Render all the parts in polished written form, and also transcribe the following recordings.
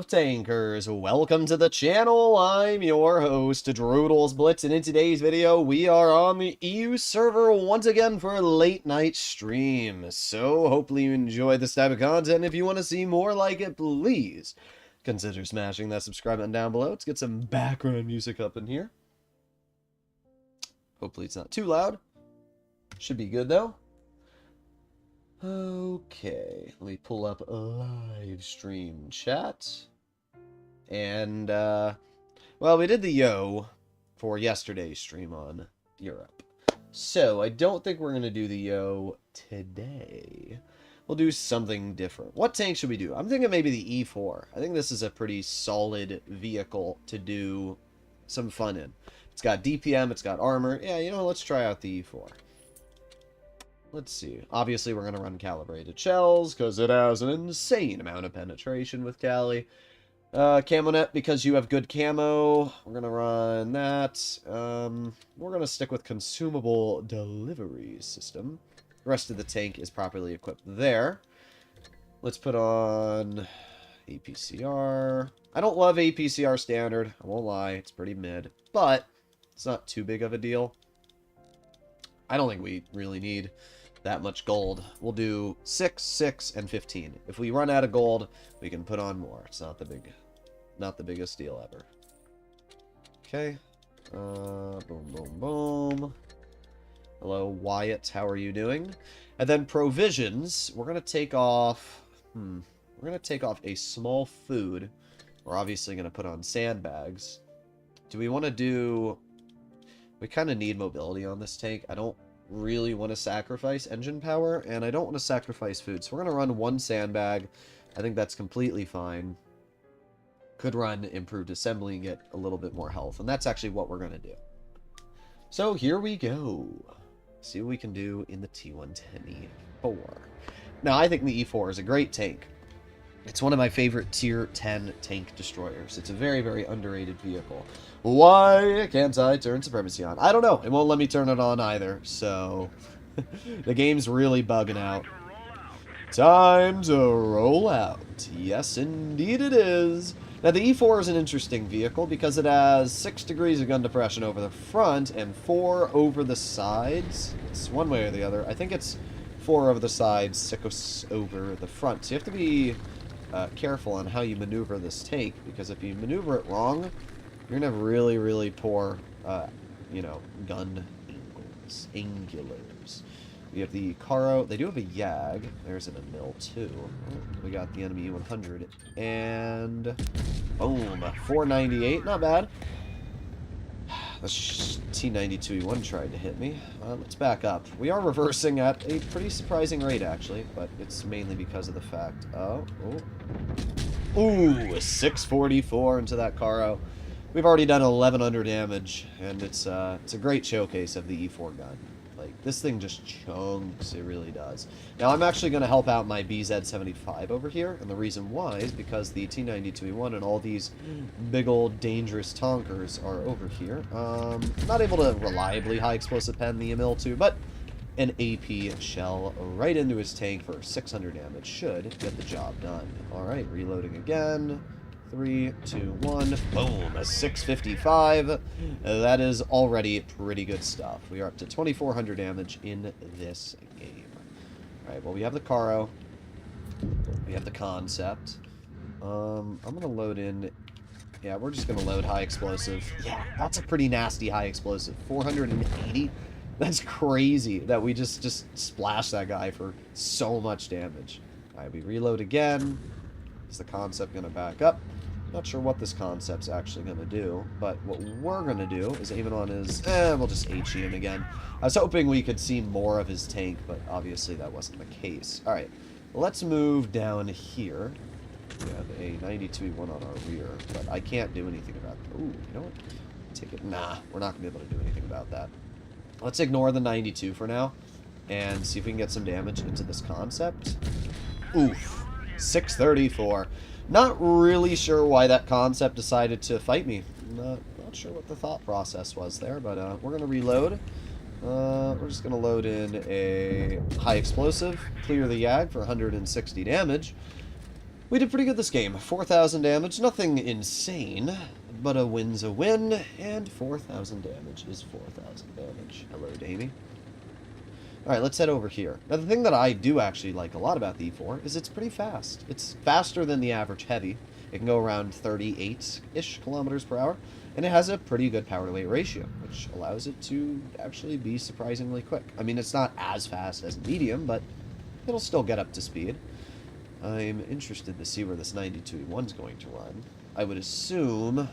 of tankers? Welcome to the channel. I'm your host, Droodles Blitz, and in today's video, we are on the EU server once again for a late night stream. So, hopefully you enjoy this type of content. If you want to see more like it, please consider smashing that subscribe button down below. Let's get some background music up in here. Hopefully it's not too loud. Should be good, though. Okay, let me pull up a live stream chat. And, well, we did the yo for yesterday's stream on Europe. So, I don't think we're going to do the yo today. We'll do something different. What tank should we do? I'm thinking maybe the E4. I think this is a pretty solid vehicle to do some fun in. It's got DPM, it's got armor. Yeah, you know, let's try out the E4. Let's see. Obviously, we're going to run calibrated shells, because it has an insane amount of penetration with Cali. Camo net, because you have good camo. We're going to run that. We're going to stick with consumable delivery system. The rest of the tank is properly equipped there. Let's put on APCR. I don't love APCR standard. I won't lie. It's pretty mid. But it's not too big of a deal. I don't think we really need that much gold. We'll do 6, 6, and 15. If we run out of gold, we can put on more. It's not the biggest deal ever. Okay. Boom, boom, boom. Hello, Wyatt. How are you doing? And then provisions. We're gonna take off. We're gonna take off a small food. We're obviously gonna put on sandbags. Do we want to do? We kind of need mobility on this tank. I don't really want to sacrifice engine power, and I don't want to sacrifice food. So we're going to run one sandbag. I think that's completely fine. Could run improved assembly and get a little bit more health, and that's actually what we're going to do. So here we go. See what we can do in the T110 E4. Now, I think the E4 is a great tank. It's one of my favorite tier 10 tank destroyers. It's a very, very underrated vehicle. Why can't I turn supremacy on? I don't know. It won't let me turn it on either. So, the game's really bugging out. Time to roll out. Yes, indeed it is. Now, the E4 is an interesting vehicle because it has 6 degrees of gun depression over the front and 4 over the sides. It's one way or the other. I think it's 4 over the sides, 6 over the front. So you have to be careful on how you maneuver this tank, because if you maneuver it wrong, you're gonna have really, really poor, you know, gun angulars. We have the Caro. They do have a Yag. There's an Emil too. We got the enemy 100, and boom, 498. Not bad. The T92E1 tried to hit me. Let's back up. We are reversing at a pretty surprising rate, actually, but it's mainly because of the fact. Ooh, 644 into that Caro. We've already done 1100 damage, and it's a great showcase of the E4 gun. Like, this thing just chunks, it really does. Now, I'm actually going to help out my BZ75 over here, and the reason why is because the T92E1 and all these big old dangerous tonkers are over here. Not able to reliably high explosive pen the Emil 2, but an AP shell right into his tank for 600 damage should get the job done. Alright, reloading again. 3, 2, 1, boom, a 655. That is already pretty good stuff. We are up to 2400 damage in this game. Alright, well, we have the Caro. We have the concept. I'm going to load in. Yeah, we're just going to load high explosive. Yeah, that's a pretty nasty high explosive. 480. That's crazy that we just splashed that guy for so much damage. Alright, we reload again. Is the concept going to back up? Not sure what this concept's actually going to do, but what we're going to do is aim it on his... we'll just HE him again. I was hoping we could see more of his tank, but obviously that wasn't the case. Alright, let's move down here. We have a 92E1 on our rear, but I can't do anything about it. Ooh, you know what? Take it. Nah, we're not going to be able to do anything about that. Let's ignore the 92 for now, and see if we can get some damage into this concept. Oof. 634. Not really sure why that concept decided to fight me. Not sure what the thought process was there, but we're going to reload. We're just going to load in a high explosive, clear the Yag for 160 damage. We did pretty good this game. 4,000 damage, nothing insane, but a win's a win, and 4,000 damage is 4,000 damage. Hello, Davey. Alright, let's head over here. Now, the thing that I do actually like a lot about the E4 is it's pretty fast. It's faster than the average heavy. It can go around 38-ish kilometers per hour, and it has a pretty good power-to-weight ratio, which allows it to actually be surprisingly quick. I mean, it's not as fast as a medium, but it'll still get up to speed. I'm interested to see where this 92E1 is going to run. I would assume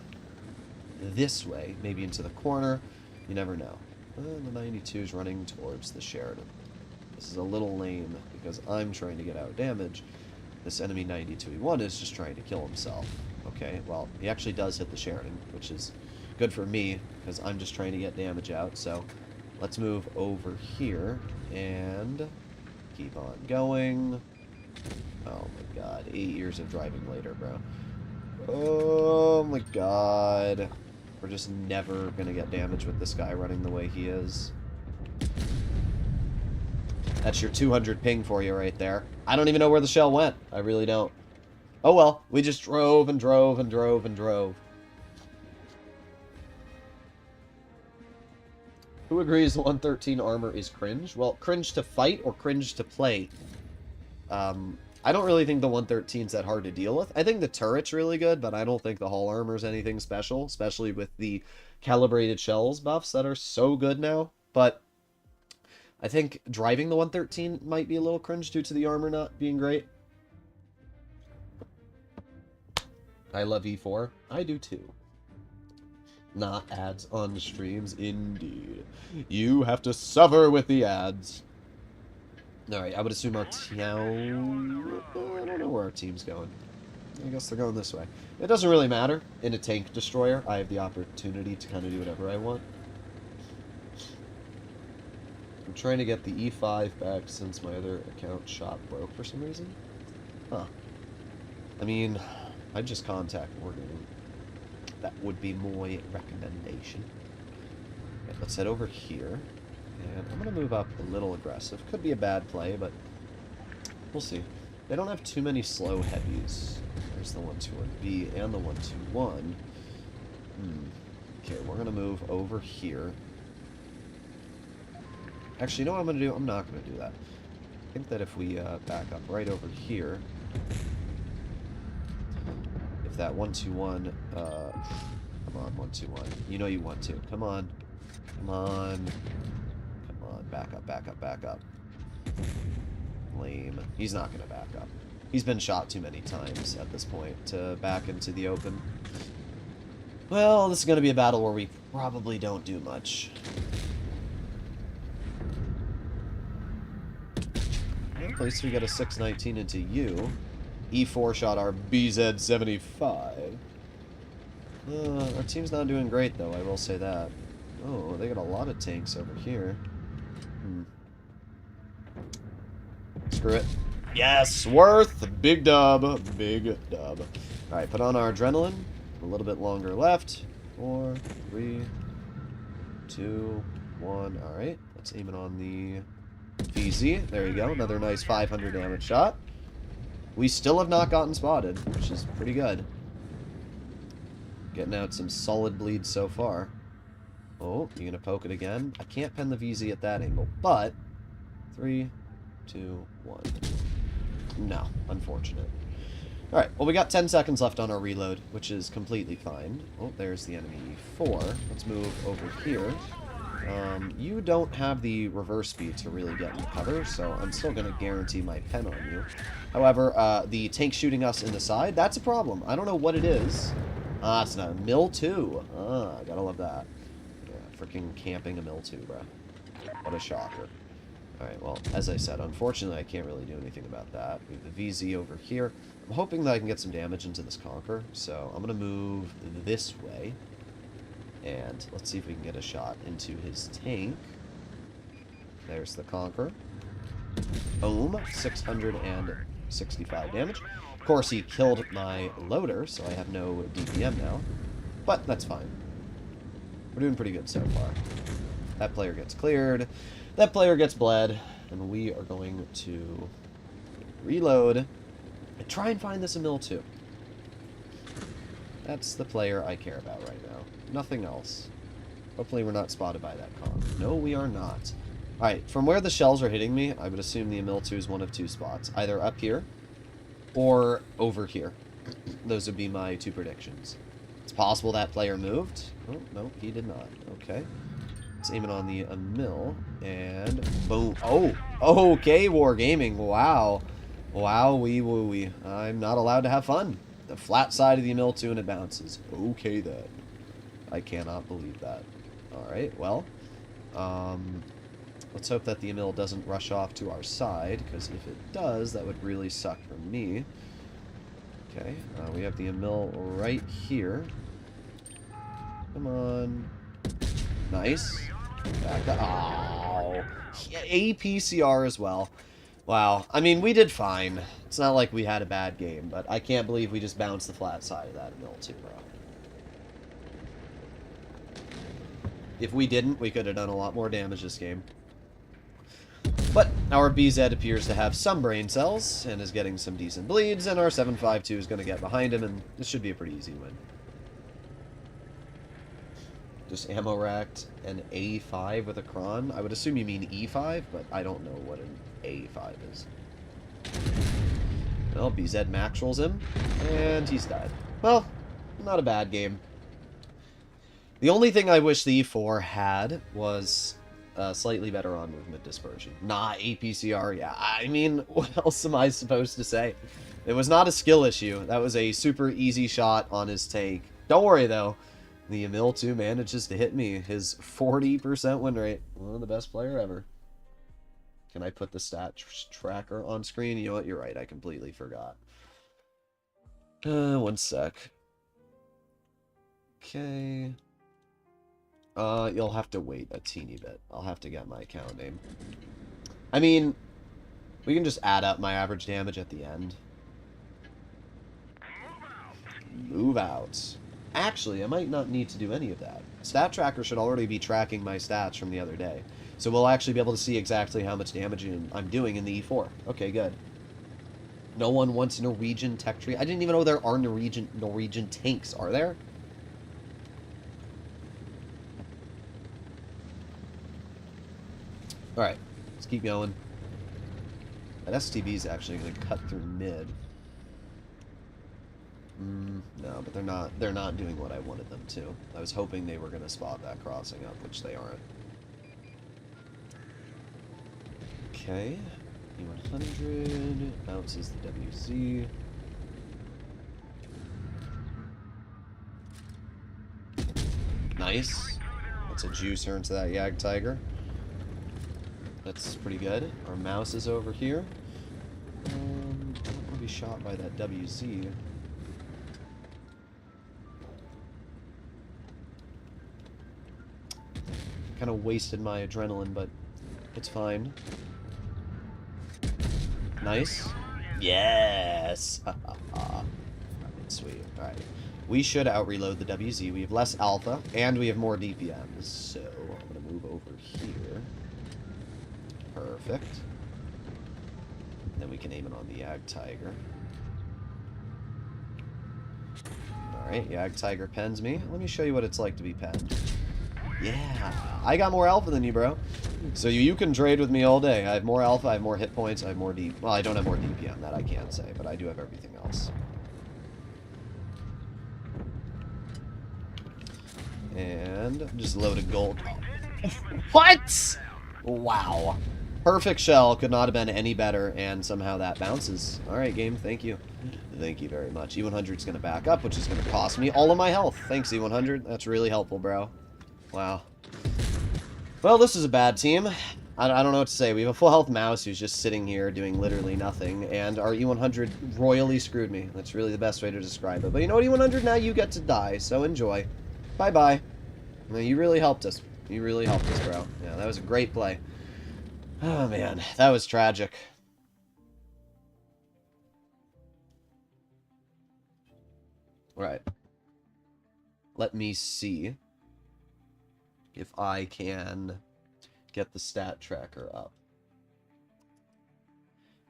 this way, maybe into the corner. You never know. The 92 is running towards the Sheridan. This is a little lame because I'm trying to get out damage. This enemy 92E1 is just trying to kill himself. Okay, well, he actually does hit the Sheridan, which is good for me because I'm just trying to get damage out. So let's move over here and keep on going. Oh my god, 8 years of driving later, bro. Oh my god. We're just never gonna get damage with this guy running the way he is. That's your 200 ping for you right there. I don't even know where the shell went. I really don't. Oh well, we just drove and drove and drove and drove. Who agrees 113 armor is cringe? Well, cringe to fight or cringe to play? I don't really think the 113's that hard to deal with. I think the turret's really good, but I don't think the hull armor's anything special, especially with the calibrated shells buffs that are so good now. But I think driving the 113 might be a little cringe due to the armor not being great. I love E4. I do too. Not ads on streams, indeed. You have to suffer with the ads. Alright, I would assume our team... I don't know where our team's going. I guess they're going this way. It doesn't really matter. In a tank destroyer, I have the opportunity to kind of do whatever I want. I'm trying to get the E5 back since my other account shop broke for some reason. Huh. I mean, I'd just contact Morgan. That would be my recommendation. Okay, let's head over here. And I'm going to move up a little aggressive. Could be a bad play, but we'll see. They don't have too many slow heavies. There's the 121B and the 121. Okay, we're going to move over here. Actually, you know what I'm going to do? I'm not going to do that. I think that if we back up right over here, if that 121, come on, 121. You know you want to. Come on. Come on. Back up, back up, back up. Lame. He's not going to back up. He's been shot too many times at this point to back into the open. Well, this is going to be a battle where we probably don't do much. Well, at least we got a 619 into you. E4 shot our BZ-75. Our team's not doing great, though, I will say that. Oh, they got a lot of tanks over here. Screw it. Yes! Worth! Big dub. Big dub. Alright, put on our adrenaline. A little bit longer left. 4, 3, 2, 1. Alright, let's aim it on the VZ. There you go. Another nice 500 damage shot. We still have not gotten spotted, which is pretty good. Getting out some solid bleeds so far. Oh, you're going to poke it again? I can't pen the VZ at that angle, but 3, 2, 1. No, unfortunate. Alright, well, we got 10 seconds left on our reload, which is completely fine. Oh, there's the enemy 4. Let's move over here. You don't have the reverse speed to really get in cover, so I'm still going to guarantee my pen on you. However, the tank shooting us in the side, that's a problem. I don't know what it is. Ah, it's not a mill 2. Ah, gotta love that. Freaking camping a mill 2, bro. What a shocker. Alright, well, as I said, unfortunately I can't really do anything about that. We have the VZ over here. I'm hoping that I can get some damage into this Conqueror, so I'm going to move this way. And let's see if we can get a shot into his tank. There's the Conqueror. Boom, 665 damage. Of course, he killed my loader, so I have no DPM now. But that's fine. We're doing pretty good so far. That player gets cleared. That player gets bled. And we are going to reload Try and find this Emil too. That's the player I care about right now. Nothing else. Hopefully we're not spotted by that con. No, we are not. Alright, from where the shells are hitting me, I would assume the Emil 2 is one of two spots. Either up here, or over here. Those would be my two predictions. It's possible that player moved. Oh, no, he did not. Okay. Let's aim it on the Emil, and boom. Oh! Okay, Wargaming. Wow. Wow, wee. I'm not allowed to have fun. The flat side of the Emil 2 and it bounces. Okay, then. I cannot believe that. Alright, well. Let's hope that the Emil doesn't rush off to our side, because if it does, that would really suck for me. Okay, we have the Emil right here. Come on. Nice. Back up. Oh. APCR as well. Wow. I mean, we did fine. It's not like we had a bad game, but I can't believe we just bounced the flat side of that Emil too, bro. If we didn't, we could have done a lot more damage this game. But our BZ appears to have some brain cells and is getting some decent bleeds, and our 752 is going to get behind him, and this should be a pretty easy win. Just ammo racked an A5 with a cron. I would assume you mean E5, but I don't know what an A5 is. Well, BZ max rolls him, and he's died. Well, not a bad game. The only thing I wish the E4 had was slightly better on movement dispersion. Nah, APCR, yeah. I mean, what else am I supposed to say? It was not a skill issue. That was a super easy shot on his take. Don't worry, though. The Emil 2 manages to hit me. His 40% win rate. One of the best player ever. Can I put the stat tracker on screen? You know what? You're right. I completely forgot. One sec. Okay. You'll have to wait a teeny bit. I'll have to get my account name. I mean, we can just add up my average damage at the end. Move out. Actually, I might not need to do any of that. Stat tracker should already be tracking my stats from the other day. So we'll actually be able to see exactly how much damage I'm doing in the E4. Okay, good. No one wants Norwegian tech tree. I didn't even know there are Norwegian tanks. Are there? Alright, let's keep going. That STB is actually going to cut through mid. No, but they're not doing what I wanted them to. I was hoping they were going to spot that crossing up, which they aren't. Okay. E100 bounces the WZ. Nice. That's a juicer into that Yag Tiger. That's pretty good. Our mouse is over here. I don't want to be shot by that WZ. Kind of wasted my adrenaline, but it's fine. Nice. Yes! Sweet. Alright. We should out-reload the WZ. We have less alpha, and we have more DPMs. So, I'm going to move over here. Perfect. Then we can aim it on the Yag Tiger. Alright, Yag Tiger pens me. Let me show you what it's like to be penned. Yeah, I got more alpha than you, bro. So you can trade with me all day. I have more alpha, I have more hit points, I have more D... Well, I don't have more DPM, that I can't say, but I do have everything else. And just loaded gold. What? Wow. Perfect shell. Could not have been any better, and somehow that bounces. Alright, game. Thank you. Thank you very much. E100 is going to back up, which is going to cost me all of my health. Thanks, E100. That's really helpful, bro. Wow. Well, this is a bad team. I don't know what to say. We have a full health mouse who's just sitting here doing literally nothing, and our E100 royally screwed me. That's really the best way to describe it. But you know what, E100? Now you get to die, so enjoy. Bye-bye. You really helped us. You really helped us, bro. Yeah, that was a great play. Oh, man. That was tragic. Right. Let me see if I can get the stat tracker up.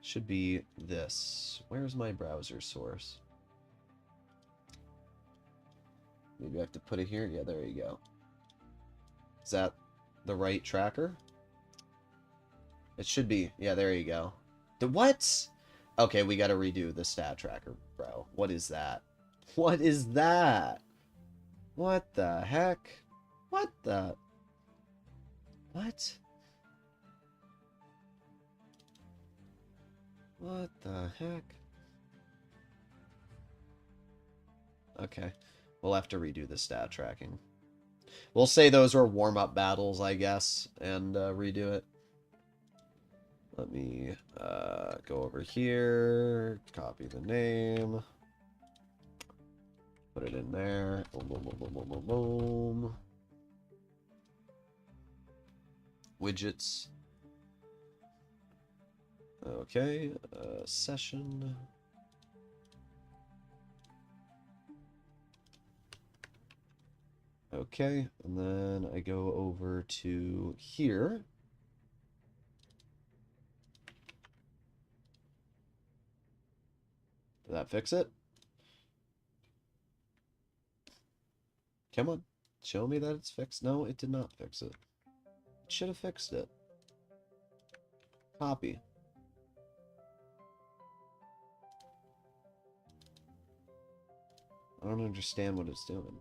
should be this. Where's my browser source? Maybe I have to put it here. Yeah, there you go. Is that the right tracker? It should be. Yeah, there you go. The what? Okay, we gotta redo the stat tracker, bro. What is that? What is that? What the heck? What the... What? What the heck? Okay. We'll have to redo the stat tracking. We'll say those were warm-up battles, I guess, and redo it. Let me go over here, copy the name, put it in there. Boom, boom, boom, boom, boom, boom, boom. Widgets. Okay, session. Okay, and then I go over to here. Did that fix it? Come on, show me that it's fixed. No, it did not fix it. It should have fixed it. Copy. I don't understand what it's doing.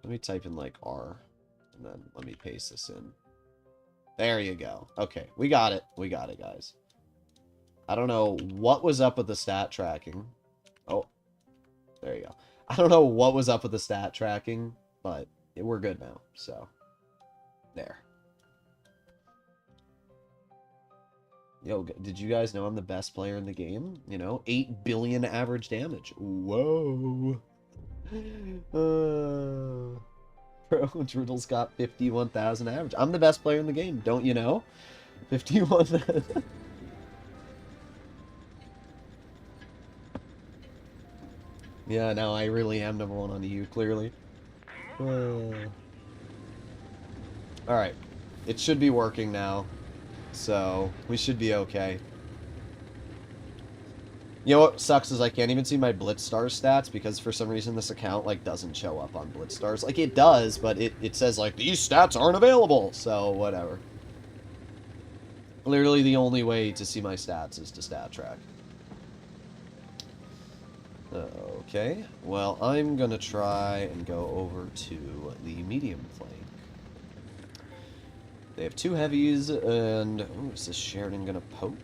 Let me type in like R, and then let me paste this in. There you go. Okay, we got it. We got it, guys. I don't know what was up with the stat tracking. Oh, there you go. I don't know what was up with the stat tracking, but we're good now, so there. Yo, did you guys know I'm the best player in the game? You know, 8 billion average damage. Whoa. Bro, Droodles got 51,000 average. I'm the best player in the game, don't you know? 51. Yeah, no, I really am number one on EU, clearly. Alright. It should be working now. So, we should be okay. You know what sucks is I can't even see my Blitzstar stats because for some reason this account, like, doesn't show up on Blitzstars. Like, it does, but it says, like, these stats aren't available. So, whatever. Literally the only way to see my stats is to stat track. Okay, well, I'm gonna try and go over to the medium flank. They have 2 heavies, and... Oh, is this Sheridan gonna poke?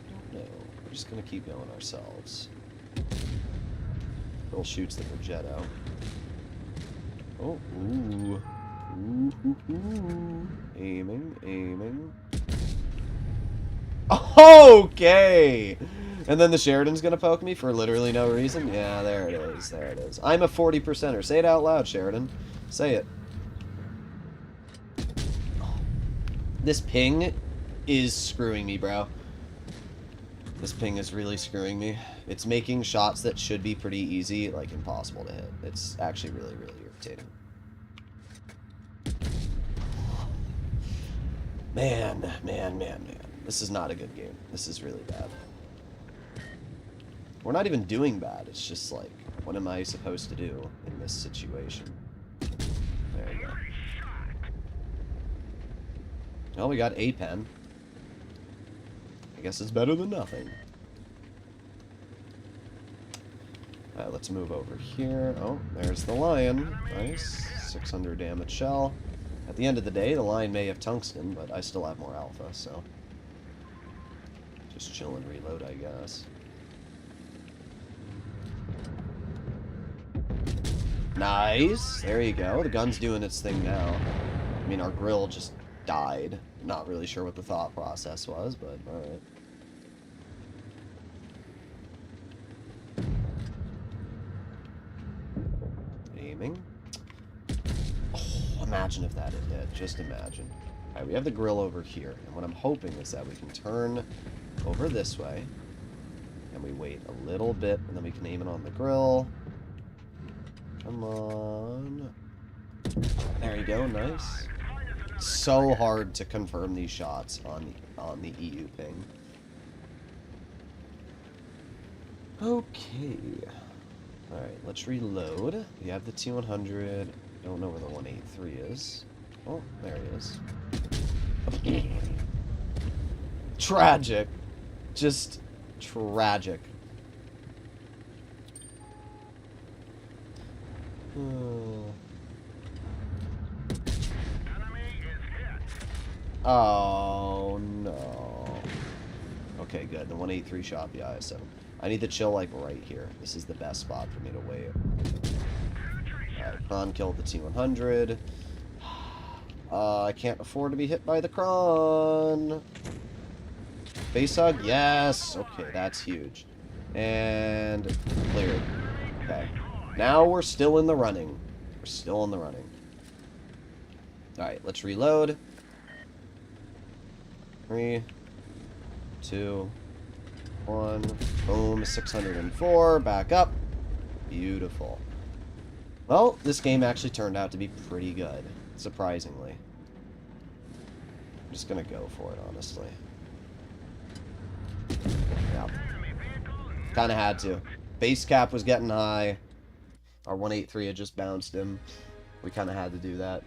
I don't know. We're just gonna keep going ourselves. Bill shoots the Progetto. Oh, ooh. Ooh, ooh, ooh. Aiming, aiming. Okay! And then the Sheridan's gonna poke me for literally no reason? Yeah, there it is, there it is. I'm a 40%er. Say it out loud, Sheridan. Say it. This ping is screwing me, bro. This ping is really screwing me. It's making shots that should be pretty easy, like, impossible to hit. It's actually really, really irritating. Man, man, man, man. This is not a good game. This is really bad. We're not even doing bad. It's just like, what am I supposed to do in this situation? There you go. Well, we got a pen. I guess it's better than nothing. Alright, let's move over here. Oh, there's the lion. Nice. 600 damage shell. At the end of the day, the lion may have tungsten, but I still have more alpha, so... Just chill and reload, I guess. Nice! There you go. The gun's doing its thing now. I mean, our grill just died. Not really sure what the thought process was, but alright. Aiming. Oh, imagine if that had hit. Just imagine. Alright, we have the grill over here. And what I'm hoping is that we can turn over this way. And we wait a little bit, and then we can aim it on the grill. Come on. There you go, nice. so hard to confirm these shots on the EU ping. Okay. Alright, let's reload. We have the T100. Don't know where the 183 is. Oh, there he is. Tragic. Just tragic. Oh, no. Okay, good. The 183 shot the IS-7. I need to chill, like, right here. This is the best spot for me to wait. Alright, Kron killed the T-100. I can't afford to be hit by the Kron. Face hug? Yes! Okay, that's huge. And cleared. Okay. Now we're still in the running. We're still in the running. Alright, let's reload. 3, 2, 1. Boom, 604. Back up. Beautiful. Well, this game actually turned out to be pretty good, surprisingly. I'm just gonna go for it, honestly. Yeah. Kinda had to. Base cap was getting high. Our 183 had just bounced him. We kinda had to do that.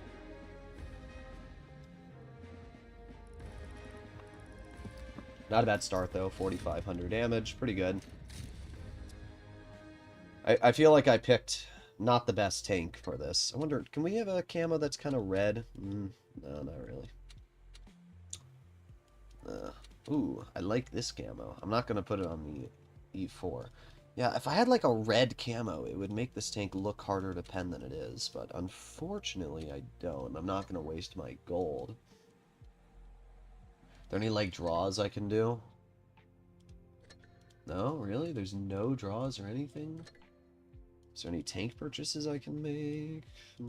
Not a bad start, though. 4,500 damage. Pretty good. I feel like I picked not the best tank for this. I wonder, can we have a camo that's kind of red? No, not really. Ooh, I like this camo. I'm not going to put it on the E4. Yeah, if I had like a red camo, it would make this tank look harder to pen than it is. But unfortunately, I don't. I'm not going to waste my gold. Are there any, like, draws I can do? No? Really? There's no draws or anything? Is there any tank purchases I can make? I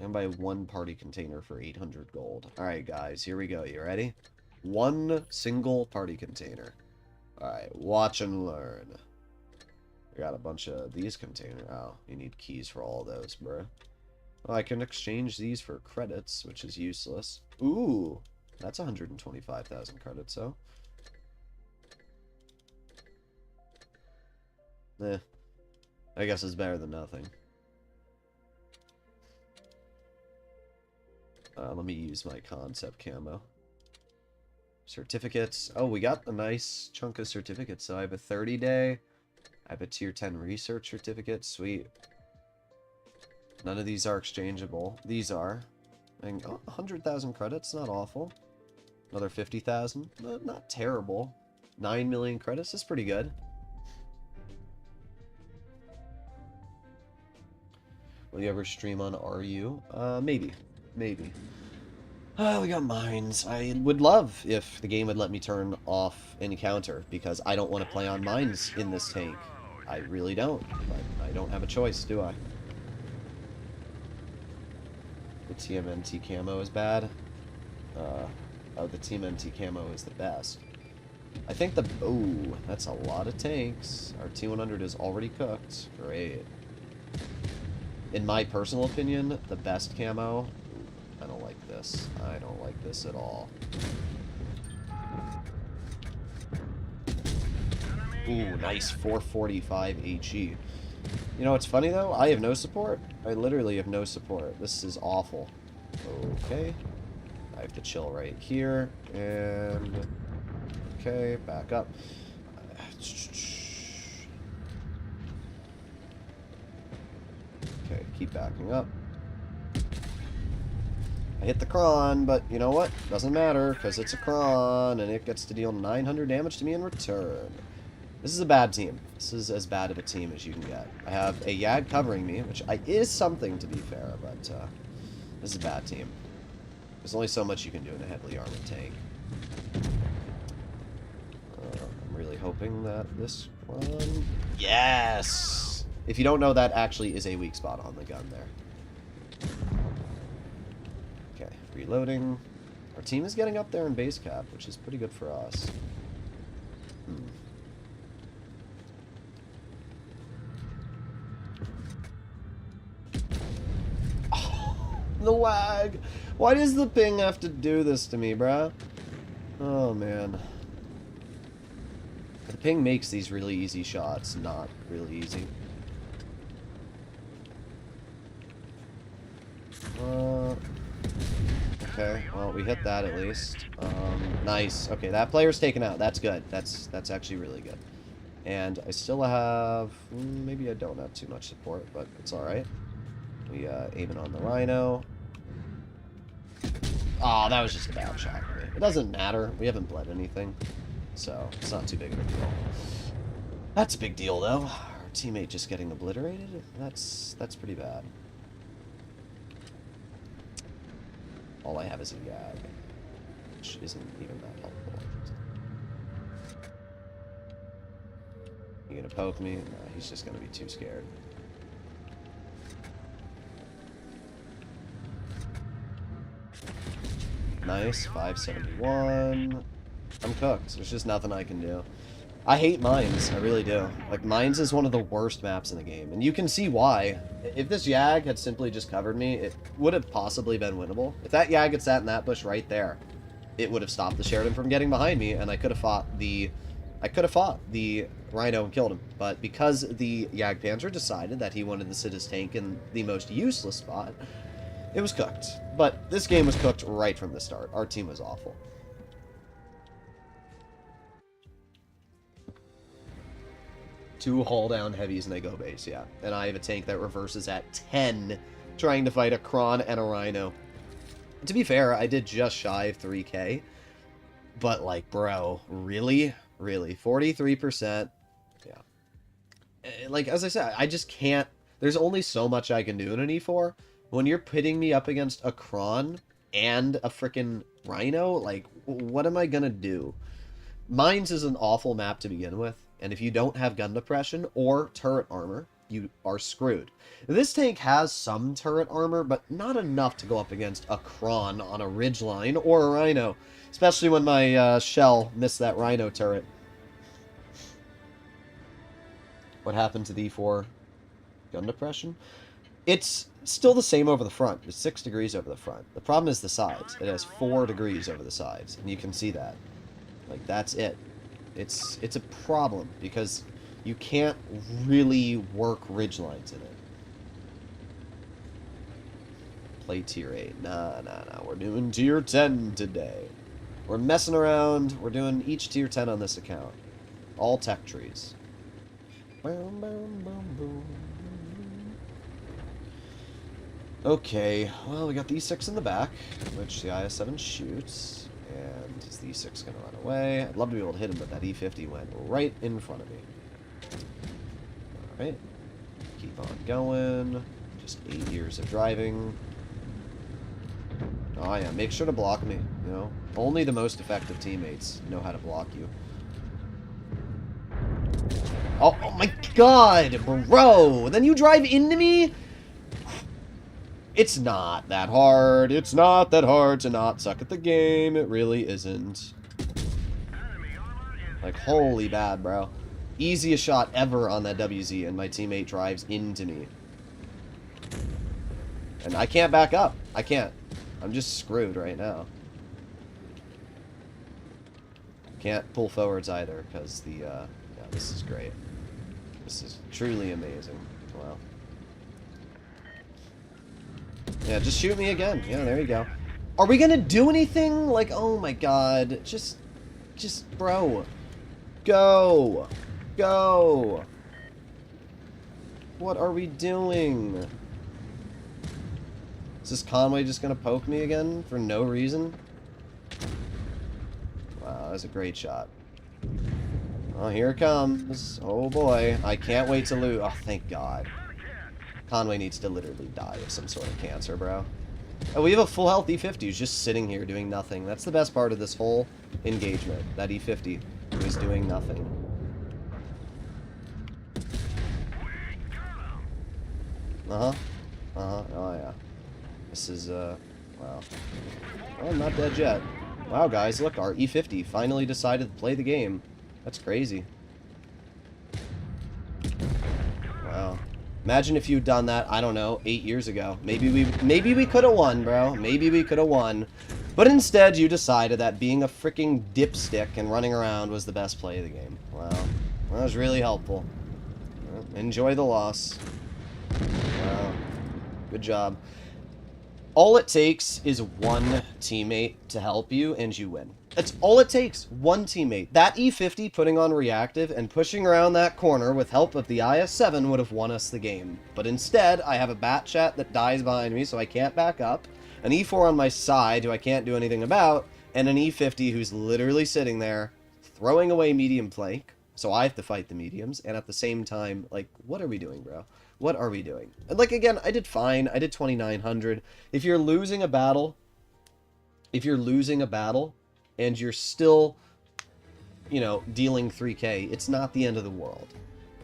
can buy one party container for 800 gold. Alright, guys. Here we go. You ready? One single party container. Alright. Watch and learn. I got a bunch of these containers. Oh, you need keys for all those, bro. Well, I can exchange these for credits, which is useless. Ooh, that's 125,000 credits, so. I guess it's better than nothing. Let me use my concept camo. Certificates. Oh, we got a nice chunk of certificates. So I have a 30-day. I have a tier 10 research certificate. Sweet. None of these are exchangeable. These are. And, oh, 100,000 credits, not awful. Another 50,000. Not terrible. 9 million credits is pretty good. Will you ever stream on RU? Maybe. Maybe. We got mines. I would love if the game would let me turn off encounter, because I don't want to play on mines in this tank. I really don't. But I don't have a choice, do I? The TMNT camo is bad. Oh, the TMNT camo is the best. I think the... Oh, that's a lot of tanks. Our T100 is already cooked. Great. In my personal opinion, the best camo... I don't like this. I don't like this at all. Ooh, nice 445 HE. You know what's funny, though? I have no support. I literally have no support. This is awful. Okay. I have to chill right here. And... Okay, back up. Okay, keep backing up. I hit the Kron, but you know what? Doesn't matter, because it's a Kron, and it gets to deal 900 damage to me in return. This is a bad team. This is as bad of a team as you can get. I have a Yag covering me, which is something, to be fair, but this is a bad team. There's only so much you can do in a heavily armored tank. I'm really hoping that this one... Yes! If you don't know, that actually is a weak spot on the gun there. Okay, reloading. Our team is getting up there in base cap, which is pretty good for us. the lag. Why does the ping have to do this to me, bruh? Oh, man. The ping makes these really easy shots not really easy. Okay, well, we hit that at least. Nice. Okay, that player's taken out. That's good. That's actually really good. And I still have... maybe I don't have too much support, but it's alright. We aim it on the Rhino. Oh, that was just a bad shot for me. It doesn't matter. We haven't bled anything. So, it's not too big of a deal. That's a big deal, though. Our teammate just getting obliterated? That's pretty bad. All I have is a Yag, which isn't even that helpful. You gonna poke me? No, he's just gonna be too scared. Nice, 571. I'm cooked. There's just nothing I can do. I hate mines, I really do. Like, mines is one of the worst maps in the game, and you can see why. If this Yag had simply just covered me, it would have possibly been winnable. If that Yag had sat in that bush right there, it would have stopped the Sheridan from getting behind me, and I could have fought the Rhino and killed him. But because the Jagdpanzer decided that he wanted to sit his tank in the most useless spot, it was cooked. But this game was cooked right from the start. Our team was awful. Two haul-down heavies and they go base, yeah. And I have a tank that reverses at 10, trying to fight a Kron and a Rhino. To be fair, I did just shy of 3k. But, like, bro, really? Really? 43%? Yeah. Like, as I said, I just can't... There's only so much I can do in an E4. When you're pitting me up against a Kron and a frickin' Rhino, like, what am I gonna do? Mines is an awful map to begin with. And if you don't have gun depression or turret armor, you are screwed. This tank has some turret armor, but not enough to go up against a Kron on a ridgeline or a Rhino. Especially when my shell missed that Rhino turret. What happened to the E4 gun depression? It's still the same over the front. It's 6 degrees over the front. The problem is the sides. It has 4 degrees over the sides, and you can see that. Like, that's it. It's a problem, because you can't really work ridgelines in it. Play tier 8. Nah. We're doing tier 10 today. We're messing around. We're doing each tier 10 on this account. All tech trees. Okay, well, we got the E6 in the back, which the IS-7 shoots. And is the E6 going to run away? I'd love to be able to hit him, but that E50 went right in front of me. Alright. Keep on going. Just 8 years of driving. Oh yeah, make sure to block me, you know? Only the most effective teammates know how to block you. Oh my god, bro! Then you drive into me? It's not that hard. It's not that hard to not suck at the game. It really isn't. Like, holy bad, bro. Easiest shot ever on that WZ, and my teammate drives into me. And I can't back up. I can't. I'm just screwed right now. Can't pull forwards either, because the, yeah, this is great. This is truly amazing. Wow. Yeah, just shoot me again. Yeah, there you go. Are we gonna do anything? Like, oh my god. Just, bro. Go. Go. What are we doing? Is this Conway just gonna poke me again for no reason? Wow, that was a great shot. Oh, here it comes. Oh boy. I can't wait to lose. Oh, thank god. Conway needs to literally die of some sort of cancer, bro. Oh, we have a full health E50 who's just sitting here doing nothing. That's the best part of this whole engagement. That E50 who is doing nothing. Oh yeah. This is, wow. Oh, I'm not dead yet. Wow, guys, look, our E50 finally decided to play the game. That's crazy. Wow. Imagine if you'd done that, I don't know, 8 years ago. Maybe we could have won, bro. Maybe we could have won. But instead, you decided that being a freaking dipstick and running around was the best play of the game. Wow. That was really helpful. Well, enjoy the loss. Wow. Good job. All it takes is one teammate to help you, and you win. That's all it takes. One teammate. That E50 putting on reactive and pushing around that corner with help of the IS-7 would have won us the game. But instead, I have a bat chat that dies behind me, so I can't back up, an E4 on my side who I can't do anything about, and an E50 who's literally sitting there throwing away medium flank, so I have to fight the mediums, and at the same time, like, what are we doing, bro? What are we doing? And, like, again, I did fine. I did 2,900. If you're losing a battle, and you're still, you know, dealing 3K, it's not the end of the world.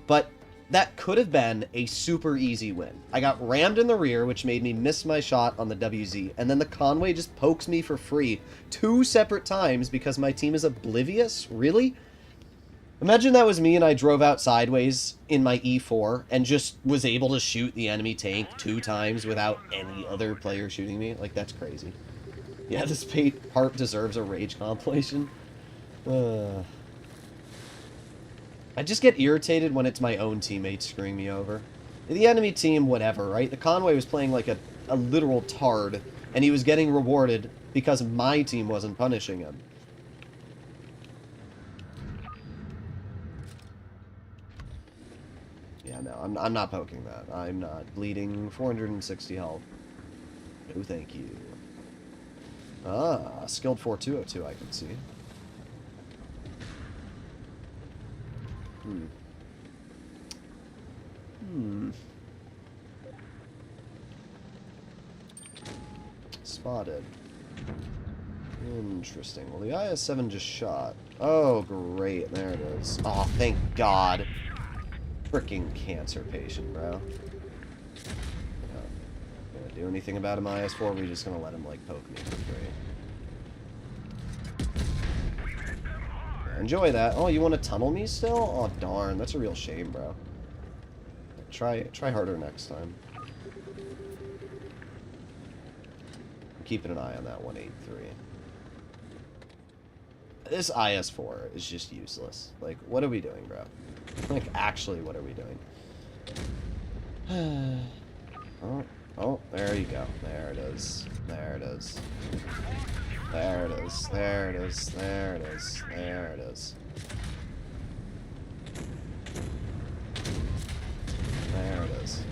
But that could have been a super easy win. I got rammed in the rear, which made me miss my shot on the WZ, and then the Conway just pokes me for free 2 separate times because my team is oblivious? Really? Imagine that was me and I drove out sideways in my E4 and just was able to shoot the enemy tank 2 times without any other player shooting me. Like, that's crazy. Yeah, this part deserves a rage compilation. I just get irritated when it's my own teammates screwing me over. The enemy team, whatever, right? The Conway was playing like a literal tard, and he was getting rewarded because my team wasn't punishing him. Yeah, no, I'm not poking that. I'm not. Bleeding 460 health. No, thank you. Ah, skilled 4202, I can see. Spotted. Interesting. Well, the IS-7 just shot. Oh, great. There it is. Oh, thank God. Freaking cancer patient, bro. Gonna do anything about him, IS-4? We're just gonna let him, like, poke me for free. Yeah, enjoy that. Oh, you want to tunnel me still? Oh, darn. That's a real shame, bro. Try harder next time. I'm keeping an eye on that 183. This IS-4 is just useless. Like, what are we doing, bro? Like, actually, what are we doing? Oh, there you go. There it is. There it is. There it is. There it is. There it is. There it is. There it is.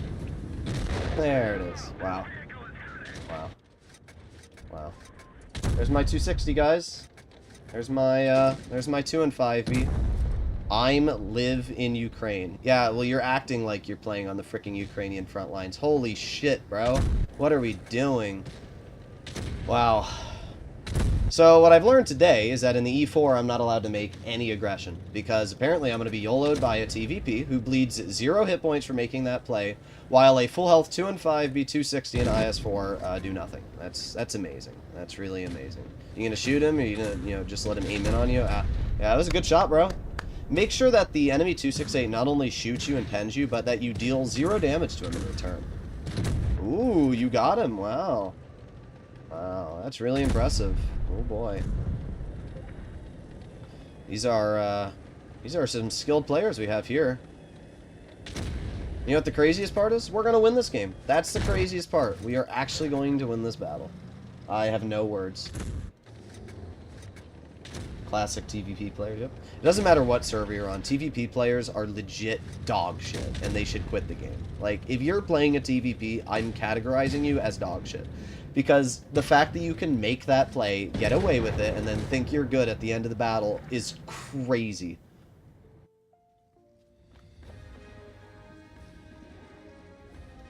There it is. Wow. Wow. Wow. There's my 260, guys. There's my 2 and 5B. I'm live in Ukraine. Yeah, well, you're acting like you're playing on the freaking Ukrainian front lines. Holy shit, bro. What are we doing? Wow. So what I've learned today is that in the E4, I'm not allowed to make any aggression, because apparently I'm going to be YOLO'd by a TVP who bleeds 0 hit points for making that play, while a full health 2 and 5B 260 and IS4 do nothing. That's amazing. That's really amazing. You gonna shoot him, or you gonna, you know, just let him aim in on you? Yeah, that was a good shot, bro. Make sure that the enemy 268 not only shoots you and pens you, but that you deal 0 damage to him in return. Ooh, you got him. Wow. Wow, that's really impressive. Oh boy. These are some skilled players we have here. You know what the craziest part is? We're gonna win this game. That's the craziest part. We are actually going to win this battle. I have no words. Classic TVP player, yep. It doesn't matter what server you're on. TVP players are legit dog shit, and they should quit the game. Like, if you're playing a TVP, I'm categorizing you as dog shit. Because the fact that you can make that play, get away with it, and then think you're good at the end of the battle is crazy.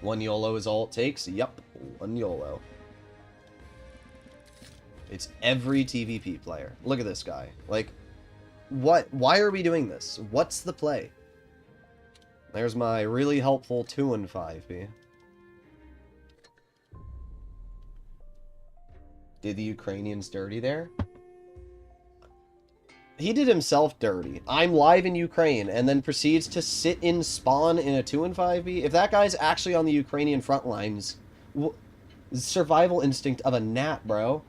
One YOLO is all it takes? Yep, one YOLO. It's every TVP player. Look at this guy. Like, what? Why are we doing this? What's the play? There's my really helpful 2 and 5B. Did the Ukrainians dirty there? He did himself dirty. I'm live in Ukraine, and then proceeds to sit in spawn in a 2 and 5B. If that guy's actually on the Ukrainian front lines, survival instinct of a gnat, bro.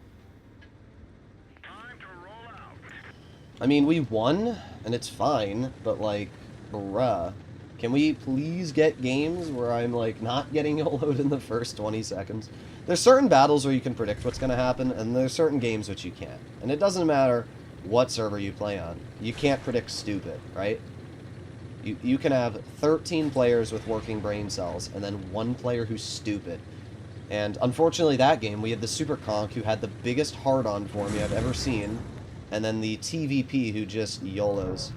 I mean, we won, and it's fine, but, like, bruh. Can we please get games where I'm, like, not getting YOLO'd in the first 20 seconds? There's certain battles where you can predict what's going to happen, and there's certain games which you can't. And it doesn't matter what server you play on. You can't predict stupid, right? You can have 13 players with working brain cells, and then one player who's stupid. And unfortunately that game, we had the Super Conk who had the biggest hard-on for me I've ever seen, and then the TVP who just YOLOs.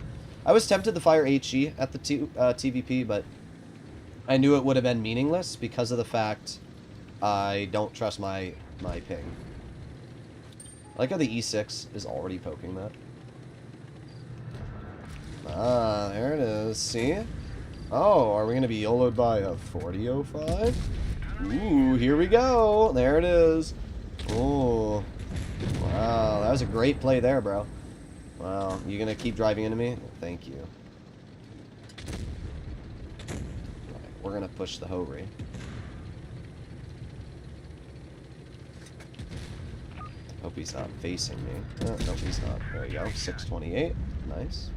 I was tempted to fire HG at the TVP, but I knew it would have been meaningless because of the fact I don't trust my ping. I like how the E6 is already poking that. Ah, there it is. See? Oh, are we going to be YOLO'd by a 4005? Ooh, here we go. There it is. Oh, wow. That was a great play there, bro. Wow. You going to keep driving into me? Thank you. Right, we're going to push the Hobry. Hope he's not facing me. Oh, nope, he's not. There you go. 628. Nice.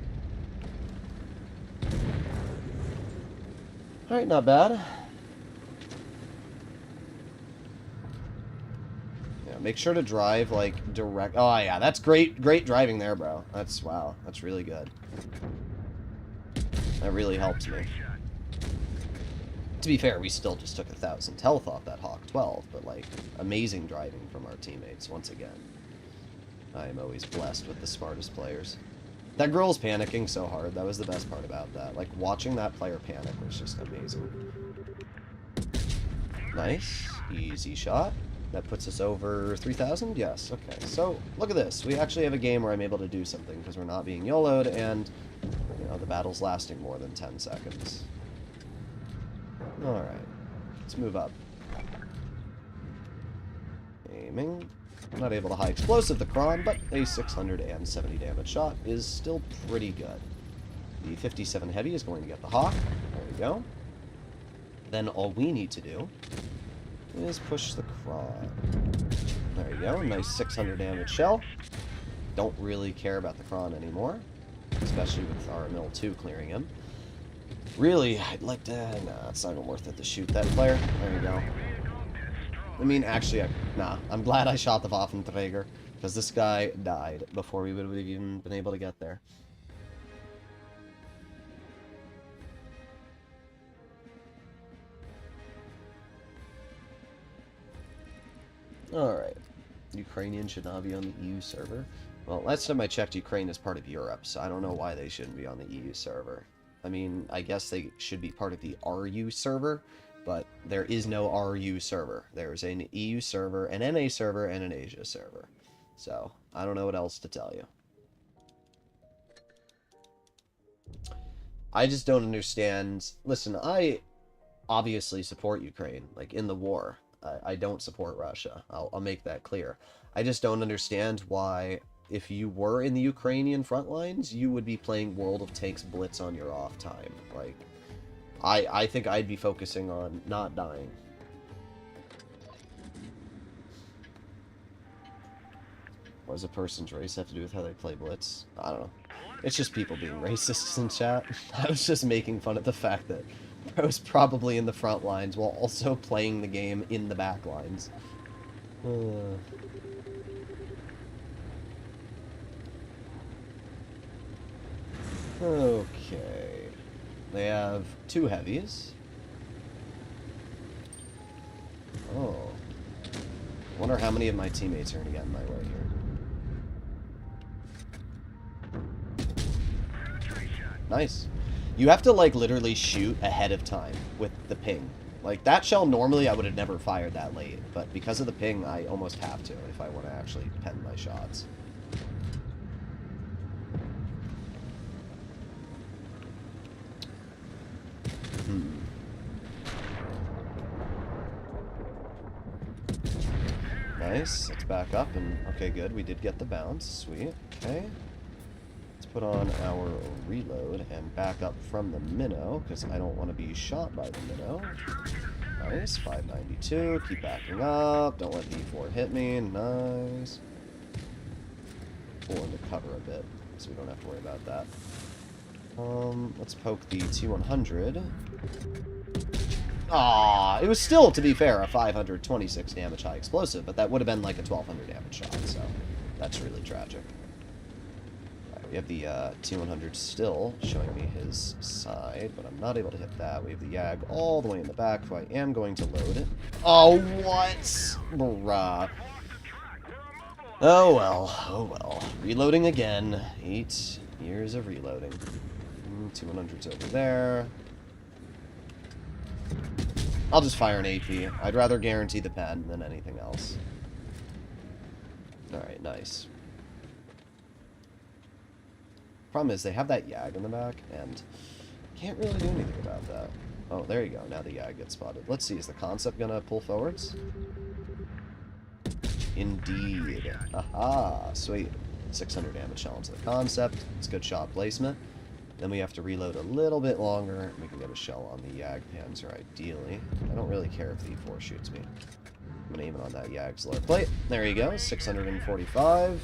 Alright, not bad. Yeah, make sure to drive, like, direct... Oh, yeah, that's great driving there, bro. That's, wow, that's really good. That really helps me. To be fair, we still just took 1,000 health off that Hawk 12, but, like, amazing driving from our teammates, once again. I am always blessed with the smartest players. That girl's panicking so hard, that was the best part about that. Like, watching that player panic was just amazing. Nice. Easy shot. That puts us over 3,000? Yes, okay. So, look at this. We actually have a game where I'm able to do something, because we're not being YOLO'd, and, you know, the battle's lasting more than 10 seconds. Alright, let's move up. Aiming. Not able to high explosive the Kron, but a 670 damage shot is still pretty good. The 57 Heavy is going to get the Hawk. There we go. Then all we need to do is push the Kron. There you go, nice 600 damage shell. Don't really care about the Kron anymore, especially with our Mil2 clearing him. Really, I'd like to... Nah, it's not even worth it to shoot that player. There you go. I mean, actually, nah. I'm glad I shot the Waffenträger, because this guy died before we would have even been able to get there. Alright. Ukrainian should not be on the EU server. Well, last time I checked, Ukraine is part of Europe, so I don't know why they shouldn't be on the EU server. I mean, I guess they should be part of the RU server, but there is no RU server. There's an EU server, an NA server, and an Asia server. So, I don't know what else to tell you. I just don't understand. Listen, I obviously support Ukraine, like, in the war. I don't support Russia. I'll make that clear. I just don't understand why, if you were in the Ukrainian front lines, you would be playing World of Tanks Blitz on your off time. Like, I think I'd be focusing on not dying. What does a person's race have to do with how they play Blitz? I don't know. It's just people being racist in chat. I was just making fun of the fact that I was probably in the front lines while also playing the game in the back lines. Okay. They have 2 heavies. Oh. Wonder how many of my teammates are going to get in my way here. Nice. You have to, like, literally shoot ahead of time with the ping. Like, that shell, normally I would have never fired that late, but because of the ping, I almost have to if I want to actually pen my shots. Nice. Let's back up and... Okay, good. We did get the bounce. Sweet. Okay. put on our reload and back up from the minnow, because I don't want to be shot by the minnow. Nice, 592, keep backing up, don't let the E4 hit me, nice. Pull into cover a bit, so we don't have to worry about that. Let's poke the T100. Ah, it was still, to be fair, a 526 damage high explosive, but that would have been like a 1200 damage shot, so that's really tragic. We have the T100 still showing me his side, but I'm not able to hit that. We have the Yag all the way in the back, who I am going to load it. Oh, what? Bruh. Oh, well. Oh, well. Reloading again. 8 years of reloading. T100's over there. I'll just fire an AP. I'd rather guarantee the pen than anything else. Alright, nice. Problem is, they have that Yag in the back, and can't really do anything about that. Oh, there you go. Now the Yag gets spotted. Let's see, is the concept gonna pull forwards? Indeed. Aha, sweet. 600 damage shell into the concept. It's good shot placement. Then we have to reload a little bit longer, and we can get a shell on the Yag Panzer, ideally. I don't really care if the E4 shoots me. I'm gonna aim it on that Yag's lower plate. There you go, 645.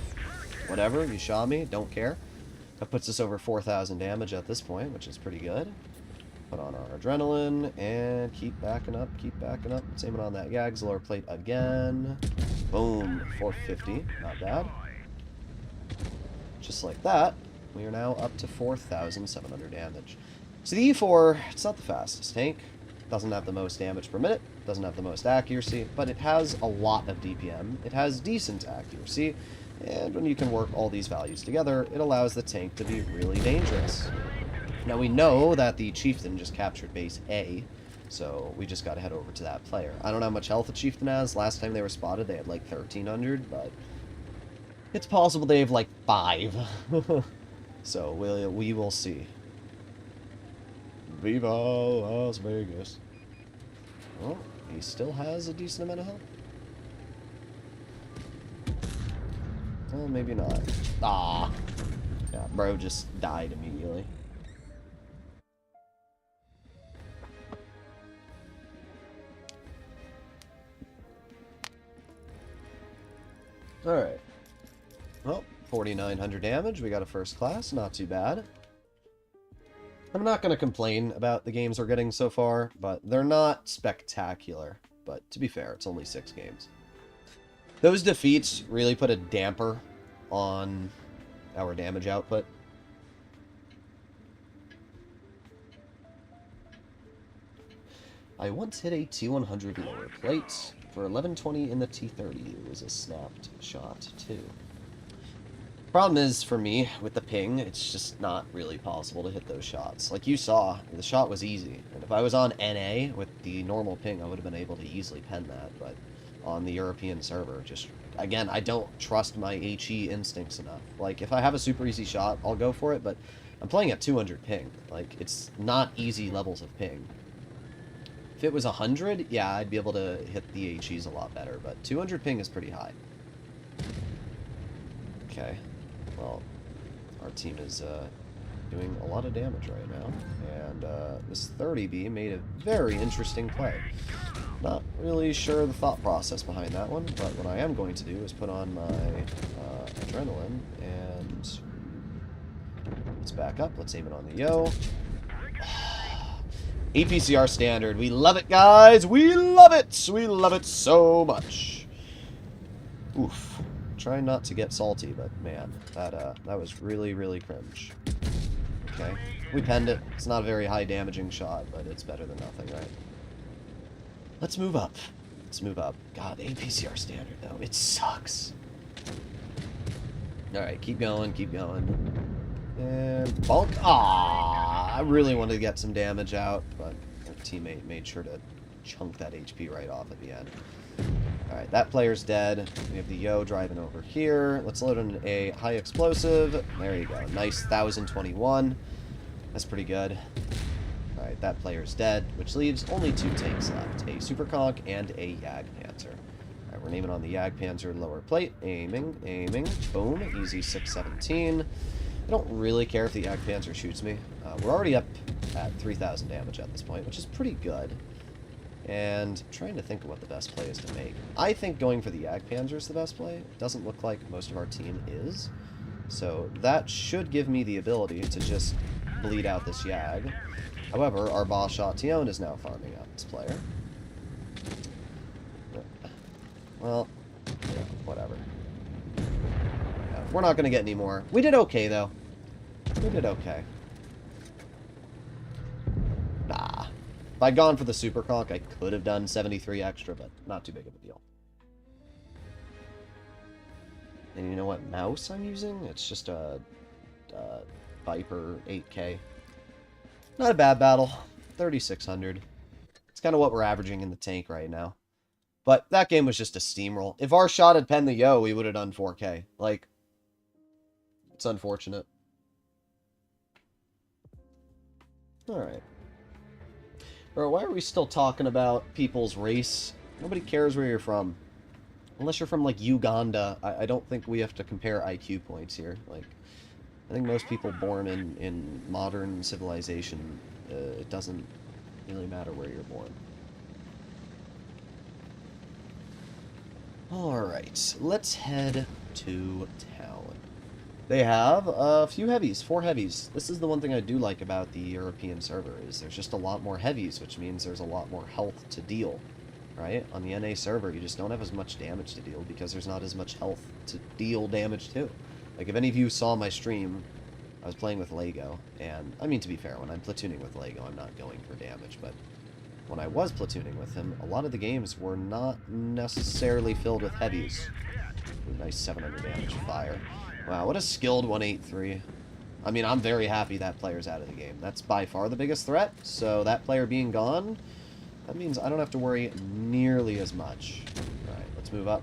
Whatever, you shot me, don't care. That puts us over 4,000 damage at this point, which is pretty good. Put on our adrenaline, and keep backing up, keep backing up. Let's aim it on that Yag's lower plate again. Boom, 450, not bad. Just like that, we are now up to 4,700 damage. So the E4, it's not the fastest tank. Doesn't have the most damage per minute, doesn't have the most accuracy, but it has a lot of DPM. It has decent accuracy. And when you can work all these values together, it allows the tank to be really dangerous. Now we know that the Chieftain just captured base A, so we just gotta head over to that player. I don't know how much health the Chieftain has. Last time they were spotted, they had like 1,300, but it's possible they have like 5. So we will see. Viva Las Vegas. Well, he still has a decent amount of health. Well, maybe not. Ah. Yeah, bro just died immediately. Alright. Well, 4,900 damage. We got a first class. Not too bad. I'm not going to complain about the games we're getting so far, but they're not spectacular. But to be fair, it's only 6 games. Those defeats really put a damper on our damage output. I once hit a T100 lower plate for 1120 in the T30. It was a snapped shot, too. Problem is, for me, with the ping, it's just not really possible to hit those shots. Like you saw, the shot was easy. And if I was on NA with the normal ping, I would have been able to easily pen that. But on the European server, just, again, I don't trust my HE instincts enough. Like, if I have a super easy shot, I'll go for it, but I'm playing at 200 ping. Like, it's not easy levels of ping. If it was 100, yeah, I'd be able to hit the HEs a lot better, but 200 ping is pretty high. Okay. Well, our team is doing a lot of damage right now, and this 30B made a very interesting play. Not really sure the thought process behind that one, but what I am going to do is put on my adrenaline, and let's back up. Let's aim it on the yo. APCR standard. We love it, guys. We love it. We love it so much. Oof. Trying not to get salty, but man, that was really, really cringe. Okay, we penned it. It's not a very high damaging shot, but it's better than nothing, right? Let's move up. Let's move up. God, APCR standard though, it sucks. All right, keep going, keep going. And bulk. Ah, I really wanted to get some damage out, but our teammate made sure to chunk that HP right off at the end. Alright, that player's dead. We have the yo driving over here. Let's load in a high explosive. There you go. Nice 1,021. That's pretty good. Alright, that player's dead, which leaves only 2 tanks left. A Super Conch and a Yag Panzer. Alright, we're naming on the Yag Panzer lower plate. Aiming, aiming. Boom. Easy 617. I don't really care if the Jagdpanzer shoots me. We're already up at 3,000 damage at this point, which is pretty good. And I'm trying to think of what the best play is to make. I think going for the Jagdpanzer is the best play. It doesn't look like most of our team is. So that should give me the ability to just bleed out this Jag. However, our boss shot Tion is now farming out this player. Well, yeah, whatever. Yeah, we're not going to get any more. We did okay, though. We did okay. Nah. If I'd gone for the Super Conk, I could have done 73 extra, but not too big of a deal. And you know what mouse I'm using? It's just a Viper 8K. Not a bad battle. 3,600. It's kind of what we're averaging in the tank right now. But that game was just a steamroll. If our shot had penned the Yo, we would have done 4K. Like, it's unfortunate. Alright. Bro, why are we still talking about people's race? Nobody cares where you're from. Unless you're from, like, Uganda. I don't think we have to compare IQ points here. Like, I think most people born in modern civilization, it doesn't really matter where you're born. Alright, let's head to town. They have a few heavies, 4 heavies. This is the one thing I do like about the European server, is there's just a lot more heavies, which means there's a lot more health to deal. Right? On the NA server, you just don't have as much damage to deal because there's not as much health to deal damage to. Like, if any of you saw my stream, I was playing with Lego, and, I mean, to be fair, when I'm platooning with Lego, I'm not going for damage, but when I was platooning with him, a lot of the games were not necessarily filled with heavies. Ooh, nice 700 damage fire. Wow, what a skilled 183. I mean, I'm very happy that player's out of the game. That's by far the biggest threat, so that player being gone, that means I don't have to worry nearly as much. Alright, let's move up.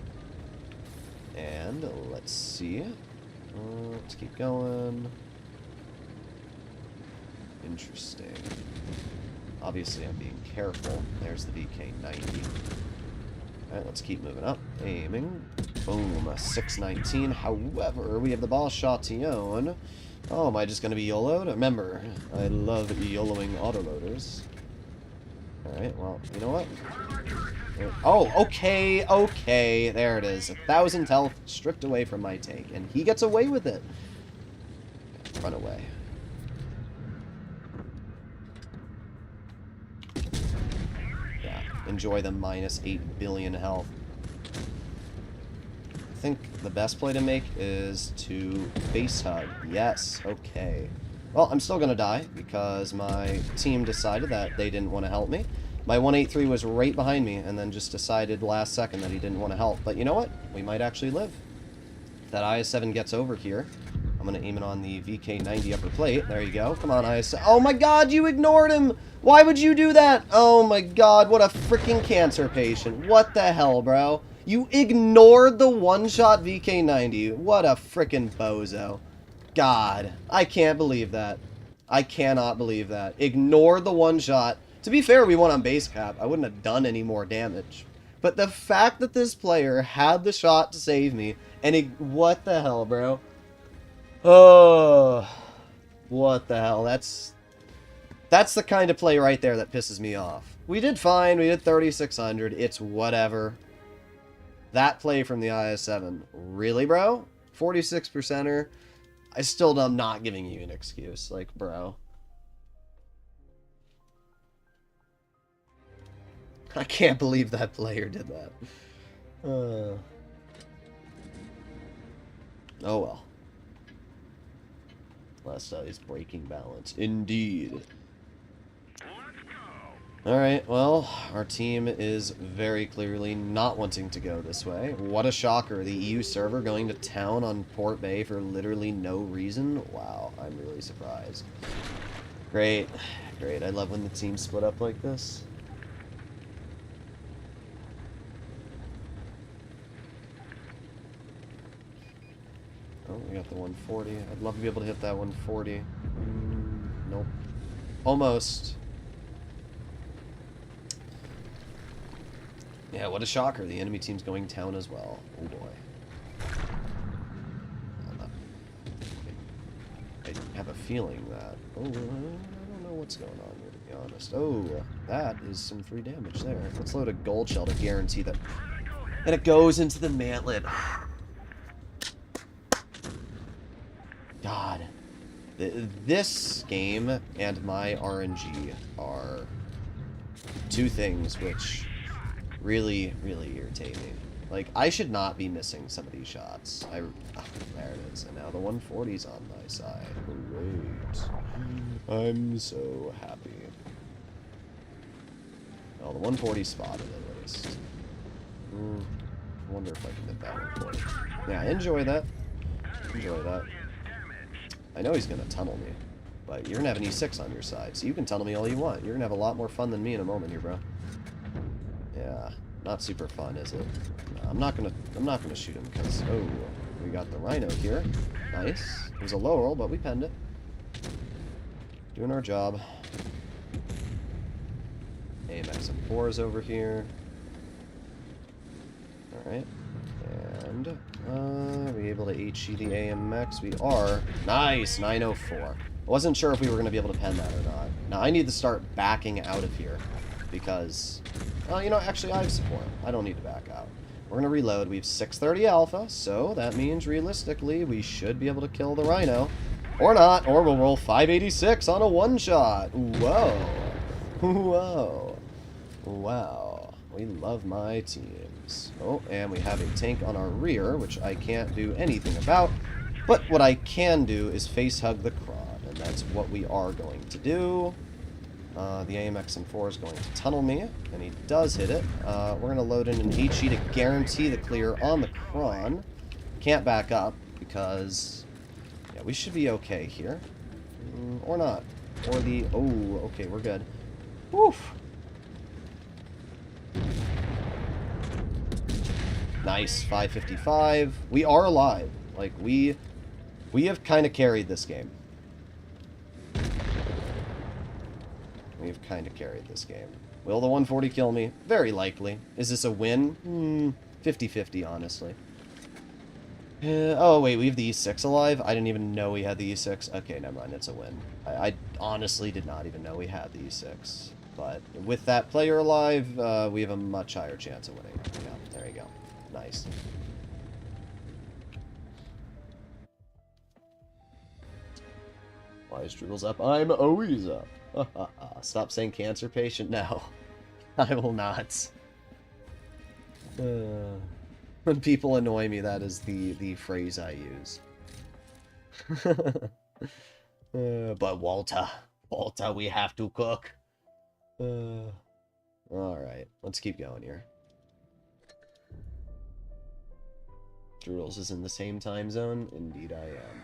And let's see. Let's keep going. Interesting. Obviously, I'm being careful. There's the VK90. Alright, let's keep moving up. Aiming. Boom, a 619. However, we have the boss shot Tion. Oh, am I just going to be YOLO'd? Remember, I love YOLOing autoloaders. Alright, well, you know what? Oh, okay, okay. There it is. 1,000 health stripped away from my tank, and he gets away with it. Run away. Yeah, enjoy the minus 8 billion health. I think the best play to make is to face hug. Yes, okay. Well, I'm still gonna die, because my team decided that they didn't want to help me. My 183 was right behind me, and then just decided last second that he didn't want to help. But you know what? We might actually live. If that IS-7 gets over here, I'm gonna aim it on the VK90 upper plate. There you go. Come on, IS-7. Oh my god, you ignored him! Why would you do that? Oh my god, what a freaking cancer patient. What the hell, bro? You ignored the one-shot VK90. What a freaking bozo. God, I can't believe that. I cannot believe that. Ignore the one shot. To be fair, we won on base cap. I wouldn't have done any more damage. But the fact that this player had the shot to save me, and what the hell, bro? Oh, what the hell? That's the kind of play right there that pisses me off. We did fine. We did 3,600. It's whatever. That play from the IS-7. Really, bro? 46%er? I still am not giving you an excuse. Like, bro. I can't believe that player did that. Oh, well. Last is breaking balance. Indeed. Alright, well, our team is very clearly not wanting to go this way. What a shocker. The EU server going to town on Port Bay for literally no reason. Wow, I'm really surprised. Great. Great. I love when the teams split up like this. Oh, we got the 140. I'd love to be able to hit that 140. Nope. Almost. Yeah, what a shocker. The enemy team's going town as well. Oh boy. have a feeling that... Oh, I don't know what's going on here, to be honest. Oh, that is some free damage there. Let's load a gold shell to guarantee that... And it goes into the mantlet. God. This game and my RNG are two things which really, really irritate me. Like, I should not be missing some of these shots. There it is. And now the 140's on my side. Great. I'm so happy. Well, the 140 spotted at least. I wonder if I can hit that 140. Yeah, enjoy that. Enjoy that. I know he's going to tunnel me, but you're going to have an E6 on your side, so you can tunnel me all you want. You're going to have a lot more fun than me in a moment here, bro. Yeah, not super fun, is it? No, I'm not gonna shoot him because, oh, we got the Rhino here. Nice. It was a low roll, but we penned it. Doing our job. AMX and 4s over here. Alright. And, are we able to HE the AMX? We are. Nice! 904. I wasn't sure if we were going to be able to pen that or not. Now, I need to start backing out of here. Because, well, you know, actually, I have support. I don't need to back out. We're going to reload. We have 630 alpha, so that means, realistically, we should be able to kill the Rhino. Or not, or we'll roll 586 on a one-shot. Whoa. Whoa. Wow. We love my teams. Oh, and we have a tank on our rear, which I can't do anything about. But what I can do is face-hug the Cron, and that's what we are going to do. The AMX M4 is going to tunnel me, and he does hit it. We're going to load in an HE to guarantee the clear on the Cron. Can't back up, because... yeah, we should be okay here. Or not. Or the... oh, okay, we're good. Woof! Nice, 555. We are alive. Like, we have kind of carried this game. We've kind of carried this game. Will the 140 kill me? Very likely. Is this a win? 50-50, honestly. Oh, wait, we have the E6 alive? I didn't even know we had the E6. Okay, never mind, it's a win. I honestly did not even know we had the E6. But with that player alive, we have a much higher chance of winning. Yeah, there you go. Nice. Why is Droodles up? I'm always up. Stop saying cancer patient now. I will not. When people annoy me, that is the phrase I use. But Walter, we have to cook. Alright, let's keep going here. Droodles is in the same time zone? Indeed I am.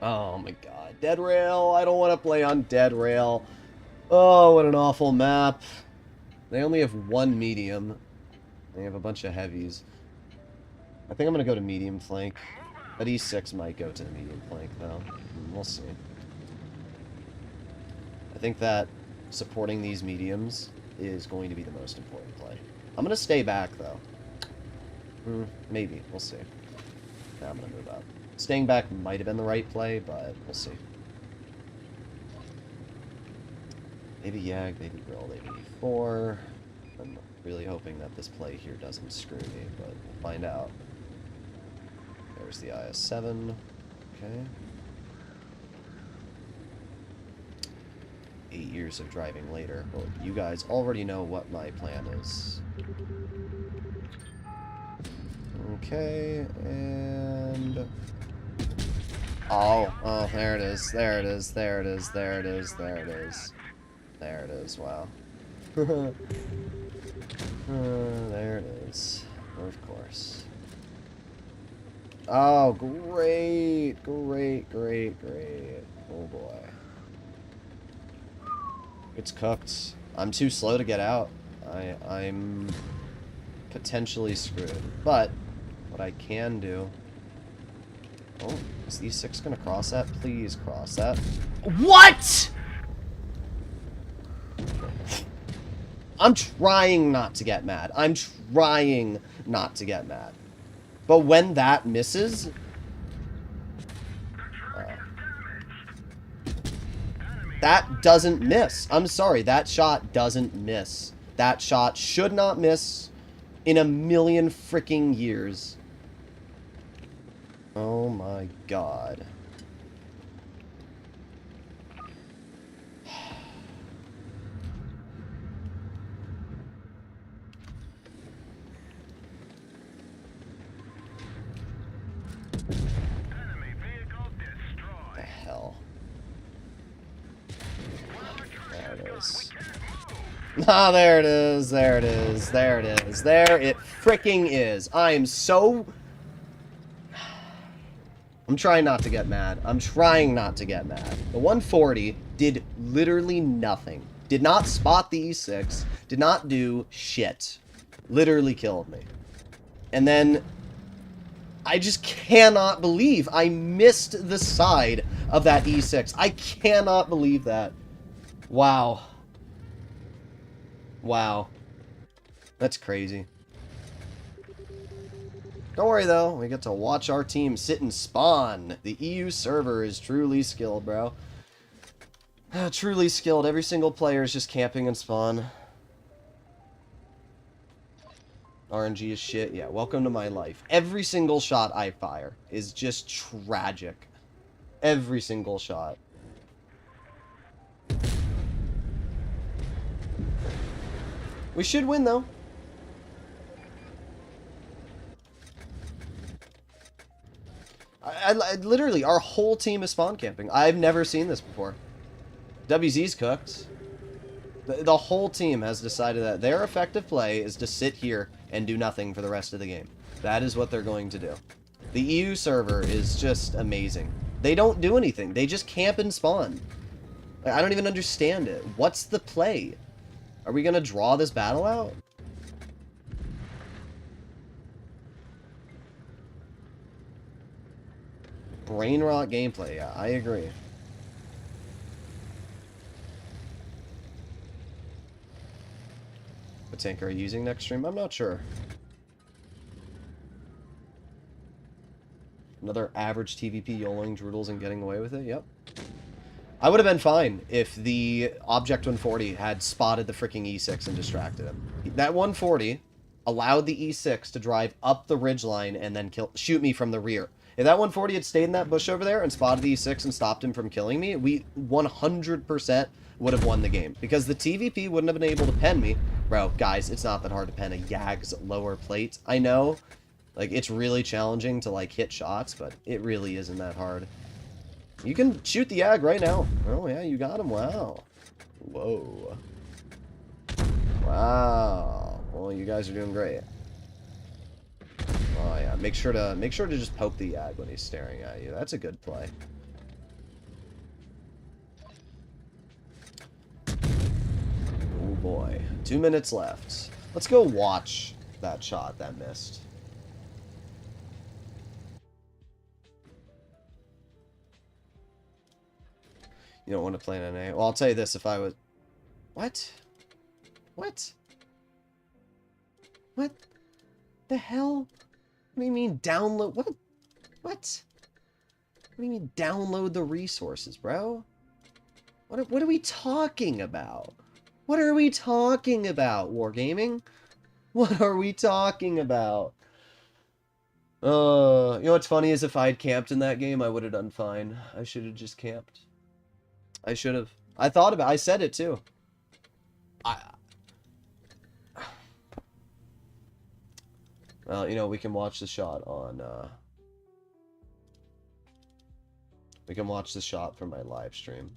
Oh my god. Dead Rail! I don't want to play on Dead Rail. Oh, what an awful map. They only have one medium. They have a bunch of heavies. I think I'm going to go to medium flank. But E6 might go to the medium flank, though. We'll see. I think that supporting these mediums is going to be the most important play. I'm going to stay back, though. Maybe. We'll see. Now I'm going to move up. Staying back might have been the right play, but we'll see. Maybe Yag, maybe Grill, maybe E4. I'm really hoping that this play here doesn't screw me, but we'll find out. There's the IS-7. Okay. 8 years of driving later. Well, you guys already know what my plan is. Okay, and... oh, there it is, there it is, there it is, there it is, there it is. There it is, wow. There it is. Of course. Oh, great, great, great, great. Oh boy. It's cooked. I'm too slow to get out. I'm potentially screwed. But what I can do... oh, is the E6 gonna cross that? Please cross that. What?! I'm trying not to get mad. I'm trying not to get mad. But when that misses... That doesn't miss. I'm sorry, that shot doesn't miss. That shot should not miss in a million freaking years. Oh my god. The hell. There it is. Ah, there it is, there it is, there it is, there it freaking is. I am so... I'm trying not to get mad. I'm trying not to get mad. The 140 did literally nothing. Did not spot the E6. Did not do shit. Literally killed me. And then... I just cannot believe I missed the side of that E6. I cannot believe that. Wow. Wow. That's crazy. Don't worry, though. We get to watch our team sit and spawn. The EU server is truly skilled, bro. Truly skilled. Every single player is just camping and spawn. RNG is shit. Yeah, welcome to my life. Every single shot I fire is just tragic. Every single shot. We should win, though. I literally, our whole team is spawn camping. I've never seen this before. WZ's cooked. The whole team has decided that their effective play is to sit here and do nothing for the rest of the game. That is what they're going to do. The EU server is just amazing. They don't do anything. They just camp and spawn. I don't even understand it. What's the play? Are we going to draw this battle out? Brain rot gameplay. Yeah, I agree. What tank are you using next stream? I'm not sure. Another average TVP YOLOing Droodles and getting away with it? Yep. I would have been fine if the Object 140 had spotted the freaking E6 and distracted him. That 140 allowed the E6 to drive up the ridgeline and then shoot me from the rear. If that 140 had stayed in that bush over there and spotted the E6 and stopped him from killing me, we 100% would have won the game. Because the TVP wouldn't have been able to pen me. Bro, guys, it's not that hard to pen a Yag's lower plate. I know, like, it's really challenging to, like, hit shots, but it really isn't that hard. You can shoot the Yag right now. Oh, yeah, you got him. Wow. Whoa. Wow. Well, you guys are doing great. Oh, yeah. Make sure to just poke the Yag when he's staring at you. That's a good play. Oh, boy. 2 minutes left. Let's go watch that shot that missed. You don't want to play an NA. Well, I'll tell you this, if I was... What? What? What the hell? What do you mean download? What? What? What do you mean download the resources, bro? What are we talking about? What are we talking about, Wargaming? What are we talking about? You know what's funny is if I had camped in that game, I would have done fine. I should have just camped. I should have. I thought about it. I said it too. Well, you know, we can watch the shot on, we can watch the shot from my live stream.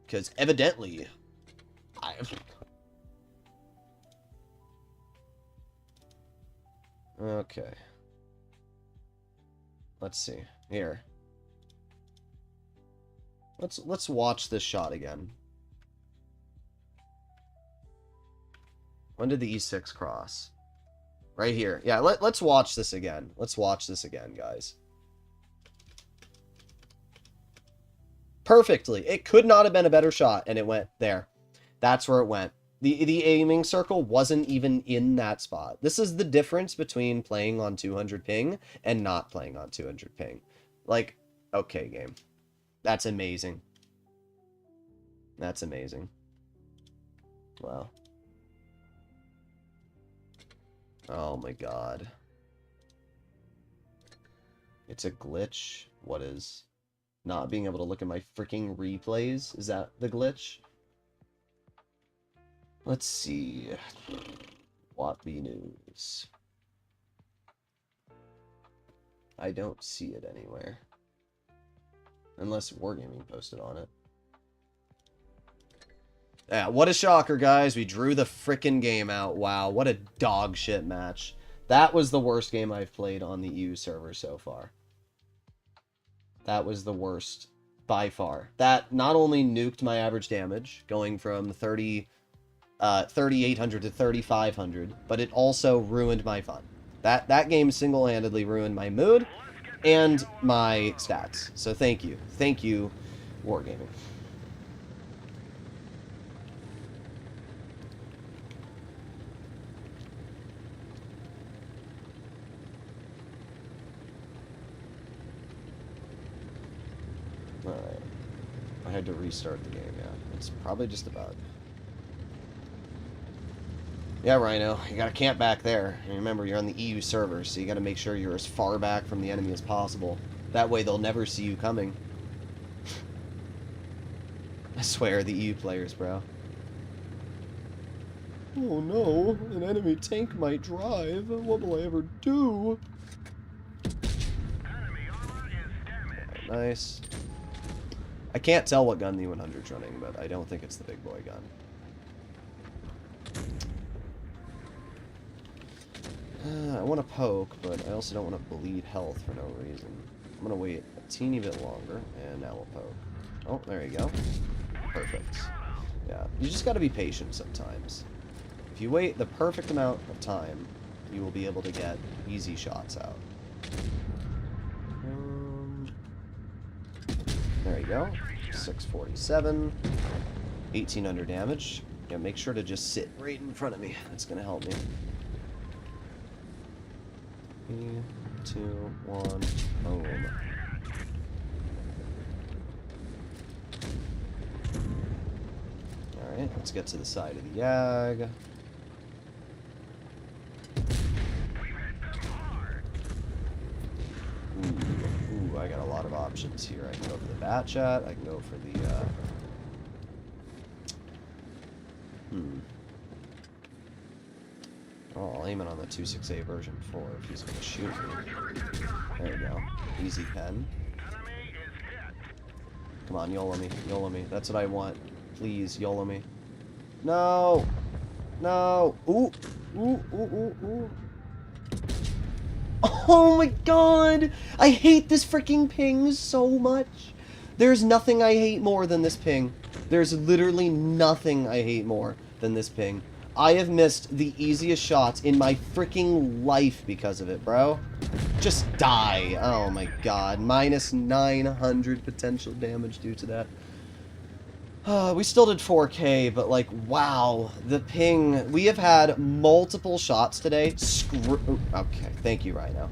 Because evidently, Okay. Let's see. Here. Let's watch this shot again. When did the E6 cross? Right here. Yeah, let's watch this again. Let's watch this again, guys. Perfectly. It could not have been a better shot, and it went there. That's where it went. The aiming circle wasn't even in that spot. This is the difference between playing on 200 ping and not playing on 200 ping. Like, okay, game. That's amazing. That's amazing. Wow. Oh my god. It's a glitch? What is? Not being able to look at my freaking replays? Is that the glitch? Let's see. What be news? I don't see it anywhere. Unless Wargaming posted on it. Yeah, what a shocker, guys. We drew the frickin' game out. Wow, what a dog shit match. That was the worst game I've played on the EU server so far. That was the worst by far. That not only nuked my average damage, going from 3,800 to 3,500, but it also ruined my fun. That game single-handedly ruined my mood and my stats. So thank you. Thank you, Wargaming. Alright. I had to restart the game, yeah. It's probably just a bug. Yeah, Rhino, you gotta camp back there. And remember, you're on the EU server, so you gotta make sure you're as far back from the enemy as possible. That way they'll never see you coming. I swear, the EU players, bro. Oh no, an enemy tank might drive. What will I ever do? Right, nice. I can't tell what gun the 100's running, but I don't think it's the big boy gun. I want to poke, but I also don't want to bleed health for no reason. I'm going to wait a teeny bit longer, and now we'll poke. Oh, there you go. Perfect. Yeah, you just got to be patient sometimes. If you wait the perfect amount of time, you will be able to get easy shots out. There you go. 647. 1,800 damage. Yeah, make sure to just sit right in front of me. That's going to help me. 3, 2, 1, boom. Alright, let's get to the side of the Yag. Ooh, I got a lot of options here. I can go for the bat shot, I can go for the, Oh, I'll aim it on the 268 version 4 if he's going to shoot me. There you go. Easy pen. Come on, YOLO me. YOLO me. That's what I want. Please, YOLO me. No! No! Ooh! Ooh, ooh, ooh, ooh. Oh my god! I hate this freaking ping so much! There's nothing I hate more than this ping. There's literally nothing I hate more than this ping. I have missed the easiest shots in my freaking life because of it, bro. Just die. Oh my god. Minus 900 potential damage due to that. We still did 4K, but like, wow. The ping. We have had multiple shots today. Okay, thank you, Rhino.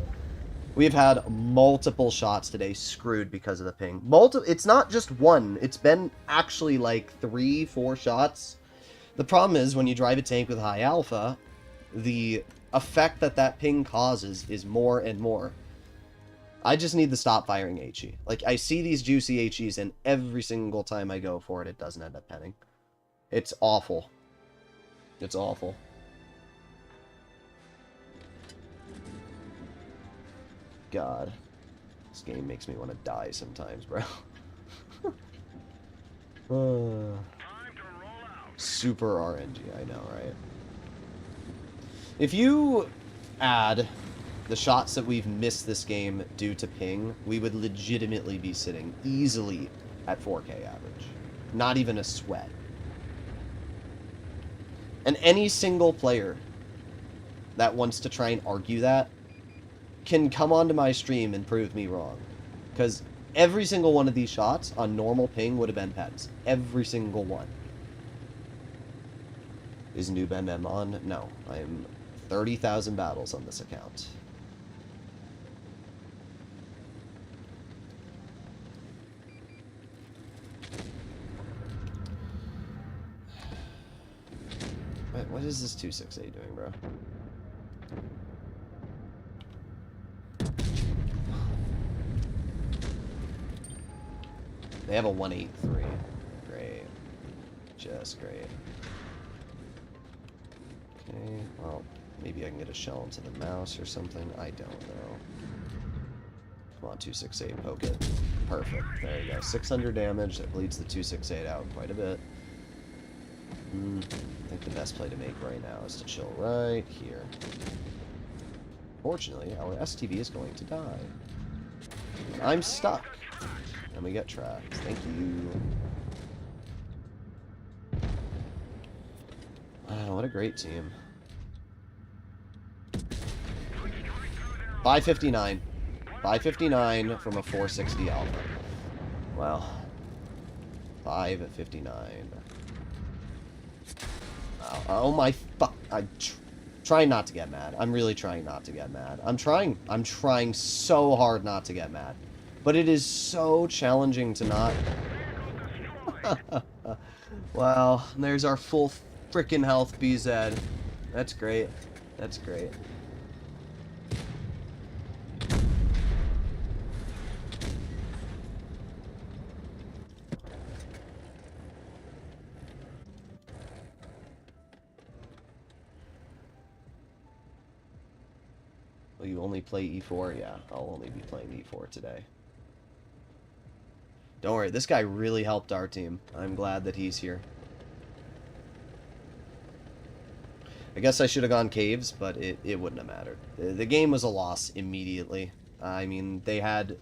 We have had multiple shots today screwed because of the ping. It's not just one. It's been actually like 3, 4 shots. The problem is, when you drive a tank with high alpha, the effect that ping causes is more and more. I just need to stop firing HE. Like, I see these juicy HEs, and every single time I go for it, it doesn't end up penning. It's awful. It's awful. God. This game makes me want to die sometimes, bro. Super RNG, I know, right? If you add the shots that we've missed this game due to ping, we would legitimately be sitting easily at 4K average. Not even a sweat. And any single player that wants to try and argue that can come onto my stream and prove me wrong. Because every single one of these shots on normal ping would have been pets. Every single one. Is Noob MM on? No. I am 30,000 battles on this account. What is this 268 doing, bro? They have a 183. Great. Just great. Okay, well, maybe I can get a shell into the mouse or something. I don't know. Come on, 268, poke it. Perfect. There you go. 600 damage. That bleeds the 268 out quite a bit. I think the best play to make right now is to chill right here. Fortunately, our STV is going to die. I'm stuck. And we get trapped. Thank you. Wow, what a great team. 559. 559 from a 460 alpha. Wow. 559. Wow. Oh my fuck. I'm trying not to get mad. I'm really trying not to get mad. I'm trying so hard not to get mad. But it is so challenging to not. Wow. There's our full frickin' health BZ. That's great. That's great. Will you only play E4? Yeah, I'll only be playing E4 today. Don't worry, this guy really helped our team. I'm glad that he's here. I guess I should have gone caves, but it wouldn't have mattered. The game was a loss immediately. I mean, they had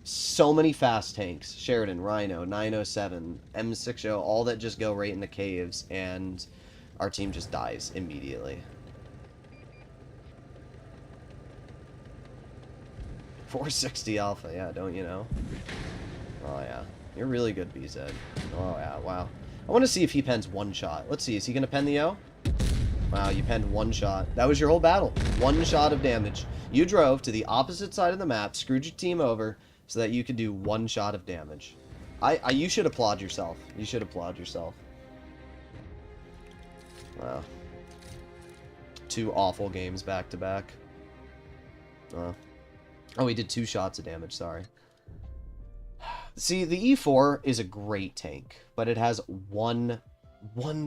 so many fast tanks. Sheridan, Rhino, 907, M60, all that just go right into caves, and our team just dies immediately. 460 alpha, yeah, don't you know? Oh, yeah. You're really good, BZ. Oh, yeah, wow. I want to see if he pens one shot. Let's see, is he going to pen the O? Wow, you penned one shot. That was your whole battle. One shot of damage. You drove to the opposite side of the map, screwed your team over, so that you could do one shot of damage. You should applaud yourself. You should applaud yourself. Wow. 2 awful games back to back. Oh, he did 2 shots of damage, sorry. See, the E4 is a great tank, but it has one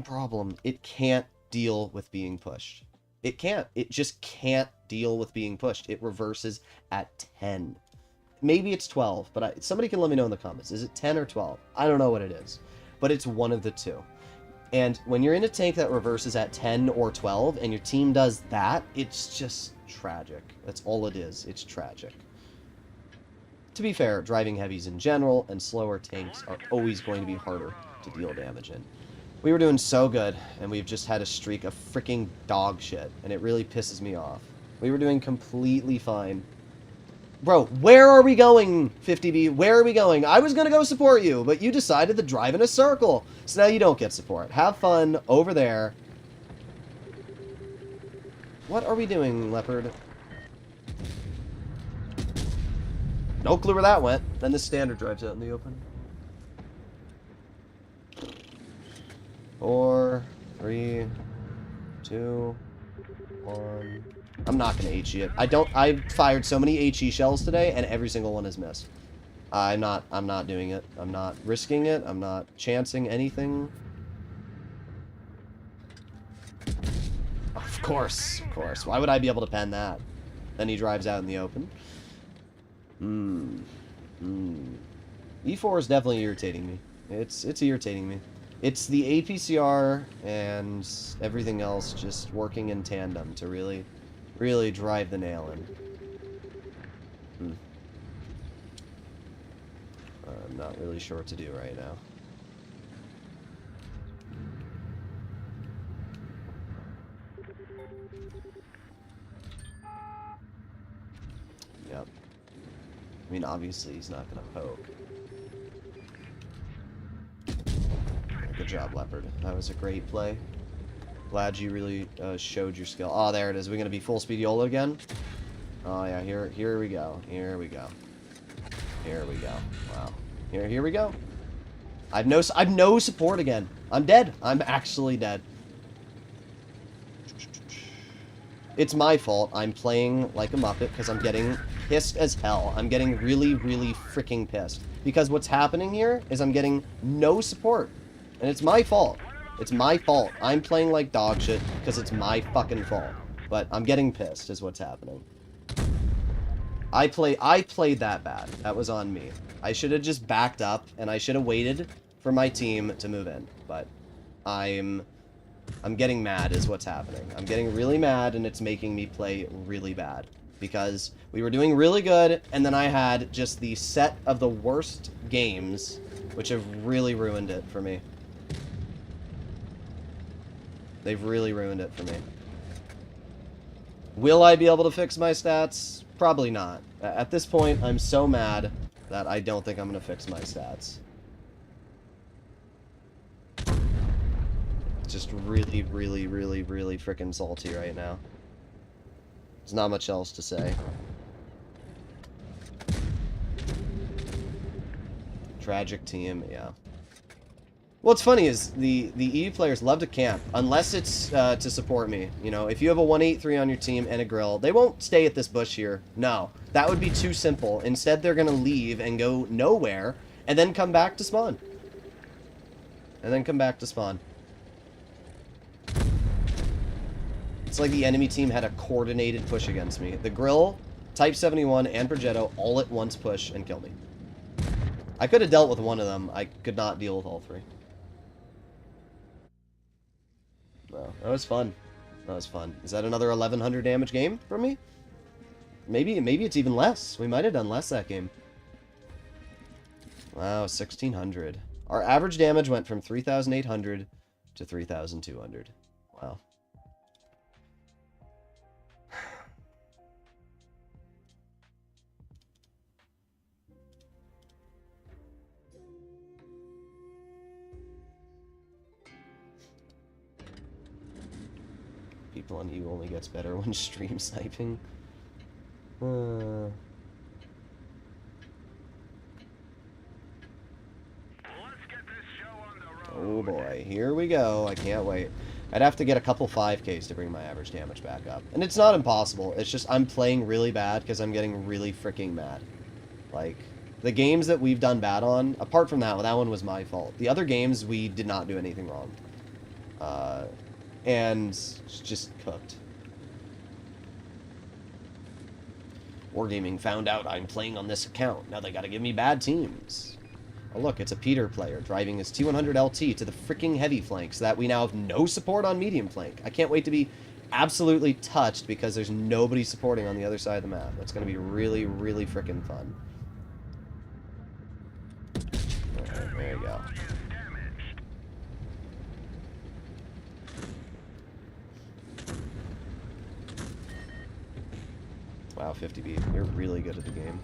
problem. It can't deal with being pushed. It can't. It just can't deal with being pushed. It reverses at 10. Maybe it's 12, but somebody can let me know in the comments. Is it 10 or 12? I don't know what it is, but it's one of the two. And when you're in a tank that reverses at 10 or 12 and your team does that, it's just tragic. That's all it is. It's tragic. To be fair, driving heavies in general and slower tanks are always going to be harder to deal damage in. We were doing so good, and we've just had a streak of freaking dog shit, and it really pisses me off. We were doing completely fine. Bro, where are we going, 50B? Where are we going? I was going to go support you, but you decided to drive in a circle. So now you don't get support. Have fun over there. What are we doing, Leopard? No clue where that went. Then the standard drives out in the open. 4, 3, 2, 1. I'm not gonna HE it. I've fired so many HE shells today, and every single one has missed. I'm not doing it. I'm not risking it. I'm not chancing anything. Of course. Why would I be able to pen that? Then he drives out in the open. E4 is definitely irritating me. It's irritating me. It's the APCR and everything else just working in tandem to really drive the nail in. I'm not really sure what to do right now. Yep. I mean, obviously he's not gonna poke. Good job, Leopard. That was a great play. Glad you really showed your skill. Oh, there it is. We're gonna be full speed YOLO again. Oh yeah, here we go. Here we go. Wow. Here we go. I've no support again. I'm dead. I'm actually dead. It's my fault. I'm playing like a muppet because I'm getting pissed as hell. I'm getting really, really freaking pissed. Because what's happening here is I'm getting no support. And it's my fault. It's my fault. I'm playing like dog shit because it's my fucking fault. But I'm getting pissed is what's happening. I played that bad. That was on me. I should have just backed up and I should have waited for my team to move in. But I'm getting mad is what's happening. I'm getting really mad and it's making me play really bad. Because we were doing really good and then I had just the set of the worst games which have really ruined it for me. They've really ruined it for me. Will I be able to fix my stats? Probably not. At this point, I'm so mad that I don't think I'm going to fix my stats. Just really, really, really, really freaking salty right now. There's not much else to say. Tragic team, yeah. What's funny is the EU players love to camp, unless it's to support me. You know, if you have a 183 on your team and a grill, they won't stay at this bush here. No, that would be too simple. Instead, they're going to leave and go nowhere, and then come back to spawn. It's like the enemy team had a coordinated push against me. The grill, Type 71, and Progetto all at once push and kill me. I could have dealt with one of them. I could not deal with all three. Well, that was fun. That was fun. Is that another 1100 damage game for me? Maybe it's even less. We might have done less that game. Wow, 1600. Our average damage went from 3800 to 3200. Wow. People on you only gets better when stream sniping. Oh boy, here we go. I can't wait. I'd have to get a couple 5Ks to bring my average damage back up. And it's not impossible. It's just I'm playing really bad because I'm getting really freaking mad. Like, the games that we've done bad on, apart from that one was my fault. The other games, we did not do anything wrong. And just cooked. Wargaming found out I'm playing on this account. Now they gotta give me bad teams. Oh look, it's a Peter player driving his T100 LT to the freaking heavy flank so that we now have no support on medium flank. I can't wait to be absolutely touched because there's nobody supporting on the other side of the map. That's gonna be really, really freaking fun. Alright, there you go. Wow, 50B. You're really good at the game.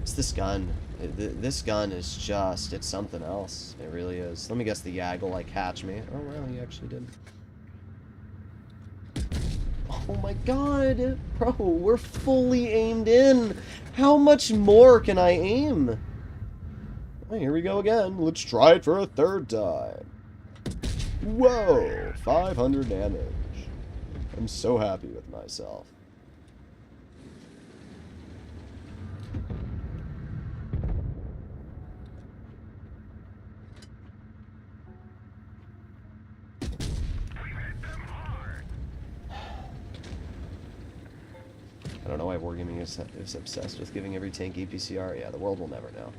It's this gun. This gun is just... It's something else. It really is. Let me guess the Yag will, like, catch me. Oh, wow, he actually did. Oh my god! Bro, we're fully aimed in! How much more can I aim? Oh, here we go again. Let's try it for a third time. Whoa! 500 damage. I'm so happy with myself. I don't know why Wargaming is obsessed with giving every tank EPCR. Yeah, the world will never know.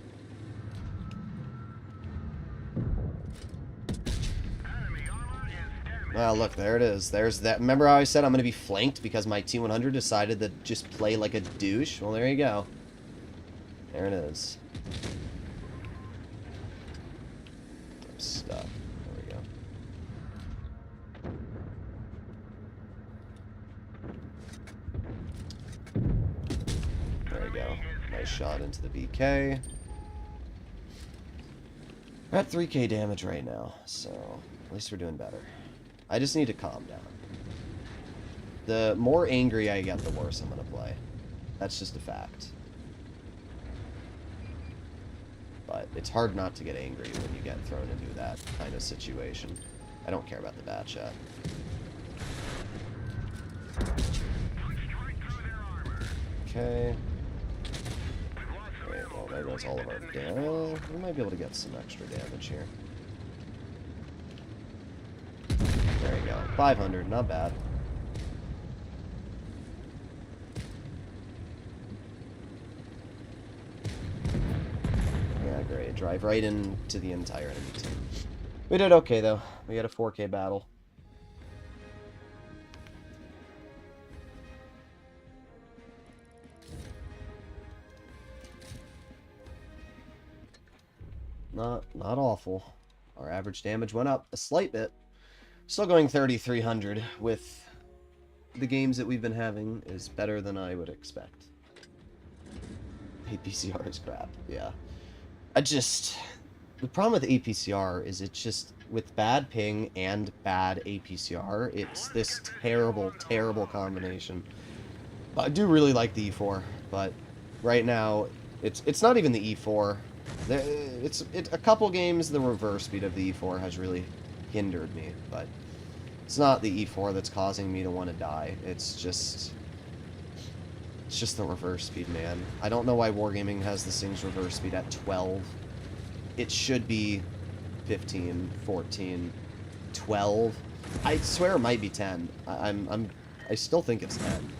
Well, look, there it is. There's that. Remember how I said I'm going to be flanked because my T100 decided to just play like a douche? Well, there you go. There it is. I'm stuck. There we go. There we go. Nice shot into the BK. We're at 3k damage right now, so at least we're doing better. I just need to calm down. The more angry I get, the worse I'm going to play. That's just a fact. But but it's hard not to get angry when you get thrown into that kind of situation. I don't care about the bat chat. Okay. Alright, well, there goes all of our damage. We might be able to get some extra damage here. There you go. 500, not bad. Yeah, great. Drive right into the entire enemy team. We did okay, though. We had a 4K battle. Not awful. Our average damage went up a slight bit. Still going 3,300 with the games that we've been having is better than I would expect. APCR is crap, yeah. The problem with APCR is it's just, with bad ping and bad APCR, it's this terrible, terrible combination. I do really like the E4, but right now, it's not even the E4. A couple games, the reverse speed of the E4 has really hindered me, but it's not the E4 that's causing me to want to die. It's just the reverse speed, man. I don't know why Wargaming has this thing's reverse speed at 12. It should be 15, 14, 12. I swear it might be 10. I still think it's 10,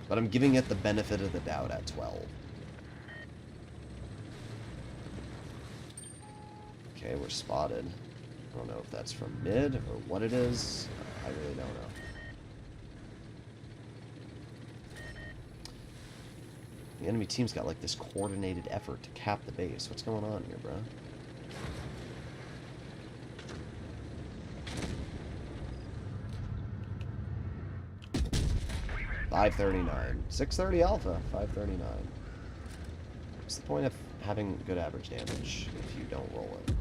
but I'm giving it the benefit of the doubt at 12. Okay, we're spotted. I don't know if that's from mid or what it is. I really don't know. The enemy team's got like this coordinated effort to cap the base. What's going on here, bro? .539. 630 alpha. 539. What's the point of having good average damage if you don't roll it?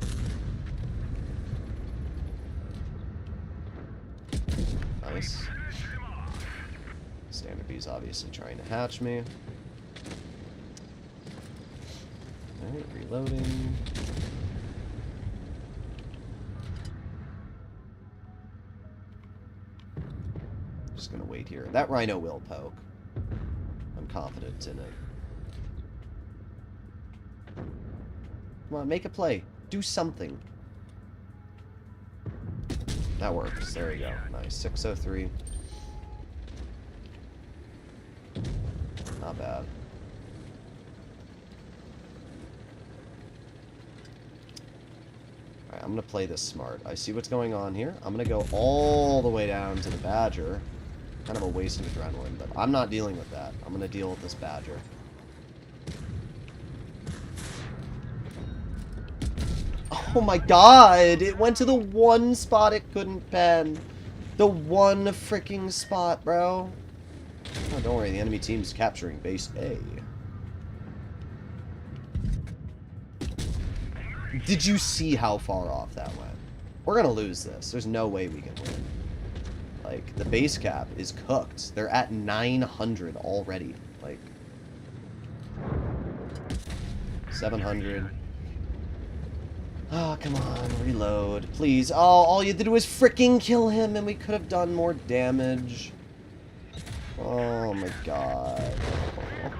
Nice. Standard B's obviously trying to hatch me. Alright, reloading. Just gonna wait here. That Rhino will poke. I'm confident in it. Come on, make a play. Do something. That works. There we go. Nice. 603. Not bad. Alright, I'm gonna play this smart. I see what's going on here. I'm gonna go all the way down to the Badger. Kind of a waste of adrenaline, but I'm not dealing with that. I'm gonna deal with this Badger. Oh my god! It went to the one spot it couldn't pen. The one freaking spot, bro. Oh, don't worry, the enemy team's capturing base A. Did you see how far off that went? We're gonna lose this. There's no way we can win. Like, the base cap is cooked. They're at 900 already. Like, 700. Oh, come on, reload, please. Oh, all you had to do was freaking kill him, and we could have done more damage. Oh my god.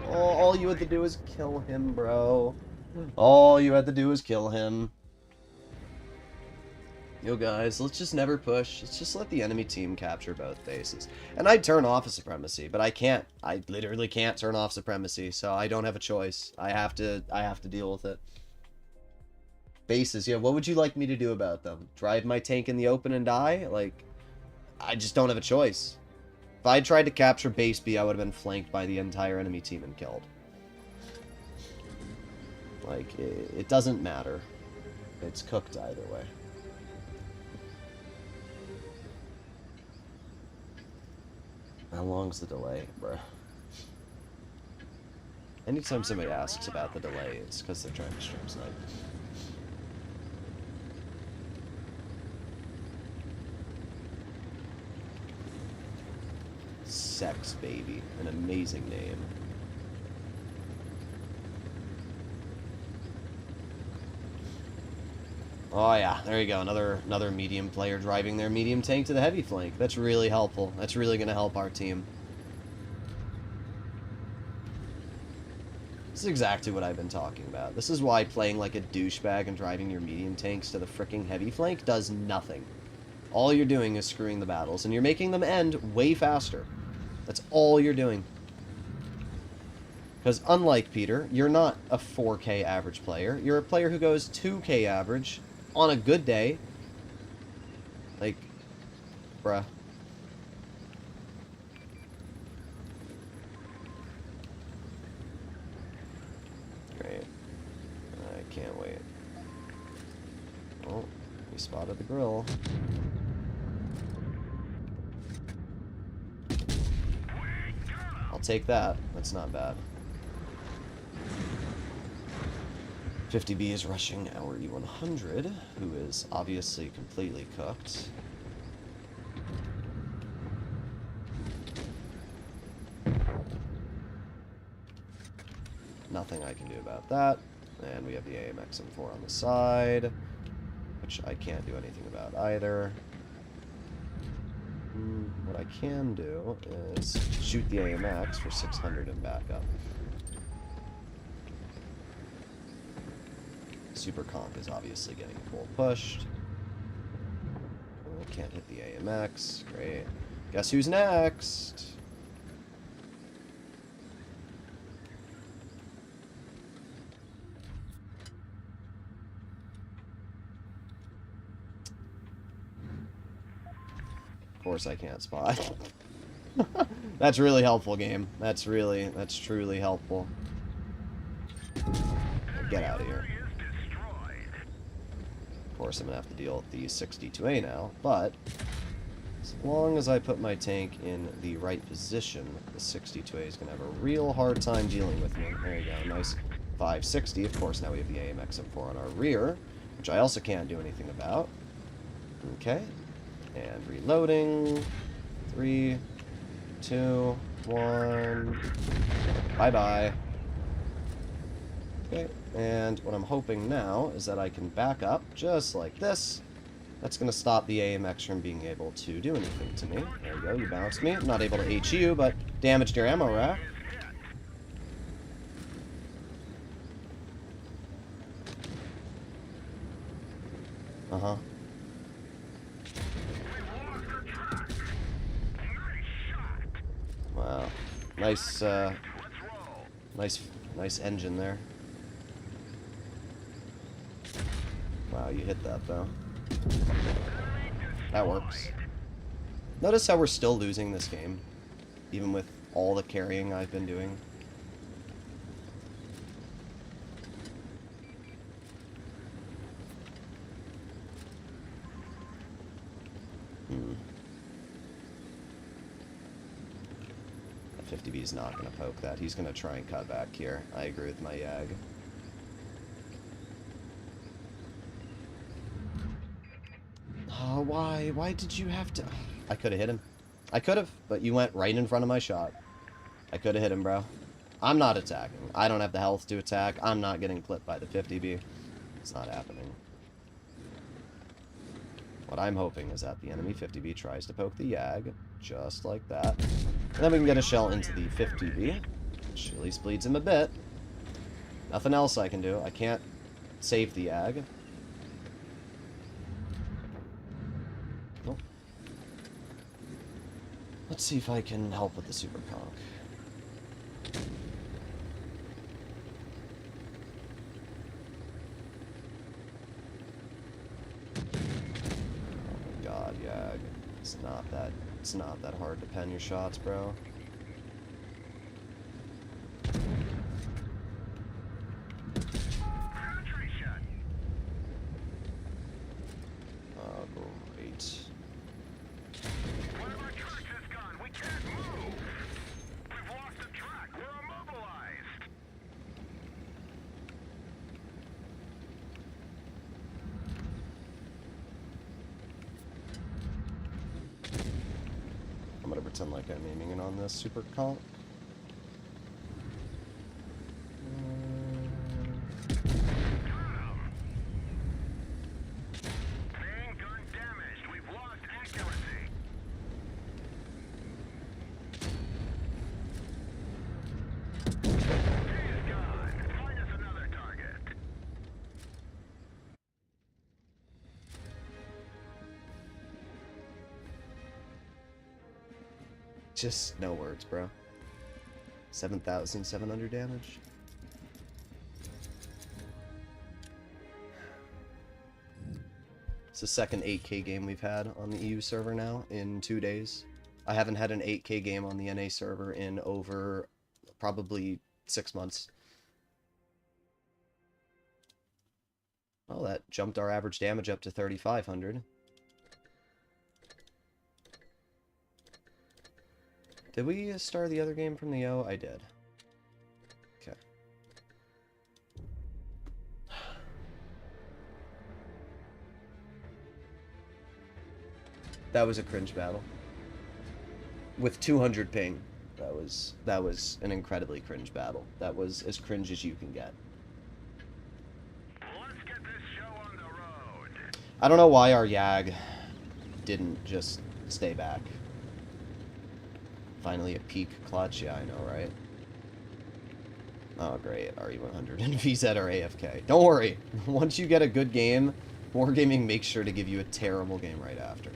Oh, all you had to do was kill him, bro. All you had to do was kill him. Yo, guys, let's just never push. Let's just let the enemy team capture both bases. And I'd turn off a supremacy, but I can't. I literally can't turn off supremacy, so I don't have a choice. I have to deal with it. Bases, yeah, what would you like me to do about them? Drive my tank in the open and die? Like, I just don't have a choice. If I tried to capture base B, I would have been flanked by the entire enemy team and killed. Like, it doesn't matter. It's cooked either way. How long's the delay, bruh? Anytime somebody asks about the delay, it's because they're trying to stream snipe. Sex Baby, an amazing name. Oh yeah, there you go. Another medium player driving their medium tank to the heavy flank. That's really helpful. That's really going to help our team. This is exactly what I've been talking about. This is why playing like a douchebag and driving your medium tanks to the fricking heavy flank does nothing. All you're doing is screwing the battles, and you're making them end way faster. That's all you're doing. Because unlike Peter, you're not a 4K average player. You're a player who goes 2K average on a good day. Like, bruh. Great. I can't wait. Oh, we spotted the grill. I'll take that. That's not bad. 50B is rushing our E100, who is obviously completely cooked. Nothing I can do about that. And we have the AMX M4 on the side, which I can't do anything about either. What I can do is shoot the AMX for 600 and back up. Super Conk is obviously getting full pushed. Can't hit the AMX. Great. Guess who's next? Of course I can't spot. That's really helpful, game. That's truly helpful. Get out of here. Of course, I'm going to have to deal with the 62A now, but as long as I put my tank in the right position, the 62A is going to have a real hard time dealing with me. There you go, nice 560. Of course, now we have the AMX M4 on our rear, which I also can't do anything about. Okay, and reloading. 3, 2, 1. Bye-bye. Okay, and what I'm hoping now is that I can back up just like this. That's going to stop the AMX from being able to do anything to me. There you go, you bounced me. I'm not able to HU, but damaged your ammo rack. Uh-huh. Wow. Nice, nice engine there. Wow, you hit that, though. That works. Notice how we're still losing this game, even with all the carrying I've been doing. That 50B is not going to poke that. He's going to try and cut back here. I agree with my Yag. Oh, why? Why did you have to... I could have hit him. I could have, but you went right in front of my shot. I could have hit him, bro. I'm not attacking. I don't have the health to attack. I'm not getting clipped by the 50B. It's not happening. What I'm hoping is that the enemy 50B tries to poke the Yag, just like that. And then we can get a shell into the 50B, which at least bleeds him a bit. Nothing else I can do. I can't save the Yag. Nope. Let's see if I can help with the Super Conk. God, Yag. It's not that hard to pen your shots, bro. Oh, great. One of our trucks is gone. We can't move. We've lost the track. We're immobilized. I'm gonna pretend like I'm aiming in on this Super Conk. He's gone. Find us another target. Just no words, bro. 7,700 damage. It's the second 8K game we've had on the EU server now in 2 days. I haven't had an 8K game on the NA server in over probably 6 months. Well, that jumped our average damage up to 3,500. Did we start the other game from the O? I did. Okay. That was a cringe battle. With 200 ping. That was an incredibly cringe battle. That was as cringe as you can get. Let's get this show on the road. I don't know why our Yag didn't just stay back. Finally a peak clutch, yeah, I know, right? Oh, great, RE100 and VZ are AFK. Don't worry, once you get a good game, Wargaming makes sure to give you a terrible game right after.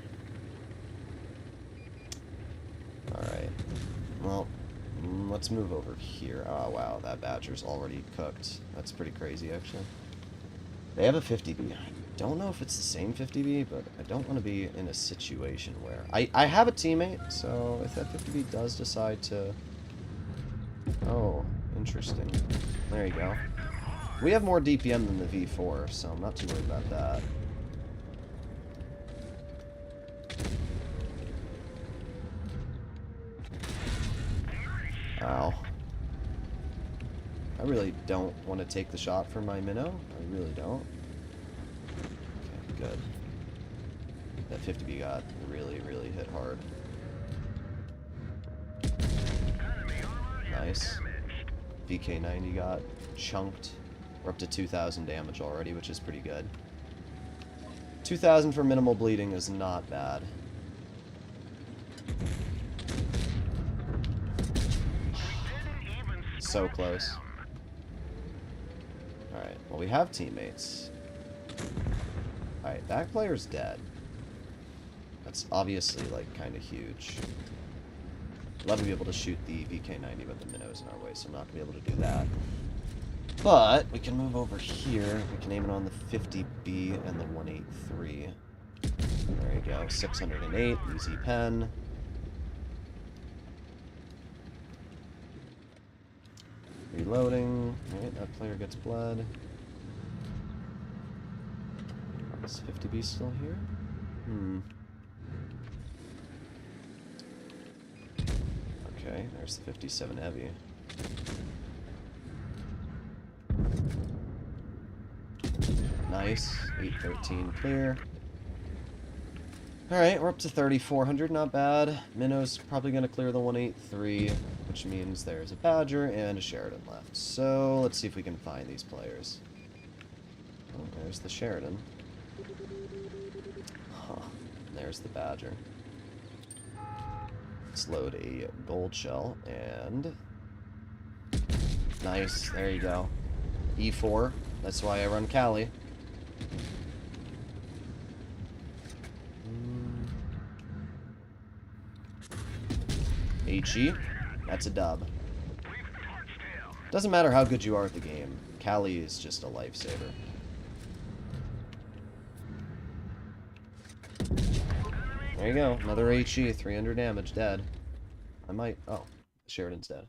Alright, well, let's move over here. Oh, wow, that Badger's already cooked. That's pretty crazy, actually. They have a 50B. I don't know if it's the same 50B, but I don't want to be in a situation where... I have a teammate, so if that 50B does decide to... Oh, interesting. There you go. We have more DPM than the V4, so I'm not too worried about that. Ow. I really don't want to take the shot for my minnow. I really don't. Okay, good. That 50B got really, really hit hard. Nice. VK90 got chunked. We're up to 2,000 damage already, which is pretty good. 2,000 for minimal bleeding is not bad. So close. Alright, well we have teammates. Alright, that player's dead. That's obviously, like, kind of huge. I'd love to be able to shoot the VK90, but the minnow's in our way, so I'm not going to be able to do that. But, we can move over here. We can aim it on the 50B and the 183. There you go, 608, easy pen. Reloading. Alright, that player gets blood. Is 50B still here? Okay, there's the 57 heavy. Nice. 813 clear. Alright, we're up to 3,400, not bad. Minnow's probably going to clear the 183, which means there's a Badger and a Sheridan left. So, let's see if we can find these players. Oh, there's the Sheridan. Huh. There's the Badger. Let's load a gold shell, and... Nice, there you go. E4, that's why I run Cali. HE, that's a dub. Doesn't matter how good you are at the game, Cali is just a lifesaver. There you go, another HE, 300 damage, dead. I might... Oh, Sheridan's dead.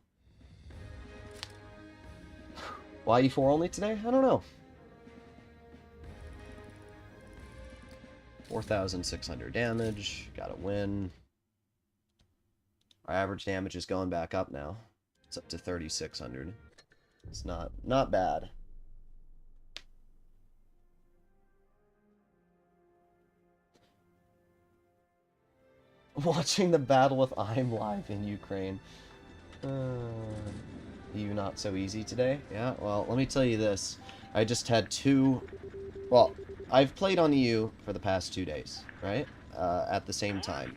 Why E4 only today? I don't know. 4,600 damage, got a win. Our average damage is going back up now. It's up to 3,600. It's not bad. Watching the battle with I'm live in Ukraine. EU not so easy today? Yeah, well, let me tell you this. I just had two... Well, I've played on EU for the past 2 days, right? At the same time.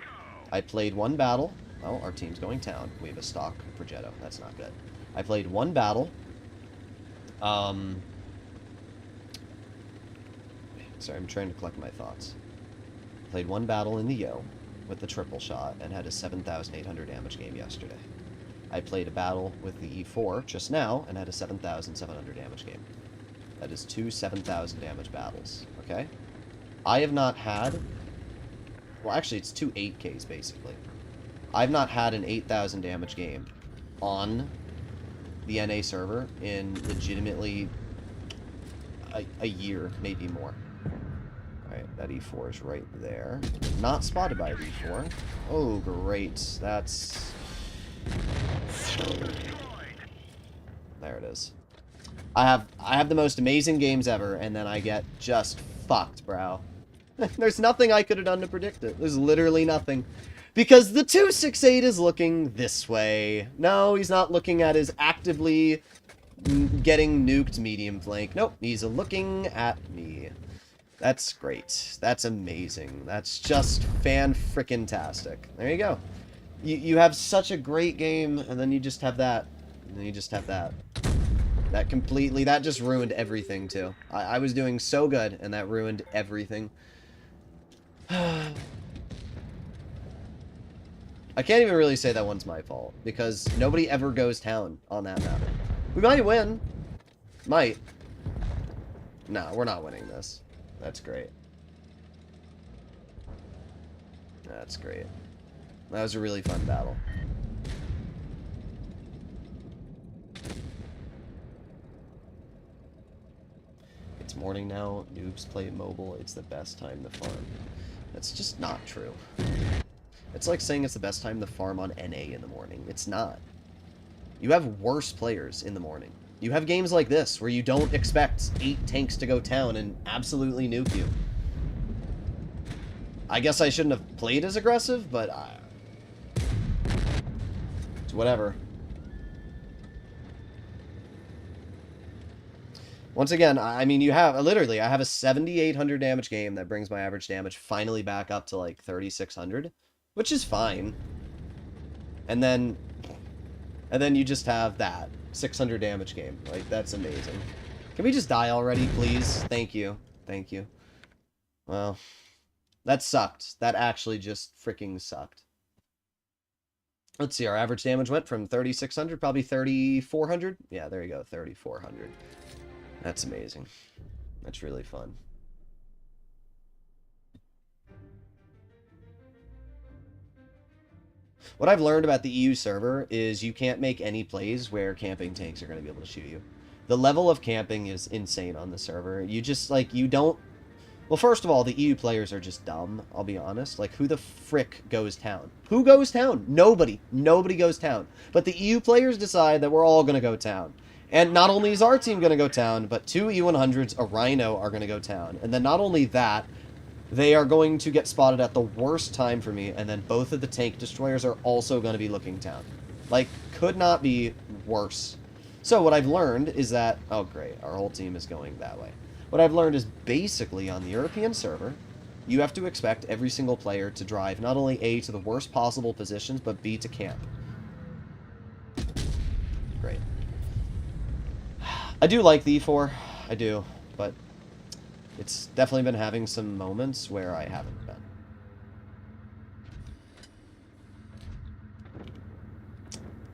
I played one battle. Oh, our team's going town. We have a stock Progetto. That's not good. I played one battle. Sorry, I'm trying to collect my thoughts. Played one battle in the Yo with the triple shot and had a 7,800 damage game yesterday. I played a battle with the E4 just now and had a 7,700 damage game. That is 2 7,000 damage battles, okay? I have not had... Well, actually, it's 2 8Ks, basically. I've not had an 8,000 damage game on the NA server in legitimately a year, maybe more. Alright, that E4 is right there. Not spotted by E4. Oh, great. That's... There it is. I have the most amazing games ever, and then I get just fucked, bro. There's nothing I could have done to predict it. There's literally nothing. Because the 268 is looking this way. No, he's not looking at his actively getting nuked medium flank. Nope, he's looking at me. That's great. That's amazing. That's just fan-frickin-tastic. There you go. You have such a great game, and then you just have that. And then you just have that. That just ruined everything, too. I was doing so good, and that ruined everything. I can't even really say that one's my fault, because nobody ever goes town on that map. We might win. Might. No, we're not winning this. That's great. That's great. That was a really fun battle. It's morning now. Noobs play mobile. It's the best time to farm. That's just not true. It's like saying it's the best time to farm on NA in the morning. It's not. You have worse players in the morning. You have games like this where you don't expect 8 tanks to go town and absolutely nuke you. I guess I shouldn't have played as aggressive, but it's whatever. Once again, I mean, you have, literally, I have a 7,800 damage game that brings my average damage finally back up to, like, 3,600, which is fine. And then you just have that 600 damage game. Like, that's amazing. Can we just die already, please? Thank you. Thank you. Well, that sucked. That actually just freaking sucked. Let's see, our average damage went from 3,600, probably 3,400? Yeah, there you go, 3,400. That's amazing. That's really fun. What I've learned about the EU server is you can't make any plays where camping tanks are going to be able to shoot you. The level of camping is insane on the server. You just, like, you don't... Well, first of all, the EU players are just dumb, I'll be honest. Like, who the frick goes town? Who goes town? Nobody. Nobody goes town. But the EU players decide that we're all going to go town. And not only is our team going to go town, but 2 E100s, a Rhino, are going to go town. And then not only that, they are going to get spotted at the worst time for me, and then both of the tank destroyers are also going to be looking town. Like, could not be worse. So what I've learned is that... Oh, great. Our whole team is going that way. What I've learned is basically on the European server, you have to expect every single player to drive not only A to the worst possible positions, but B to camp. Great. I do like the E4, I do, but it's definitely been having some moments where I haven't been.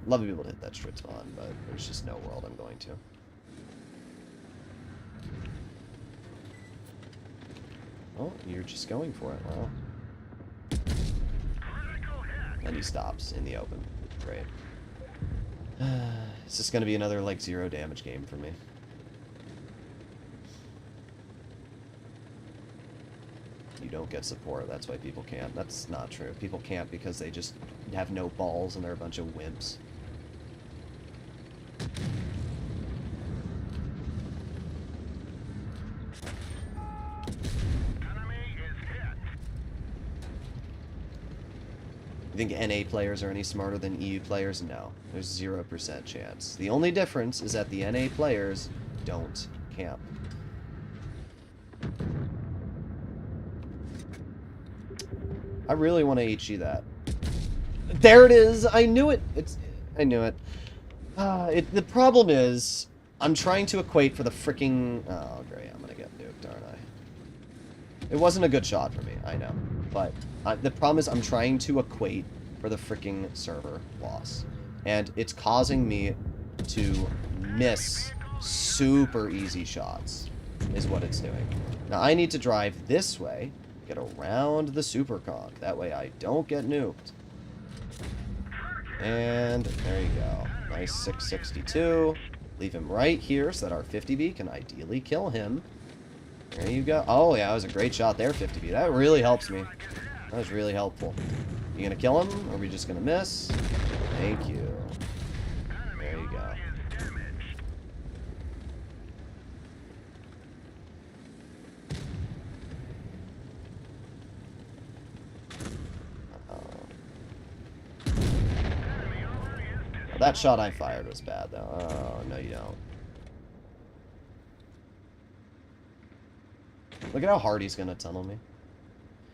Love to be able to hit that straight spawn, but there's just no world I'm going to. Oh, you're just going for it, wow. And he stops in the open. Great. It's just gonna be another, like, 0 damage game for me. You don't get support, that's why people can't. That's not true. People can't because they just have no balls and they're a bunch of wimps. You think NA players are any smarter than EU players? No. There's 0% chance. The only difference is that the NA players don't camp. I really want to HG that. There it is! I knew it! I knew it. The problem is, I'm trying to equate for the freaking... Oh, great, I'm gonna get nuked, aren't I? It wasn't a good shot for me, I know. But the problem is I'm trying to equate for the freaking server loss. And it's causing me to miss super easy shots, is what it's doing. Now, I need to drive this way, get around the super conch. That way I don't get nuked. And there you go. Nice 662. Leave him right here so that our 50B can ideally kill him. There you go. Oh, yeah, that was a great shot there, 50B. That really helps me. That was really helpful. You gonna kill him, or are we just gonna miss? Thank you. There you go. That shot I fired was bad, though. Oh, no, you don't. Look at how hard he's gonna tunnel me.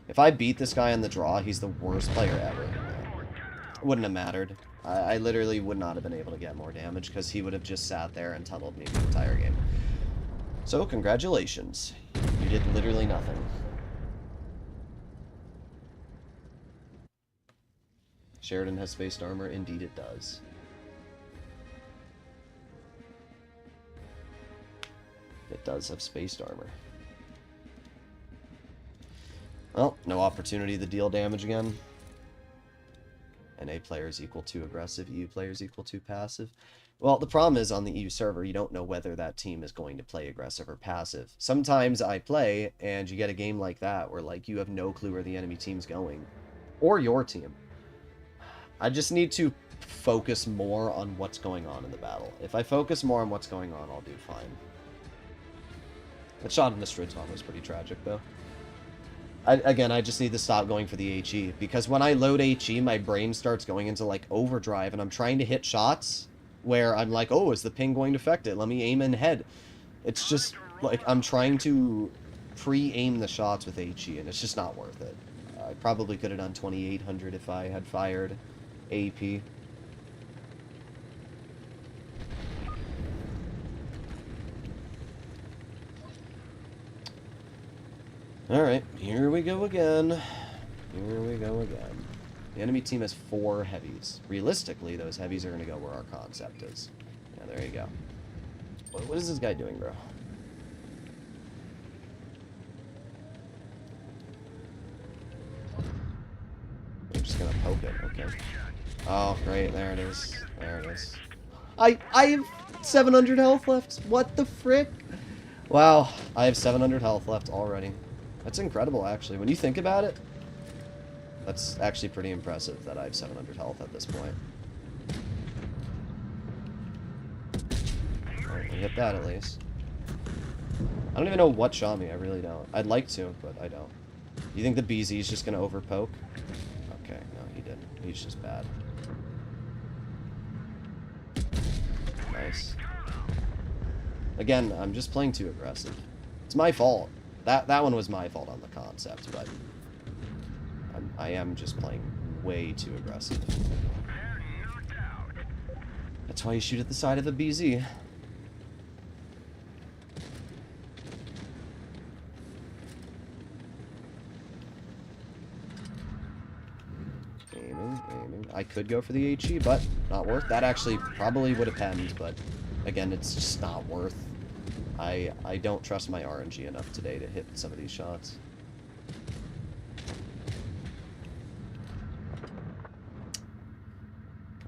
If I beat this guy on the draw, he's the worst player ever. It wouldn't have mattered. I literally would not have been able to get more damage because he would have just sat there and tunneled me the entire game. So, congratulations. You did literally nothing. Sheridan has spaced armor. Indeed it does. It does have spaced armor. Well, no opportunity to deal damage again. NA players equal to aggressive, EU players equal to passive. Well, the problem is on the EU server, you don't know whether that team is going to play aggressive or passive. Sometimes I play, and you get a game like that where, like, you have no clue where the enemy team's going. Or your team. I just need to focus more on what's going on in the battle. If I focus more on what's going on, I'll do fine. That shot in the Striton was pretty tragic, though. Again, I just need to stop going for the HE, because when I load HE, my brain starts going into, like, overdrive, and I'm trying to hit shots where I'm like, oh, is the ping going to affect it? Let me aim in head. It's just, like, I'm trying to pre-aim the shots with HE, and it's just not worth it. I probably could have done 2800 if I had fired AP. Alright, here we go again. Here we go again. The enemy team has 4 heavies. Realistically, those heavies are going to go where our concept is. Yeah, there you go. What is this guy doing, bro? I'm just going to poke it, okay. Oh, great, there it is. There it is. I have 700 health left. What the frick? Wow, I have 700 health left already. That's incredible, actually. When you think about it, that's actually pretty impressive that I have 700 health at this point. Alright, we hit that at least. I don't even know what shot me, I really don't. I'd like to, but I don't. You think the BZ is just going to overpoke? Okay, no, he didn't. He's just bad. Nice. Again, I'm just playing too aggressive. It's my fault. That one was my fault on the concept, but I am just playing way too aggressive. That's why you shoot at the side of a BZ. Aiming. I could go for the HE, but not worth. That actually probably would have penned, but again, it's just not worth. I don't trust my RNG enough today to hit some of these shots.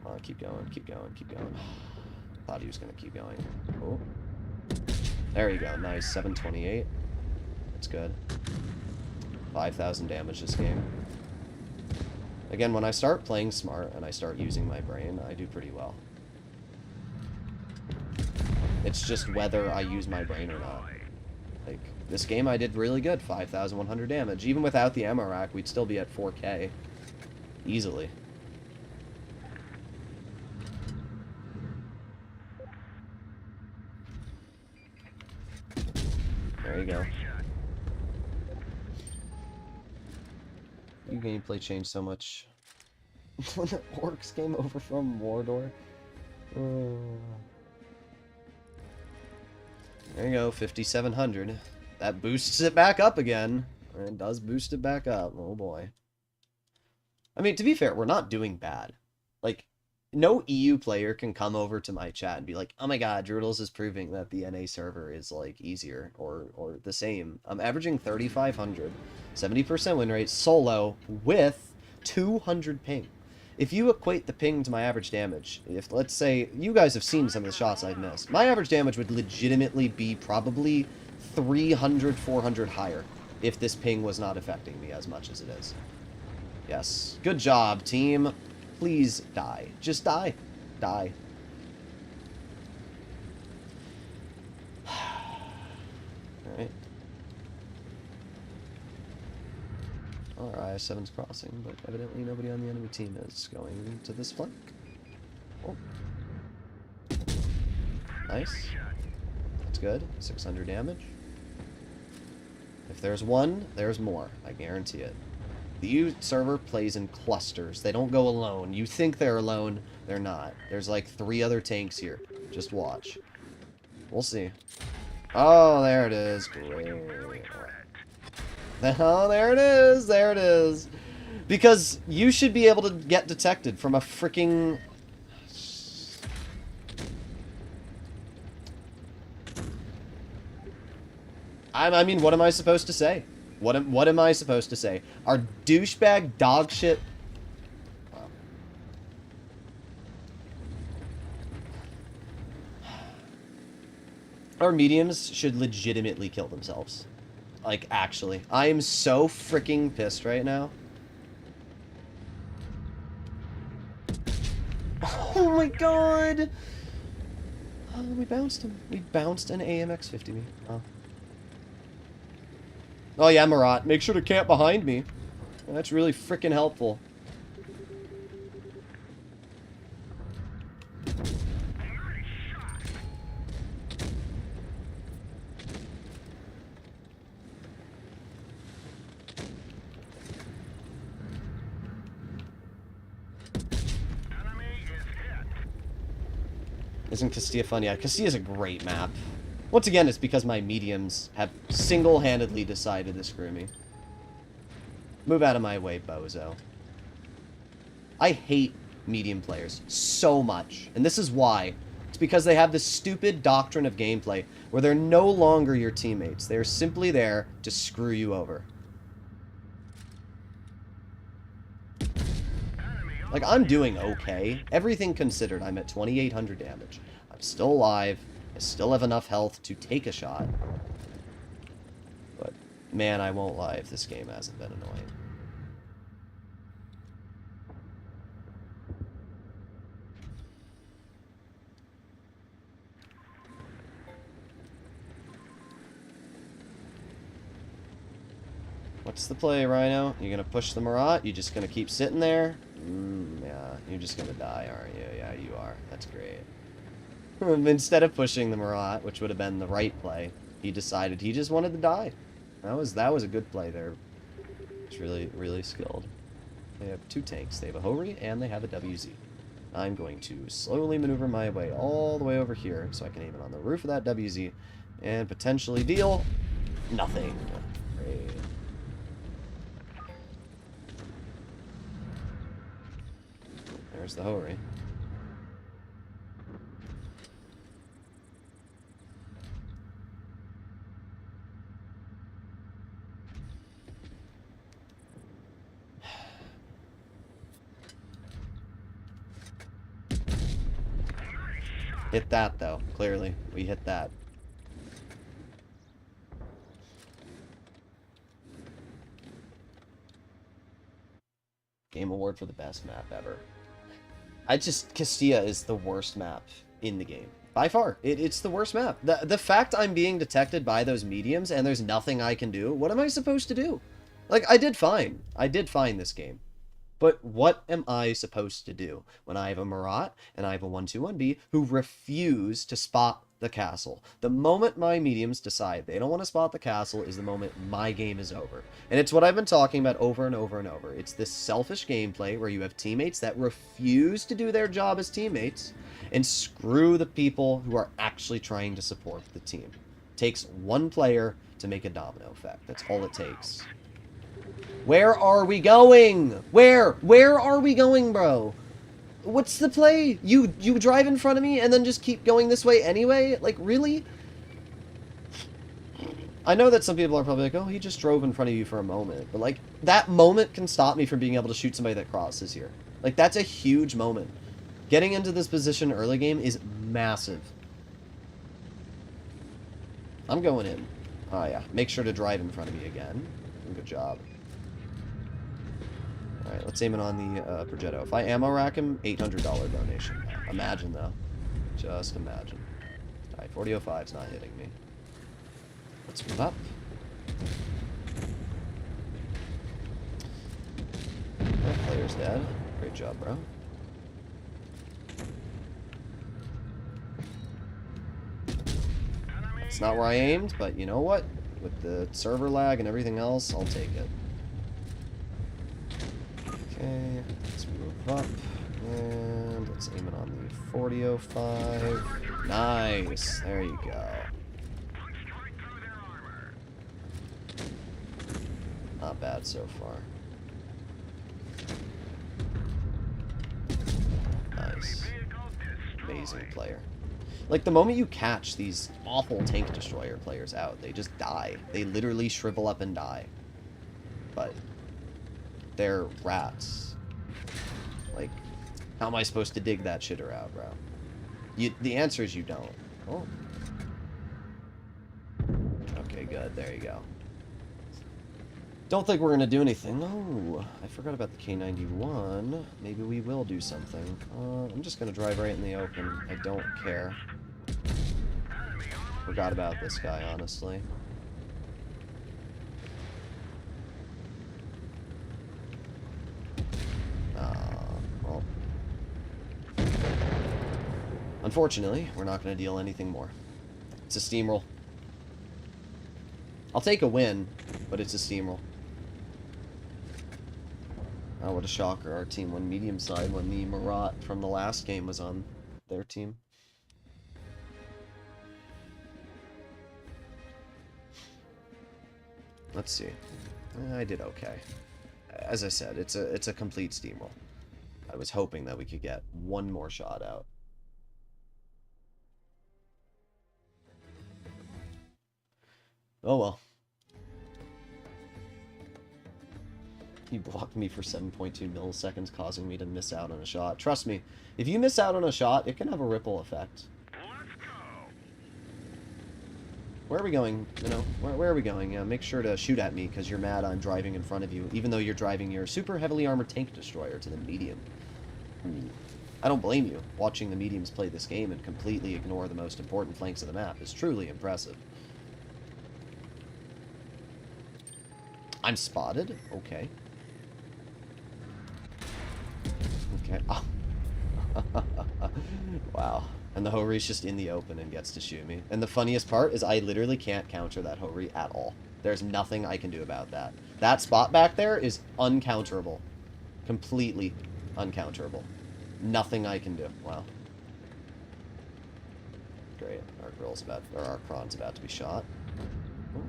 Come on, keep going, keep going, keep going. Thought he was going to keep going. Oh. There you go, nice, 728. That's good. 5,000 damage this game. Again, when I start playing smart and I start using my brain, I do pretty well. It's just whether I use my brain or not. Like, this game I did really good, 5,100 damage. Even without the ammo rack, we'd still be at 4K. Easily. There you go. Your gameplay changed so much when the orcs came over from Mordor. There you go, 5,700. That boosts it back up again. It does boost it back up. Oh boy. I mean, to be fair, we're not doing bad. Like, no EU player can come over to my chat and be like, oh my god, Droodles is proving that the NA server is, like, easier or the same. I'm averaging 3,500, 70% win rate, solo, with 200 ping. If you equate the ping to my average damage, if, let's say, you guys have seen some of the shots I've missed, my average damage would legitimately be probably 300, 400 higher if this ping was not affecting me as much as it is. Yes. Good job, team. Please die. Just die. Die. Alright. Our IS-7's crossing, but evidently nobody on the enemy team is going to this flank. Oh. Nice. That's good. 600 damage. If there's one, there's more. I guarantee it. The EU server plays in clusters. They don't go alone. You think they're alone. They're not. There's like 3 other tanks here. Just watch. We'll see. Oh, there it is. Great. Oh, there it is. There it is. Because you should be able to get detected from a freaking... I mean, what am I supposed to say? What am I supposed to say? Our douchebag dog shit... Wow. Our mediums should legitimately kill themselves. Like, actually. I am so freaking pissed right now. Oh my god! Oh, we bounced him. We bounced an AMX-50 me. Oh. Oh yeah, Marat. Make sure to camp behind me. That's really freaking helpful. Isn't Castilla fun? Yeah, Castilla's a great map. Once again, it's because my mediums have single-handedly decided to screw me. Move out of my way, bozo. I hate medium players so much. And this is why. It's because they have this stupid doctrine of gameplay where they're no longer your teammates. They're simply there to screw you over. Like, I'm doing okay. Everything considered, I'm at 2,800 damage. I'm still alive. I still have enough health to take a shot. But, man, I won't lie if this game hasn't been annoying. What's the play, Rhino? You gonna push the Marat? You just gonna keep sitting there? Yeah, you're just gonna die, aren't you? Yeah, you are. That's great. Instead of pushing the Marat, which would have been the right play, he decided he just wanted to die. That was a good play there. It's really, really skilled. They have 2 tanks. They have a Hori and they have a WZ. I'm going to slowly maneuver my way all the way over here so I can aim it on the roof of that WZ and potentially deal nothing. Great. There's the Hori. Hit that, though. Clearly. We hit that. Game award for the best map ever. Castilla is the worst map in the game. By far. It's the worst map. The fact I'm being detected by those mediums and there's nothing I can do, what am I supposed to do? Like, I did fine. I did fine this game. But what am I supposed to do when I have a Marat and I have a 121B who refuse to spot the castle. The moment my mediums decide they don't want to spot the castle is the moment my game is over. And it's what I've been talking about over and over and over. It's this selfish gameplay where you have teammates that refuse to do their job as teammates and screw the people who are actually trying to support the team. It takes one player to make a domino effect. That's all it takes. Where are we going? Where are we going, bro? What's the play? You drive in front of me and then just keep going this way anyway? Like, really? I know that some people are probably like, oh, he just drove in front of you for a moment. But, like, that moment can stop me from being able to shoot somebody that crosses here. Like, that's a huge moment. Getting into this position early game is massive. I'm going in. Oh, yeah. Make sure to drive in front of me again. Good job. Alright, let's aim it on the Progetto. If I ammo rack him, $800 donation. Imagine, though. Just imagine. Alright, 4005's not hitting me. Let's move up. That player's dead. Great job, bro. It's not where I aimed, but you know what? With the server lag and everything else, I'll take it. Okay, let's move up, and let's aim it on the 4005. Nice, there you go. Not bad so far. Nice. Amazing player. Like, the moment you catch these awful tank destroyer players out, they just die. They literally shrivel up and die. But they're rats. Like, how am I supposed to dig that shitter out, bro? The answer is you don't. Oh. Okay, good. There you go. Don't think we're going to do anything. Oh, I forgot about the K91. Maybe we will do something. I'm just going to drive right in the open. I don't care. Forgot about this guy, honestly. Well. Unfortunately, we're not going to deal anything more. It's a steamroll. I'll take a win, but it's a steamroll. Oh, what a shocker. Our team won medium side when the Marat from the last game was on their team. Let's see. I did okay. As I said, it's a complete steamroll. I was hoping that we could get one more shot out. Oh well. He blocked me for 7.2 milliseconds, causing me to miss out on a shot. Trust me, if you miss out on a shot, it can have a ripple effect. Let's go. Where are we going? You know, where are we going? Make sure to shoot at me, because you're mad I'm driving in front of you, even though you're driving your super heavily armored tank destroyer to the medium. I don't blame you. Watching the mediums play this game and completely ignore the most important flanks of the map is truly impressive. I'm spotted? Okay. Okay. Oh. Wow. And the Ho-Ri's just in the open and gets to shoot me. And the funniest part is I literally can't counter that Ho-Ri at all. There's nothing I can do about that. That spot back there is uncounterable. Completely uncounterable. Nothing I can do. Wow. Great. Our girl's about, or our Kron's about to be shot. Ooh.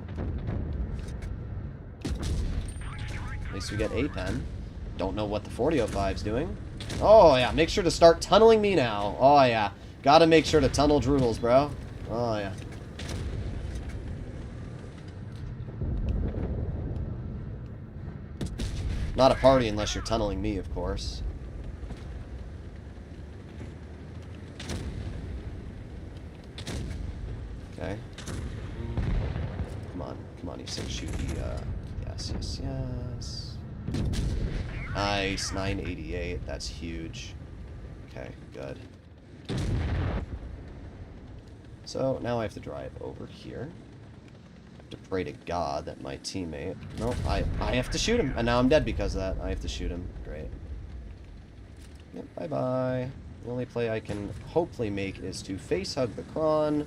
At least we get 8 then. Don't know what the 4005's doing. Oh, yeah. Make sure to start tunneling me now. Oh, yeah. Gotta make sure to tunnel Droodles, bro. Oh, yeah. Not a party unless you're tunneling me, of course. Okay. Come on. Come on, you said shoot the, yes, yes, yes. Nice, 988. That's huge. Okay, good. So, now I have to drive over here. I have to pray to God that my teammate... No, I have to shoot him. And now I'm dead because of that. I have to shoot him. Great. Yep, bye-bye. The only play I can hopefully make is to face hug the Kron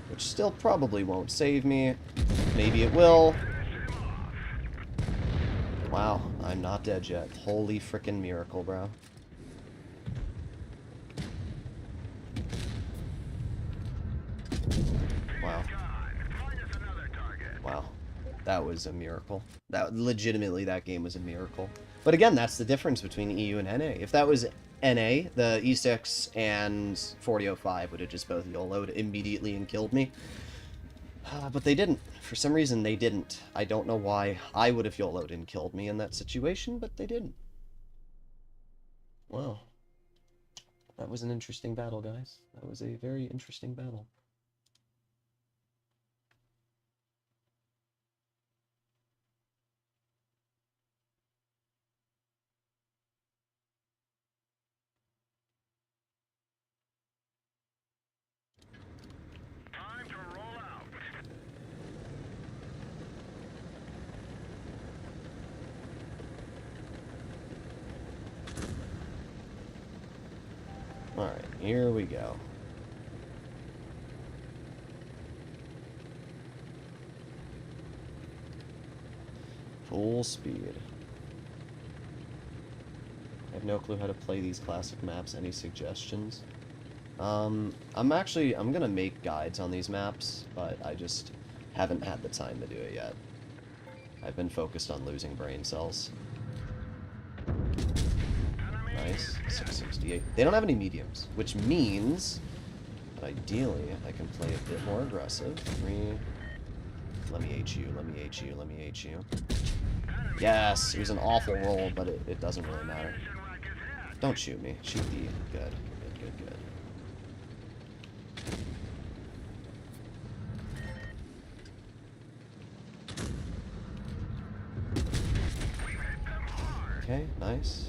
which still probably won't save me. Maybe it will. Wow, I'm not dead yet. Holy frickin' miracle, bro. Wow. Wow. That was a miracle. That legitimately, that game was a miracle. But again, that's the difference between EU and NA. If that was NA, the E6 and 4005 would have just both YOLO'd immediately and killed me. But they didn't. For some reason, they didn't. I don't know why I would have YOLO'd and killed me in that situation, but they didn't. Wow. That was an interesting battle, guys. That was a very interesting battle. Time to roll out. Alright, here we go. Full speed. I have no clue how to play these classic maps. Any suggestions? I'm gonna make guides on these maps, but I just haven't had the time to do it yet. I've been focused on losing brain cells. Nice. 668. They don't have any mediums, which means that ideally I can play a bit more aggressive. Let me H you, let me H you, let me H you. Yes, it was an awful roll, but it doesn't really matter. Don't shoot me. Shoot D. Good. Good, good, good. Okay, nice.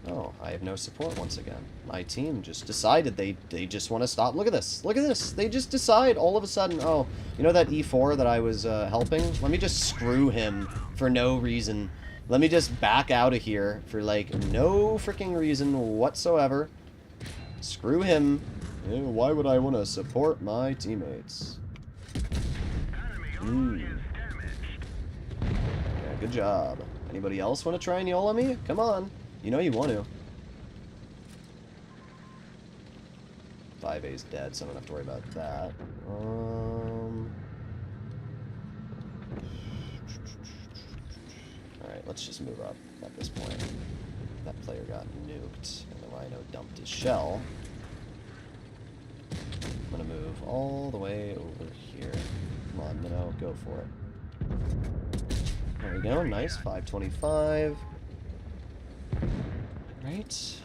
Oh, I have no support once again. My team just decided they just want to stop. Look at this. Look at this. They just decide all of a sudden, oh, you know that E4 that I was helping? Let me just screw him for no reason. Let me just back out of here for, like, no freaking reason whatsoever. Screw him. Why would I want to support my teammates? Yeah, good job. Anybody else want to try and YOLO me? Come on. You know you want to. 5A's dead, so I don't have to worry about that. Alright, let's just move up at this point. That player got nuked, and the Rhino dumped his shell. I'm gonna move all the way over here. Come on, Minnow, go for it. There we go, nice, 525. Right.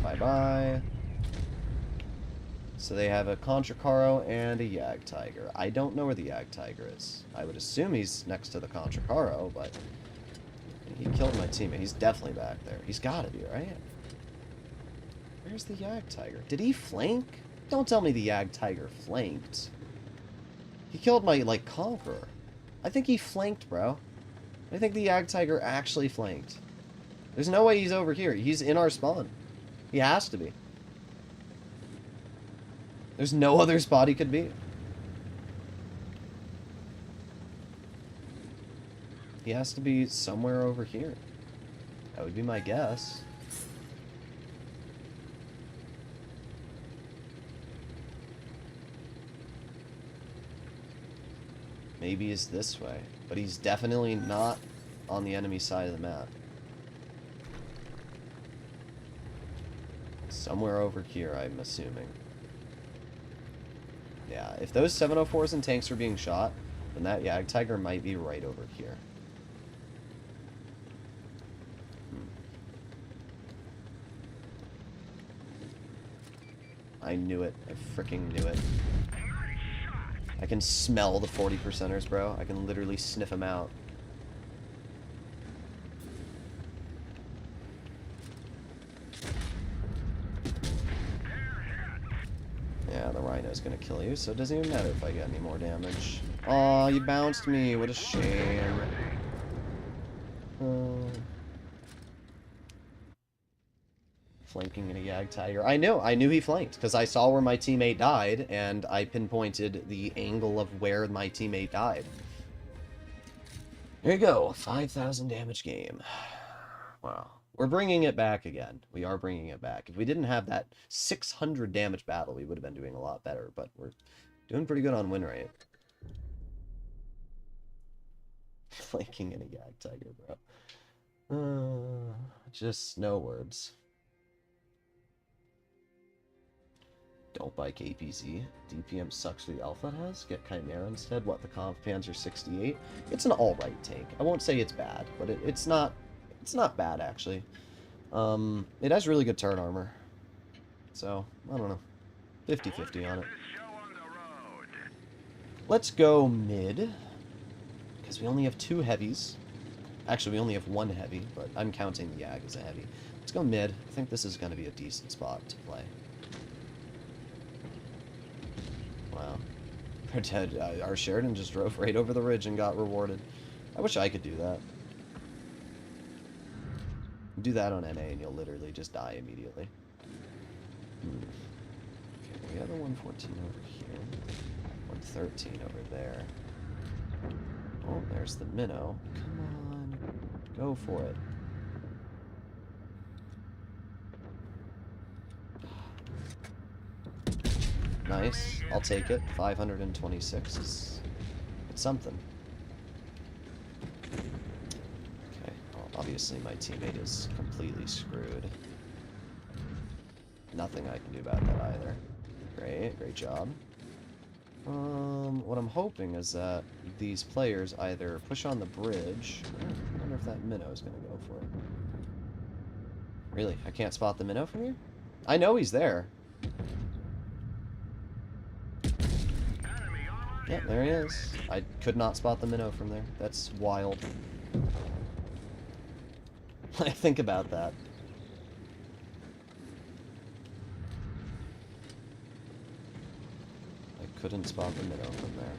Bye-bye. So they have a Contracaro and a Yag Tiger. I don't know where the Yag Tiger is. I would assume he's next to the Contracaro, but he killed my teammate. He's definitely back there. He's gotta be, right? Where's the Yag Tiger? Did he flank? Don't tell me the Yag Tiger flanked. He killed my, like, Conqueror. I think he flanked, bro. I think the Yag Tiger actually flanked. There's no way he's over here. He's in our spawn. He has to be. There's no other spot he could be. He has to be somewhere over here. That would be my guess. Maybe he's this way, but he's definitely not on the enemy side of the map. Somewhere over here, I'm assuming. Yeah, if those 704s and tanks are being shot, then that Yag Tiger might be right over here. I knew it. I freaking knew it. I can smell the 40%ers, bro. I can literally sniff them out. Yeah, the Rhino's gonna kill you, so it doesn't even matter if I get any more damage. Aw, you bounced me. What a shame. Flanking in a Yag Tiger. I knew he flanked, because I saw where my teammate died, and I pinpointed the angle of where my teammate died. There you go, 5,000 damage game. Wow. We're bringing it back again. We are bringing it back. If we didn't have that 600 damage battle, we would have been doing a lot better, but we're doing pretty good on win rate. Flanking in a Yag Tiger, bro. Just no words. Don't buy KPZ. DPM sucks for the alpha it has. Get Chimera instead. What, the Conf Panzer 68? It's an alright tank. I won't say it's bad, but it's not bad, actually. It has really good turret armor. So, I don't know. 50-50 on it. Let's go mid. Because we only have 2 heavies. Actually, we only have 1 heavy, but I'm counting the Yag as a heavy. Let's go mid. I think this is going to be a decent spot to play. Wow. Our Sheridan just drove right over the ridge and got rewarded. I wish I could do that. Do that on NA and you'll literally just die immediately. Okay, we have the 114 over here. 113 over there. Oh, there's the minnow. Come on. Go for it. Nice. I'll take it. 526 is... it's something. Okay. Well, obviously my teammate is completely screwed. Nothing I can do about that either. Great. Great job. What I'm hoping is that these players either push on the bridge... I wonder if that minnow is going to go for it. Really? I can't spot the minnow from here? I know he's there. Yep, there he is. I could not spot the minnow from there. That's wild. Like, think about that. I couldn't spot the minnow from there.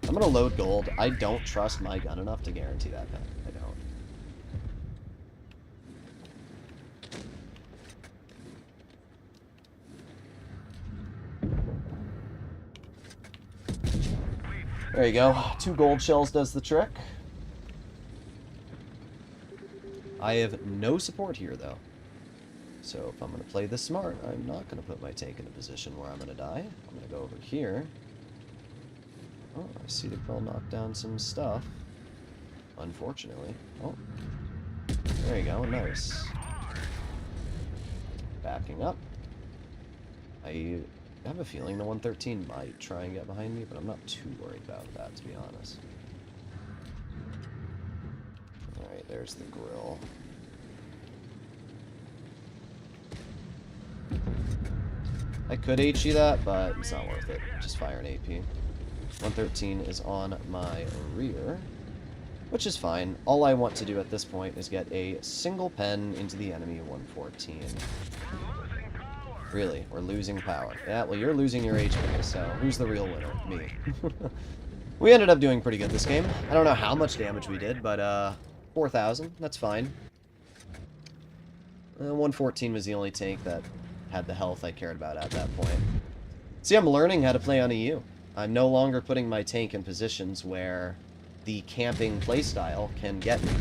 I'm gonna load gold. I don't trust my gun enough to guarantee that pen. I don't. There you go. 2 gold shells does the trick. I have no support here, though. So if I'm going to play this smart, I'm not going to put my tank in a position where I'm going to die. I'm going to go over here. Oh, I see the girl knock down some stuff. Unfortunately. Oh. There you go. Nice. Backing up. I have a feeling the 113 might try and get behind me, but I'm not too worried about that, to be honest. Alright, there's the grill. I could HE that, but it's not worth it. Just fire an AP. 113 is on my rear, which is fine. All I want to do at this point is get a single pen into the enemy 114. Really, we're losing power. Yeah, well, you're losing your HP, so who's the real winner? Me. We ended up doing pretty good this game. I don't know how much damage we did, but 4,000, that's fine. 114 was the only tank that had the health I cared about at that point. See, I'm learning how to play on EU. I'm no longer putting my tank in positions where the camping playstyle can get me.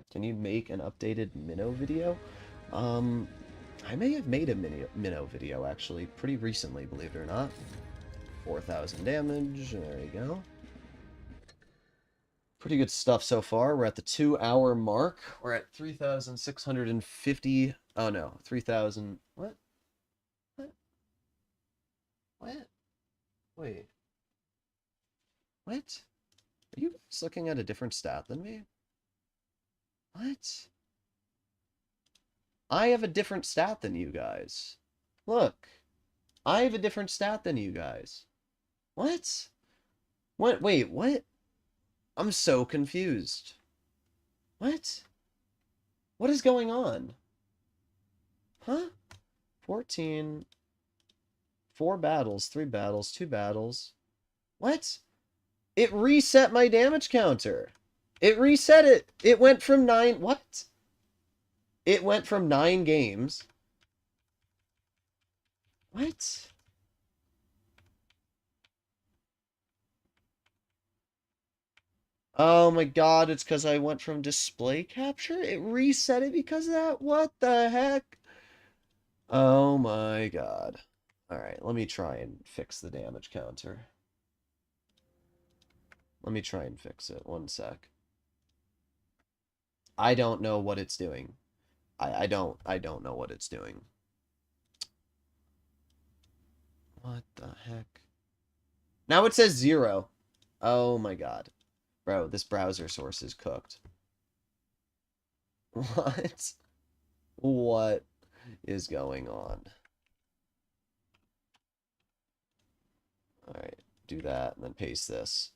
Can you make an updated minnow video? I may have made a minnow video, actually, pretty recently, believe it or not. 4,000 damage, there you go. Pretty good stuff so far. We're at the 2-hour mark. We're at 3,650... oh, no. 3,000... What? What? What? Wait. What? Are you guys looking at a different stat than me? What? I have a different stat than you guys. Look. I have a different stat than you guys. What? What? Wait, what? I'm so confused. What? What is going on? Huh? 14. 4 battles, 3 battles, 2 battles. What? It reset my damage counter. It reset it. It went from 9... What? It went from 9 games. What? Oh my god, it's because I went from display capture? It reset it because of that? What the heck? Oh my god. Alright, let me try and fix the damage counter. Let me try and fix it. One sec. I don't know what it's doing. I don't know what it's doing. What the heck? Now it says 0. Oh my god. Bro, this browser source is cooked. What? What is going on? Alright, do that and then paste this.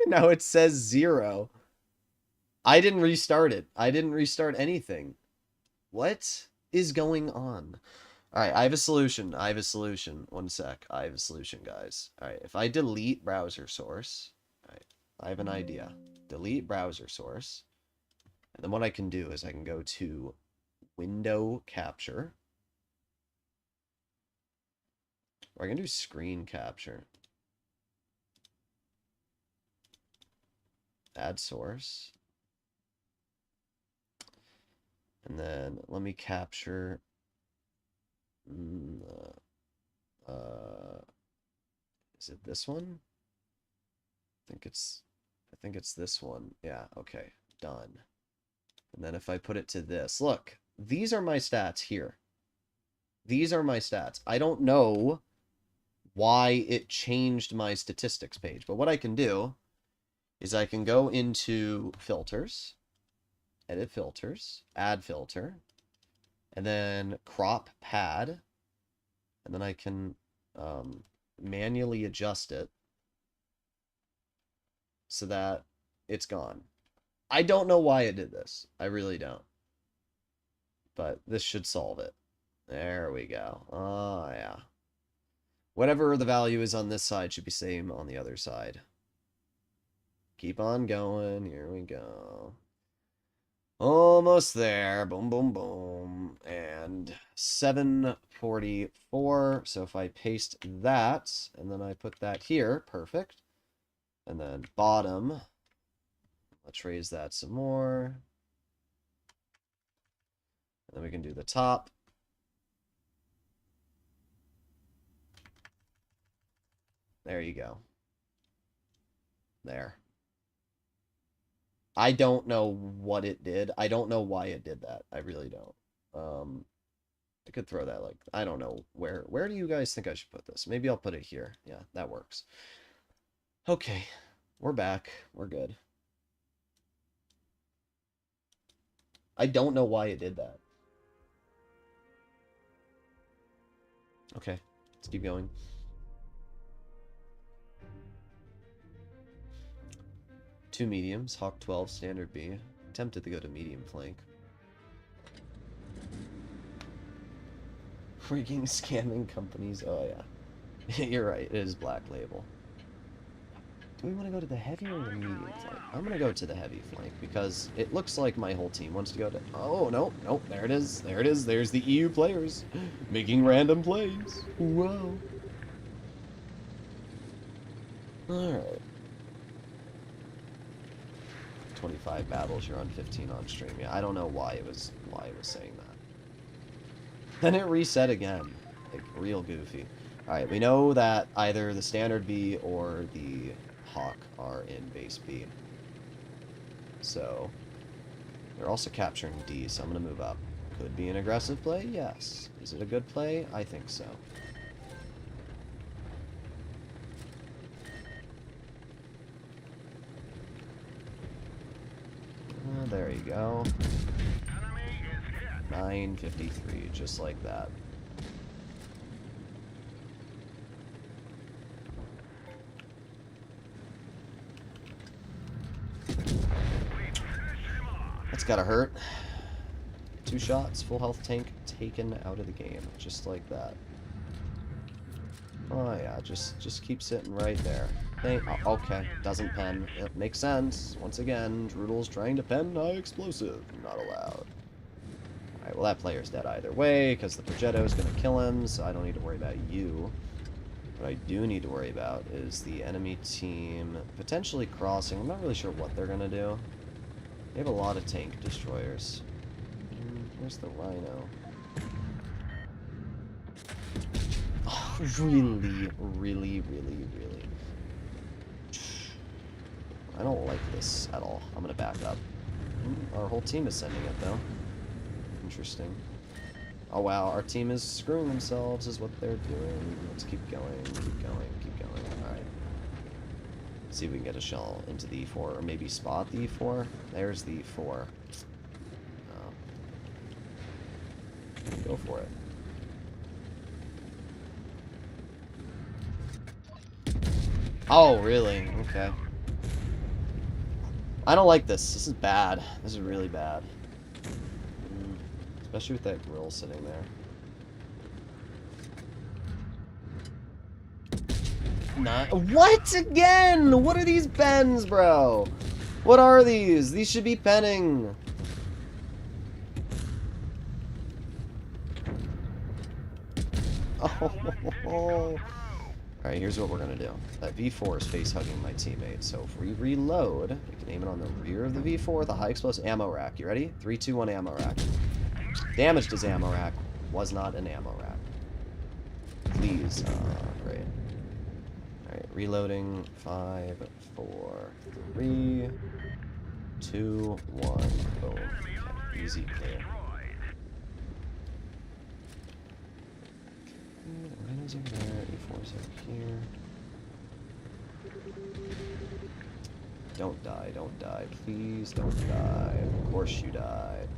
Now it says 0. I didn't restart it. I didn't restart anything. What is going on? Alright, I have a solution. I have a solution. One sec. I have a solution, guys. Alright, if I delete browser source... Alright, I have an idea. Delete browser source. And then what I can do is I can go to window capture. Or I can do screen capture. Add source. And then let me capture... is it this one? I think it's this one. Yeah, okay. Done. And then if I put it to this, look, these are my stats here. These are my stats. I don't know why it changed my statistics page, but what I can do is I can go into filters, edit filters, add filter, and then crop pad, and then I can manually adjust it so that it's gone. I don't know why it did this. I really don't. But this should solve it. There we go. Oh, yeah. Whatever the value is on this side should be same on the other side. Keep on going. Here we go. Almost there. Boom, boom, boom. And 744. So if I paste that, and then I put that here, perfect. And then bottom. Let's raise that some more. And then we can do the top. There you go. There. I don't know what it did. I don't know why it did that. I really don't. I could throw that like, I don't know. Where do you guys think I should put this? Maybe I'll put it here. Yeah, that works. Okay. We're back. We're good. I don't know why it did that. Okay. Let's keep going. Two mediums, Hawk 12, standard B. Tempted to go to medium flank. Freaking scamming companies. Oh, yeah. You're right. It is Black Label. Do we want to go to the heavy or the medium flank? I'm going to go to the heavy flank because it looks like my whole team wants to go to... Oh, no. Nope. There it is. There it is. There's the EU players making random plays. Whoa. Alright. 25 battles, you're on 15 on stream. Yeah, I don't know why it was saying that. Then it reset again. Like, real goofy. Alright, we know that either the standard B or the Hawk are in base B. So, they're also capturing D, so I'm going to move up. Could be an aggressive play? Yes. Is it a good play? I think so. There you go. 953, just like that. That's gotta hurt. 2 shots, full health tank taken out of the game, just like that. Oh yeah, just keep sitting right there. Okay, doesn't pen. It makes sense. Once again, Droodles trying to pen high explosive. Not allowed. Alright, well that player's dead either way, because the Progetto's gonna kill him, so I don't need to worry about you. What I do need to worry about is the enemy team potentially crossing. I'm not really sure what they're gonna do. They have a lot of tank destroyers. Where's the Rhino? Oh, really, really, really, really. I don't like this at all. I'm gonna back up. Our whole team is sending it, though. Interesting. Oh, wow. Our team is screwing themselves is what they're doing. Let's keep going, keep going, keep going. Alright. See if we can get a shell into the E4, or maybe spot the E4. There's the E4. Go for it. Oh, really? Okay. I don't like this. This is bad. This is really bad. Especially with that grill sitting there. Not what again? What are these pens, bro? What are these? These should be penning. Oh. Alright, here's what we're gonna do. That V4 is face hugging my teammate, so if we reload, we can aim it on the rear of the V4 with a high explosive ammo rack. You ready? 3, 2, 1, ammo rack. Damaged his ammo rack. Was not an ammo rack. Please. Great. Alright, reloading. 5, 4, 3, 2, 1. Boom. Easy clear. Rhino's over there. E4's over here. Don't die, don't die. Please don't die. Of course you died.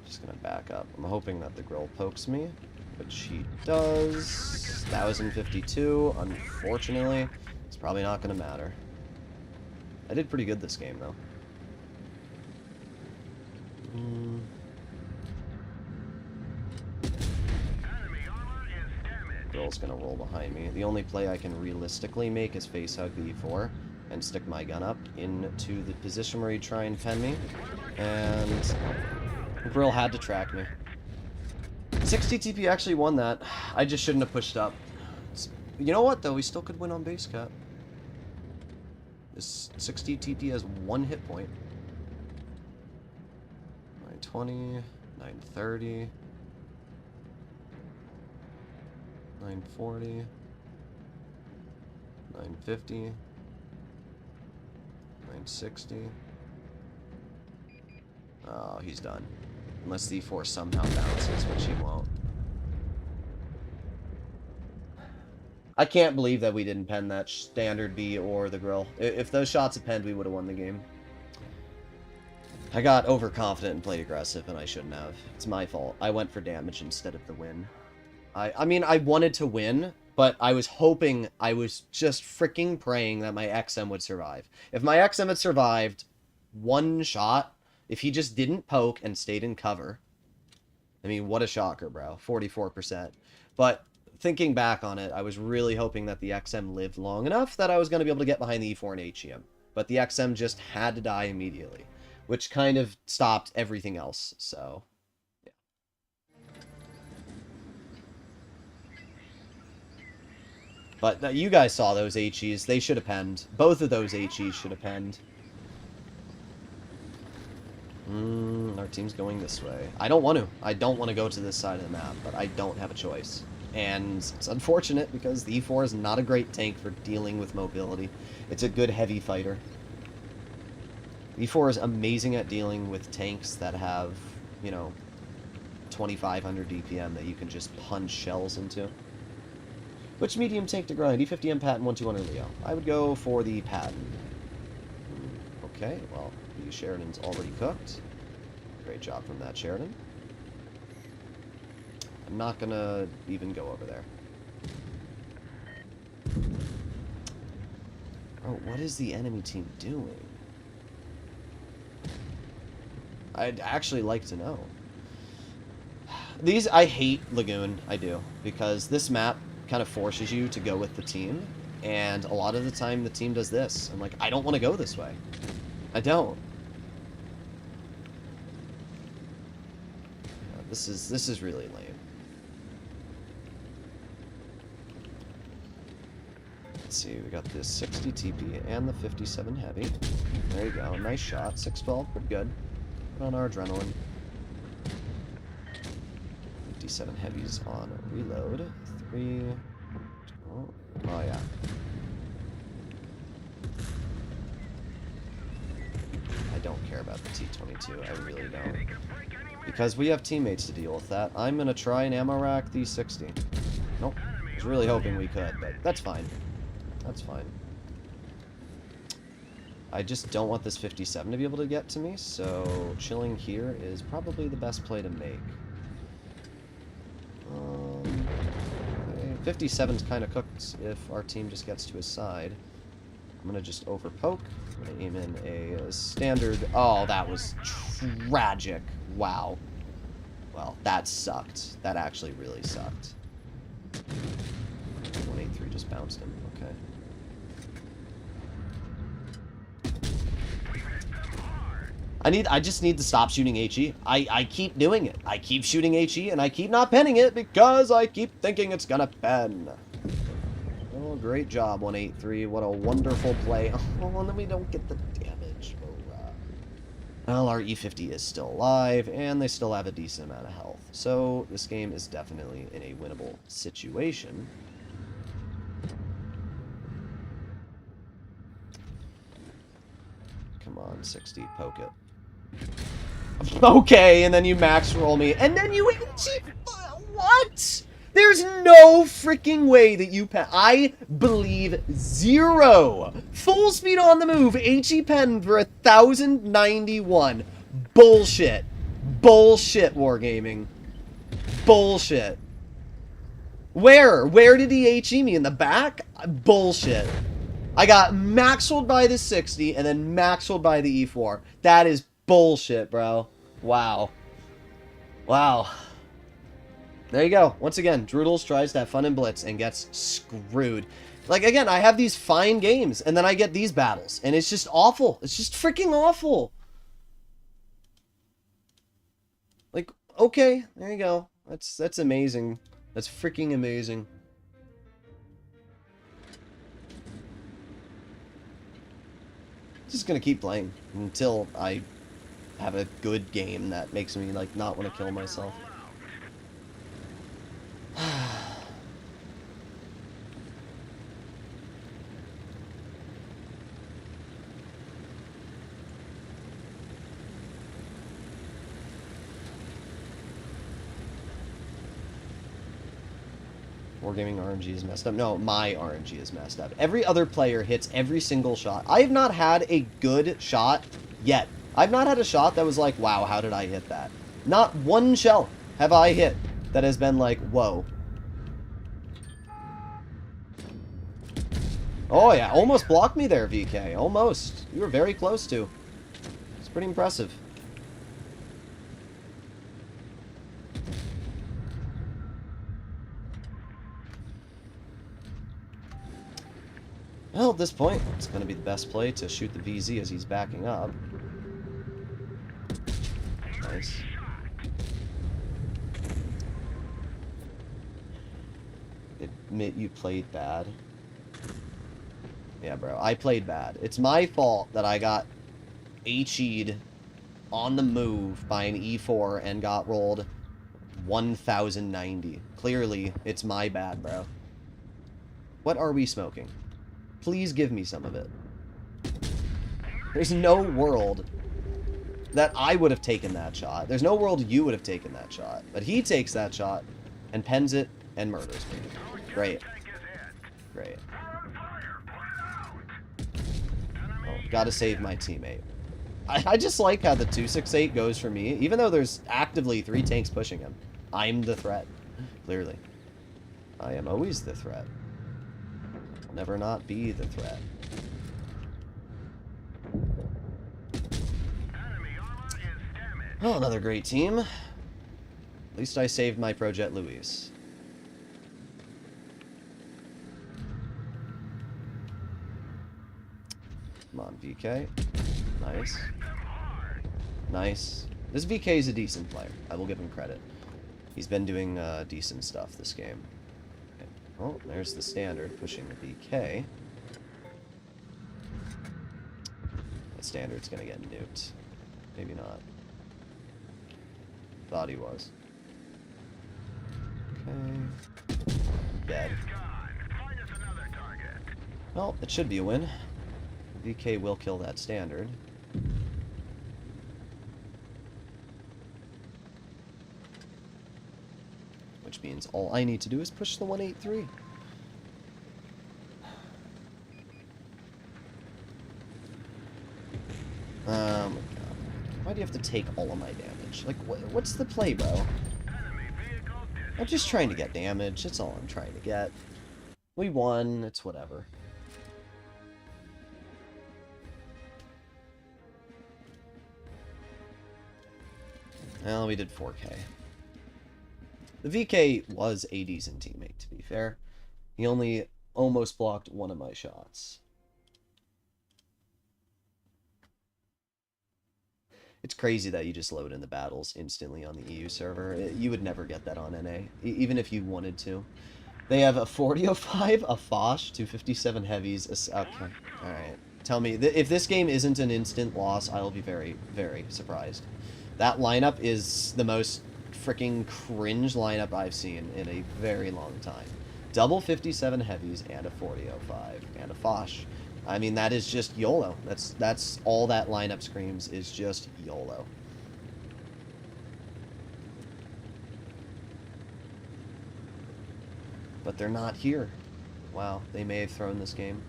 Just gonna back up. I'm hoping that the grill pokes me, which he does. 1052. Unfortunately, it's probably not gonna matter. I did pretty good this game, though. Grill's gonna roll behind me. The only play I can realistically make is face hug the E4 and stick my gun up into the position where he'd try and pen me. And Grill had to track me. 60 TP actually won that. I just shouldn't have pushed up. You know what, though? We still could win on base cap. This 60 TP has 1 hit point. 920, 930, 940, 950, 960. Oh, he's done. Unless the E4 somehow bounces, which he won't. I can't believe that we didn't pen that standard B or the grill. If those shots had penned, we would have won the game. I got overconfident and played aggressive, and I shouldn't have. It's my fault. I went for damage instead of the win. I mean, I wanted to win, but I was hoping, I was just freaking praying that my XM would survive. If my XM had survived one shot, if he just didn't poke and stayed in cover, I mean, what a shocker, bro. 44%. But thinking back on it, I was really hoping that the XM lived long enough that I was going to be able to get behind the E4 and HEM. But the XM just had to die immediately, which kind of stopped everything else, so yeah. But you guys saw those HEs. They should have penned. Both of those HEs should have penned. Our team's going this way. I don't want to. I don't want to go to this side of the map, but I don't have a choice. And it's unfortunate because the E4 is not a great tank for dealing with mobility. It's a good heavy fighter. E4 is amazing at dealing with tanks that have, you know, 2500 DPM that you can just punch shells into. Which medium tank to grind? E50M Patton, 1200 Leo. I would go for the Patton. Okay, well, the Sheridan's already cooked. Great job from that Sheridan. I'm not gonna even go over there. Oh, what is the enemy team doing? I'd actually like to know. These, I hate Lagoon, I do, because this map kind of forces you to go with the team, and a lot of the time the team does this. I'm like, I don't want to go this way. I don't. This is really lame. Let's see, we got the 60 TP and the 57 heavy. There you go, nice shot. 612, pretty good. Put on our adrenaline. 57 heavies on reload. 3. Oh yeah. I don't care about the T-22, I really don't. Because we have teammates to deal with that. I'm gonna try and ammo rack the 60. Nope. I was really hoping we could, but that's fine. That's fine. I just don't want this 57 to be able to get to me, so chilling here is probably the best play to make. 57's kind of cooked if our team just gets to his side. I'm going to just over poke. I'm going to aim in a standard... Oh, that was tragic. Wow. Well, that sucked. That actually really sucked. 183 just bounced him. Okay. I just need to stop shooting HE. I keep doing it. I keep shooting HE, and I keep not penning it because I keep thinking it's gonna pen. Oh, great job, 183. What a wonderful play. Oh, and then we don't get the damage. Well, our E50 is still alive, and they still have a decent amount of health. So, this game is definitely in a winnable situation. Come on, 60, poke it. Okay, and then you max roll me, and then you what? There's no freaking way that you pen. I believe 0. Full speed on the move, HE pen for 1,091. Bullshit. Bullshit, Wargaming. Bullshit. Where did he HE me? In the back? Bullshit. I got maxed by the 60 and then maxed by the E4. That is bullshit, bro. Wow. Wow. There you go. Once again, Droodles tries to have fun in Blitz and gets screwed. Like, again, I have these fine games, and then I get these battles, and it's just awful. It's just freaking awful. Like, okay, there you go. That's amazing. That's freaking amazing. Just gonna keep playing until I have a good game that makes me, like, not want to kill myself. Wargaming RNG is messed up. No, my RNG is messed up. Every other player hits every single shot. I have not had a good shot yet. I've not had a shot that was like, wow, how did I hit that? Not one shell have I hit that has been like, whoa. Oh yeah, almost blocked me there, VK. Almost. You were very close to. It's pretty impressive. Well, at this point, it's going to be the best play to shoot the VZ as he's backing up. Nice. Admit you played bad. Yeah, bro, I played bad. It's my fault that I got HE'd on the move by an E4 and got rolled 1,090. Clearly, it's my bad, bro. What are we smoking? Please give me some of it. There's no world that I would have taken that shot. There's no world you would have taken that shot. But he takes that shot and pens it and murders me. Great. Great. Oh, gotta save my teammate. I just like how the 268 goes for me. Even though there's actively 3 tanks pushing him. I'm the threat. Clearly. I am always the threat. I'll never not be the threat. Oh, another great team. At least I saved my Projet Luis. Come on, VK. Nice. Nice. This VK is a decent player. I will give him credit. He's been doing decent stuff this game. Okay. Oh, there's the standard pushing the VK. That standard's gonna get nuked. Maybe not. Thought he was. Okay. Dead. Well, it should be a win. VK will kill that standard. Which means all I need to do is push the 183. Oh my god. Why do you have to take all of my damage? Like, what's the play, bro? I'm just trying to get damage. That's all I'm trying to get. We won. It's whatever. Well, we did 4K. The VK was a decent teammate, to be fair. He only almost blocked one of my shots. It's crazy that you just load in the battles instantly on the EU server. You would never get that on NA, even if you wanted to. They have a 4005, a Foch, 257 heavies, okay, alright. Tell me, if this game isn't an instant loss, I'll be very, very surprised. That lineup is the most freaking cringe lineup I've seen in a very long time. Double 57 heavies and a 4005 and a Foch. I mean, that is just YOLO. That's all that lineup screams is just YOLO. But they're not here. Wow, they may have thrown this game.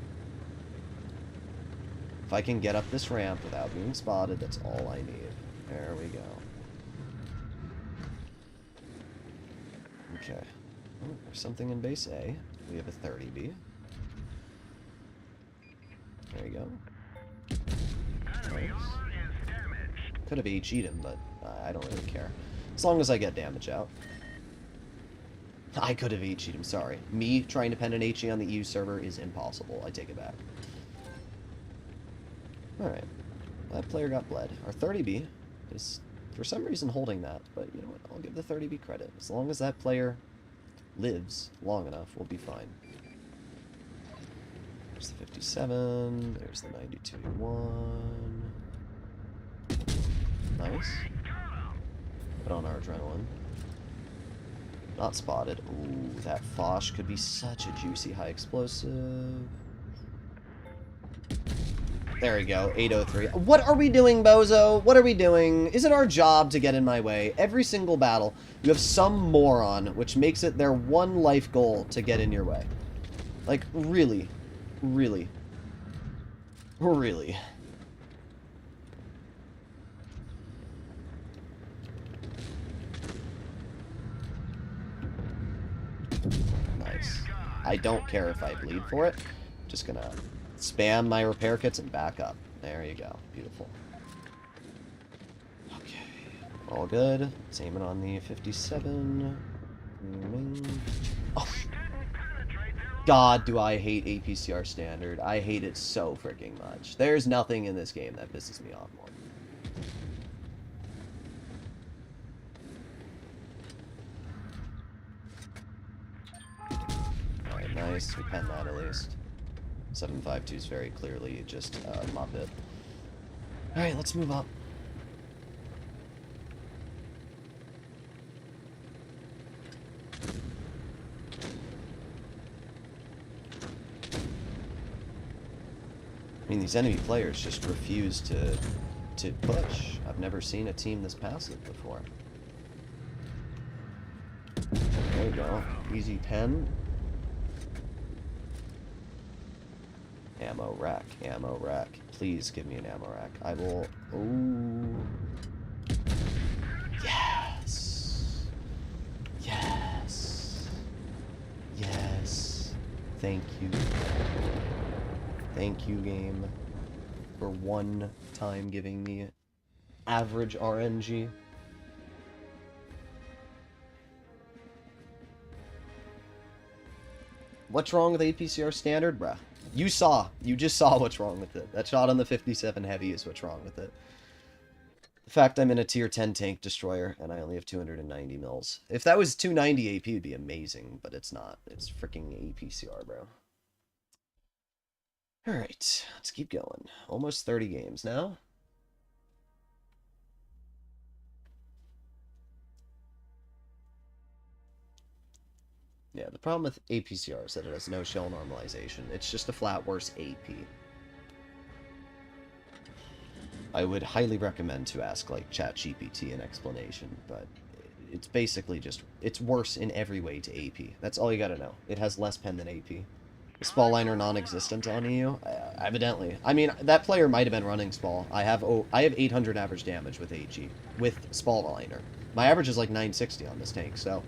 If I can get up this ramp without being spotted, that's all I need. There we go. Okay. Oh, there's something in base A. We have a 30B. There you go. Nice. Could have HE'd him, but I don't really care. As long as I get damage out. I could have HE'd him, sorry. Me trying to pen an HE on the EU server is impossible. I take it back. Alright. That player got bled. Our 30B is, for some reason, holding that. But you know what? I'll give the 30B credit. As long as that player lives long enough, we'll be fine. There's the 57. There's the 92-1. Nice. Put on our adrenaline. Not spotted. Ooh, that Foch could be such a juicy high explosive. There we go, 803. What are we doing, Bozo? What are we doing? Is it our job to get in my way? Every single battle, you have some moron, which makes it their one life goal to get in your way. Like, really? Really? Really? Nice. I don't care if I bleed for it. Just gonna spam my repair kits and back up. There you go. Beautiful. Okay. All good. Same on the 57. Oh. God, do I hate APCR standard. I hate it so freaking much. There's nothing in this game that pisses me off more. Alright, nice. We penned that at least. 752 is very clearly just Muppet. Alright, let's move up. I mean, these enemy players just refuse to push. I've never seen a team this passive before. There you go. Easy pen. Ammo rack, ammo rack. Please give me an ammo rack. I will... Ooh. Yes. Yes. Yes. Thank you. Thank you, game, for one time giving me average RNG. What's wrong with APCR standard, bruh? You just saw what's wrong with it. That shot on the 57 heavy is what's wrong with it. The fact I'm in a tier 10 tank destroyer and I only have 290 mils. If that was 290 AP, it'd be amazing, but it's not. It's freaking APCR, bro. Alright, let's keep going. Almost 30 games now. Yeah, the problem with APCR is that it has no shell normalization. It's just a flat worse AP. I would highly recommend to ask, like, ChatGPT an explanation, but it's basically just, it's worse in every way to AP. That's all you gotta know. It has less pen than AP. Is Spall Liner non-existent on EU? Evidently. I mean, that player might have been running Spall. I have 800 average damage with AG, with Spall Liner. My average is like 960 on this tank, so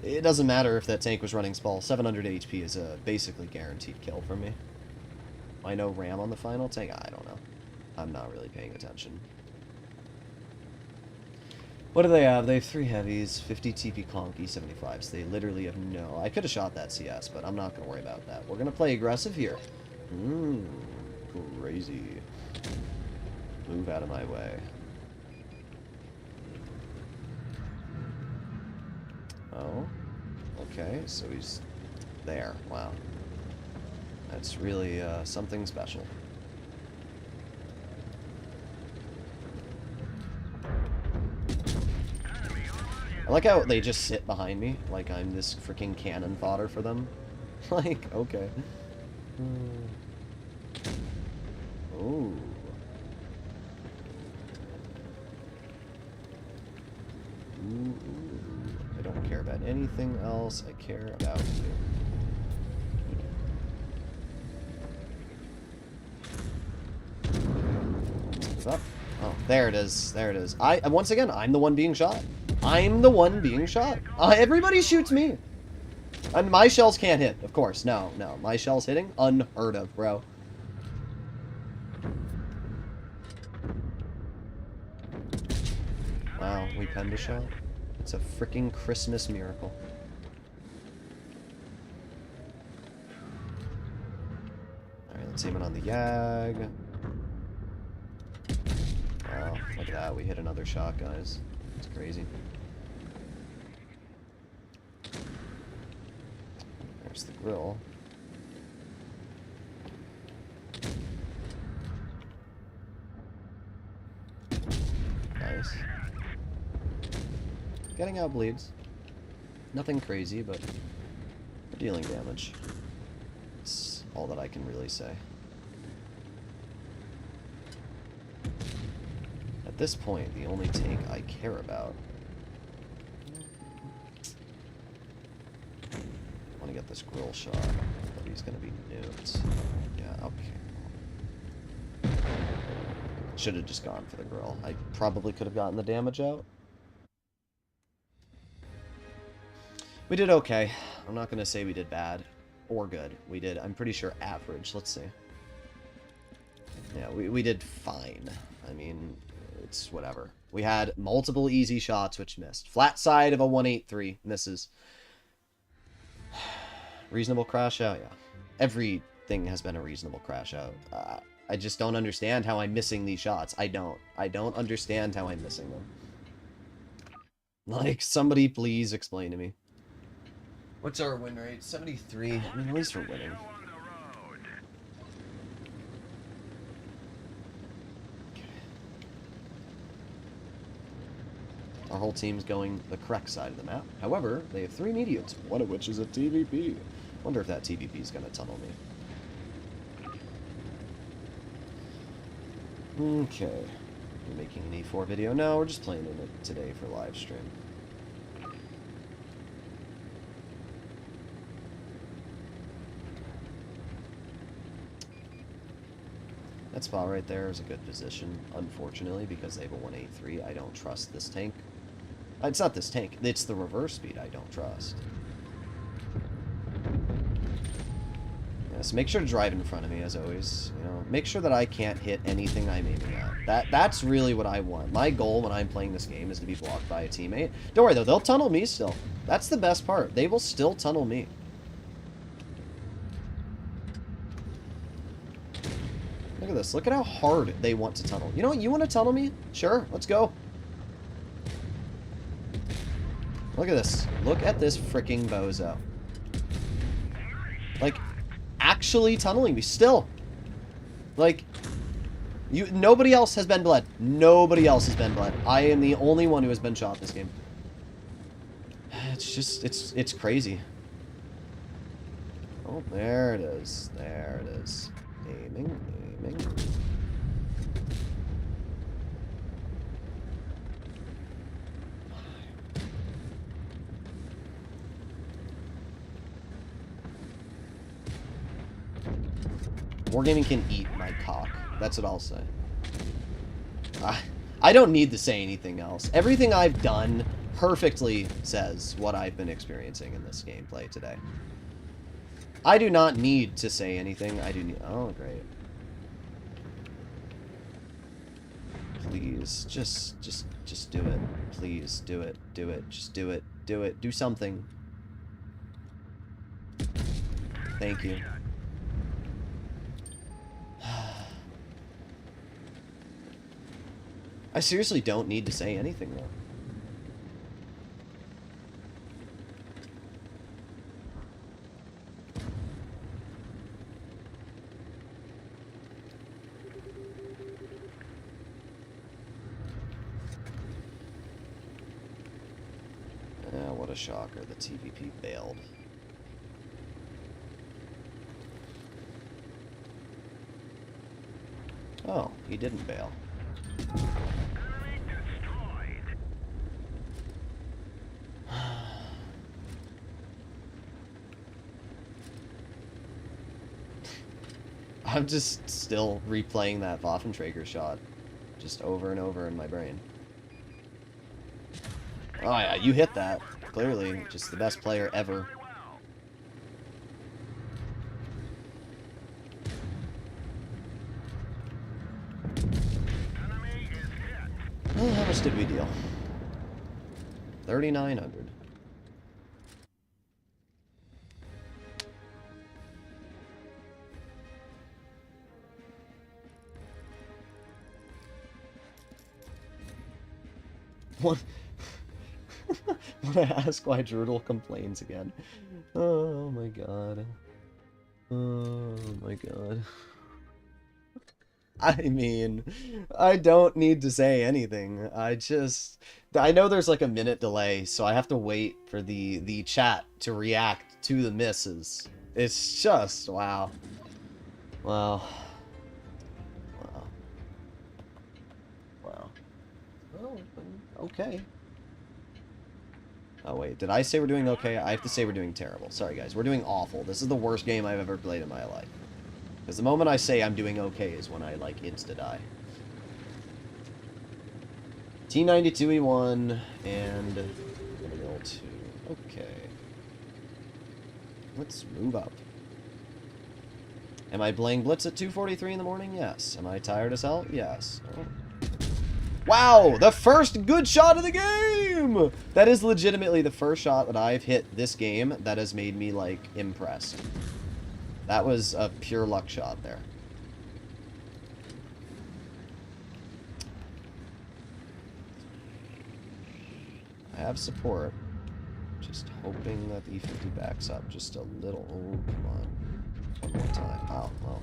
it doesn't matter if that tank was running Spall. 700 HP is a basically guaranteed kill for me. I know RAM on the final tank? I don't know. I'm not really paying attention. What do they have? They have 3 heavies, 50 TP Conky, 75s. They literally have no... I could have shot that CS, but I'm not going to worry about that. We're going to play aggressive here. Crazy. Move out of my way. Oh. Okay, so he's there. Wow. That's really something special. I like how they just sit behind me, like I'm this freaking cannon fodder for them. Like, okay. Ooh. Ooh. I don't care about anything else. I care about you. What's up? Oh, there it is. There it is. Once again, I'm the one being shot. I'm the one being shot. Everybody shoots me. And my shells can't hit, of course. No, no. My shells hitting? Unheard of, bro. Wow, we penned a shot. It's a freaking Christmas miracle. Alright, let's aim it on the Yag. Wow, look at that. We hit another shot, guys. It's crazy. There's the grill. Nice. Getting out bleeds. Nothing crazy, but we're dealing damage. That's all that I can really say. At this point, the only tank I care about... I want to get this grill shot, but he's going to be nuked. Yeah, okay. Should have just gone for the grill. I probably could have gotten the damage out. We did okay. I'm not going to say we did bad or good. We did, I'm pretty sure, average. Let's see. Yeah, we did fine. I mean... It's whatever. We had multiple easy shots which missed. Flat side of a 183 misses. Reasonable crash out, yeah. Everything has been a reasonable crash out. I just don't understand how I'm missing these shots. I don't understand how I'm missing them. Like, somebody please explain to me. What's our win rate? 73. I mean, at least we're winning. Our whole team's going the correct side of the map. However, they have 3 mediums, one of which is a TVP. Wonder if that TVP is going to tunnel me. Okay. We're making an E4 video. No, we're just playing it today for live stream. That spot right there is a good position, unfortunately, because they have a 183. I don't trust this tank. It's not this tank. It's the reverse speed I don't trust. Yeah, so make sure to drive in front of me, as always. You know, make sure that I can't hit anything I'm aiming at. That's really what I want. My goal when I'm playing this game is to be blocked by a teammate. Don't worry, though. They'll tunnel me still. That's the best part. They will still tunnel me. Look at this. Look at how hard they want to tunnel. You know what? You want to tunnel me? Sure. Let's go. Look at this. Look at this freaking bozo. Like, actually tunneling me. Still. Like, nobody else has been bled. Nobody else has been bled. I am the only one who has been shot this game. It's just, it's crazy. Oh, there it is. There it is. Aiming, aiming. Wargaming can eat my cock. That's what I'll say. I don't need to say anything else. Everything I've done perfectly says what I've been experiencing in this gameplay today. I do not need to say anything. I do need... Oh, great. Please, just do it. Please, do it. Do it. Just do it. Do it. Do something. Thank you. I seriously don't need to say anything, though. What a shocker. The TVP bailed. Oh, he didn't bail. I'm just still replaying that Waffenträger shot. Just over and over in my brain. Oh yeah, you hit that. Clearly, just the best player ever. Well, how much did we deal? 3,900. What? When I ask why Droodle complains again. Oh my god. Oh my god. I mean, I don't need to say anything. I know there's like a minute delay, so I have to wait for the chat to react to the misses. It's just, wow. Wow. Wow. Wow. Well, okay. Oh wait, did I say we're doing okay? I have to say we're doing terrible. Sorry guys, we're doing awful. This is the worst game I've ever played in my life. Because the moment I say I'm doing okay is when I, like, insta-die. T92E1 and L2. Okay. Let's move up. Am I playing Blitz at 2:43 in the morning? Yes. Am I tired as hell? Yes. Oh. Wow! The first good shot of the game! That is legitimately the first shot that I've hit this game that has made me, like, impressed. That was a pure luck shot there. I have support. Just hoping that the E50 backs up just a little. Oh, come on. One more time. Oh, well.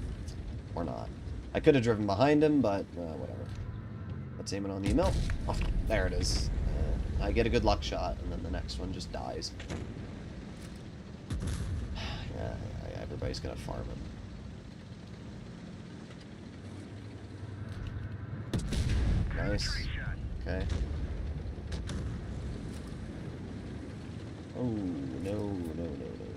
Or not. I could have driven behind him, but whatever. Let's aim it on the mill. Oh, there it is. I get a good luck shot, and then the next one just dies. Yeah, everybody's gonna farm him. Nice. Okay. Oh, no, no, no, no,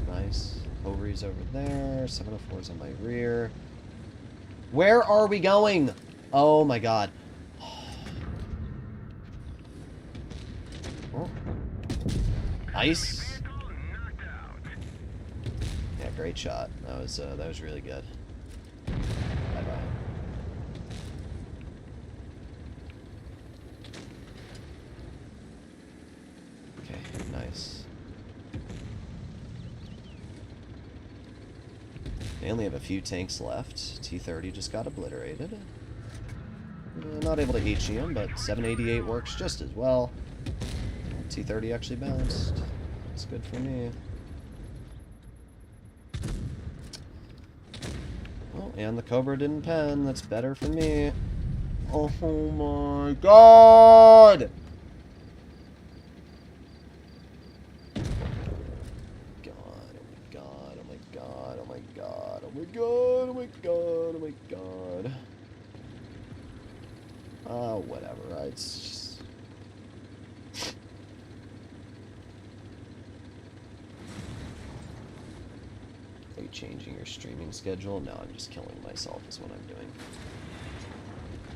no. Nice. Ovaries over there. 704's on my rear. Where are we going? Oh my god. Oh. Nice. Yeah, great shot. That was really good. Bye bye. Okay, nice. only have a few tanks left. T-30 just got obliterated. Not able to HE him, but 788 works just as well. T-30 actually bounced. That's good for me. Oh, and the Cobra didn't pen. That's better for me. Oh my god! Whatever. It's just... Are you changing your streaming schedule? No, I'm just killing myself is what I'm doing.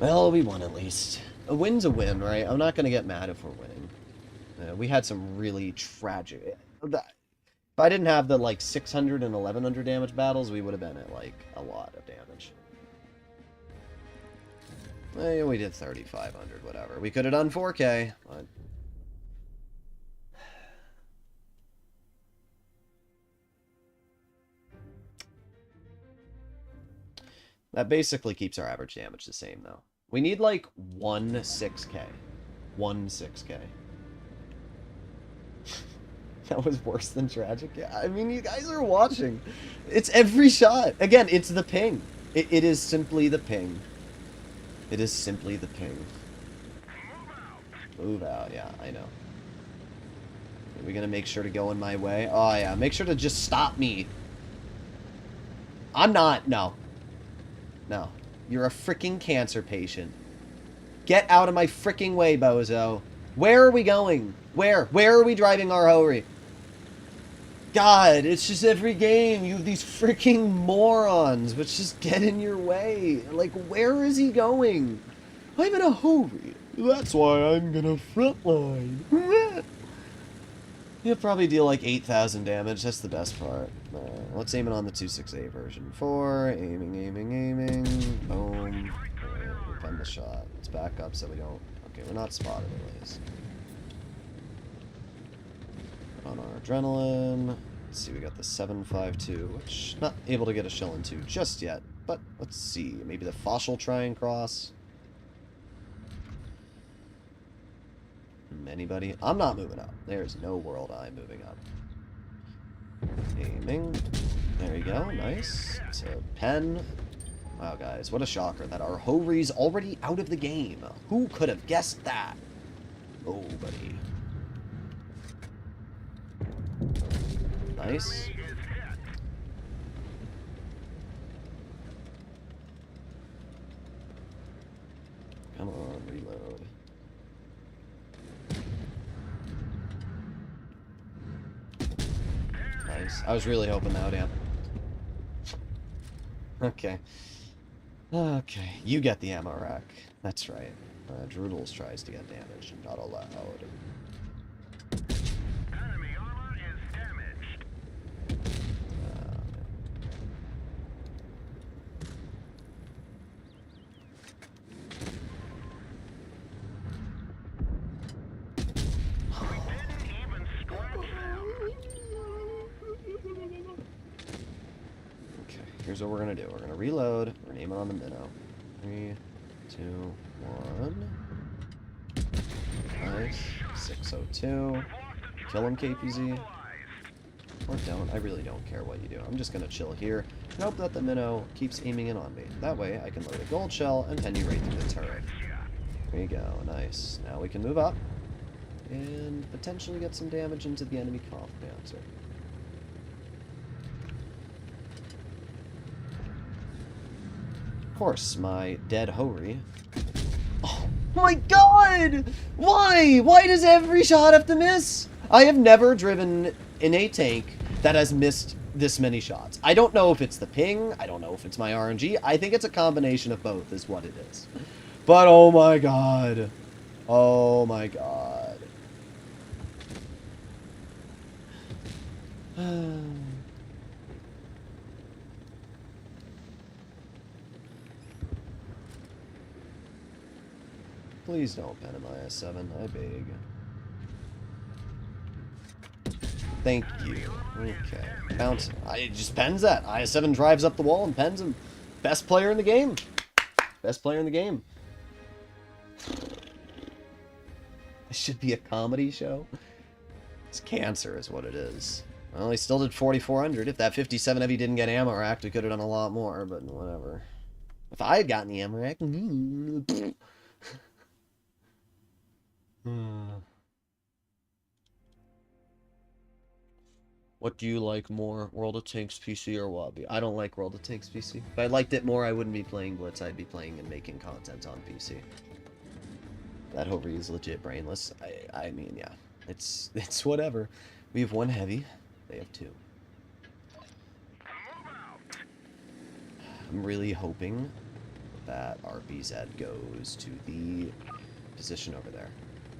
Well, we won at least. A win's a win, right? I'm not going to get mad if we're winning. We had some really tragic... If I didn't have the, like, 600 and 1100 damage battles, we would have been at, like, a lot of damage. We did 3,500, whatever. We could have done 4K, but... That basically keeps our average damage the same, though. We need, like, 1 6K. 1 6K. That was worse than tragic. Yeah, I mean, you guys are watching. It's every shot. Again, it's the ping. It is simply the ping. It is simply the ping. Move out, yeah, I know. Are we gonna make sure to go in my way? Oh, yeah, make sure to just stop me. I'm not, no. No. You're a freaking cancer patient. Get out of my freaking way, bozo. Where are we going? Where? Where are we driving our Hori? God, it's just every game. You have these freaking morons which just get in your way. Like, where is he going? I'm in a Hori. That's why I'm gonna frontline. He'll probably deal like 8,000 damage. That's the best part. Let's aim it on the 268 version 4. Aiming, aiming, aiming. Boom. We pen the shot. Let's back up so we don't... Okay, we're not spotted at least. On our adrenaline. Let's see, we got the 752, which not able to get a shell into just yet. But let's see. Maybe the Fossil try and cross. Anybody? I'm not moving up. There's no world I'm moving up. Aiming. There you go. Nice. It's a pen. Wow, guys. What a shocker that our Hori's already out of the game. Who could have guessed that? Nobody. Nice. Come on, reload. Nice. I was really hoping that would happen. Okay. Okay. You get the ammo rack. That's right. Droodles tries to get damaged and not allowed. Enemy armor is damaged. We didn't even scratch them. Okay, here's what we're gonna do. We're gonna reload. We're gonna aim it on the minnow. 3, 2, 1. Nice. 602. Kill him, KPZ. Or don't. I really don't care what you do. I'm just gonna chill here and hope that the minnow keeps aiming in on me. That way, I can load a gold shell and pen you right through the turret. There you go. Nice. Now we can move up and potentially get some damage into the enemy comp panzer. Of course, my dead Hori. Oh my god! Why? Why does every shot have to miss? I have never driven in a tank that has missed this many shots. I don't know if it's the ping. I don't know if it's my RNG. I think it's a combination of both is what it is. But oh my god. Oh my god. Please don't pen in my S7, I beg. Thank you. Okay. Bounce. It just pens that. IS-7 drives up the wall and pens him. Best player in the game. Best player in the game. This should be a comedy show. It's cancer is what it is. Well, he still did 4,400. If that 57 heavy didn't get ammo racked, we could have done a lot more, but whatever. If I had gotten the ammo rack... What do you like more, World of Tanks PC or Wabi? I don't like World of Tanks PC. If I liked it more, I wouldn't be playing Blitz. I'd be playing and making content on PC. That Hovry is legit brainless. I mean, yeah. It's whatever. We have one heavy. They have two. I'm really hoping that our BZ goes to the position over there.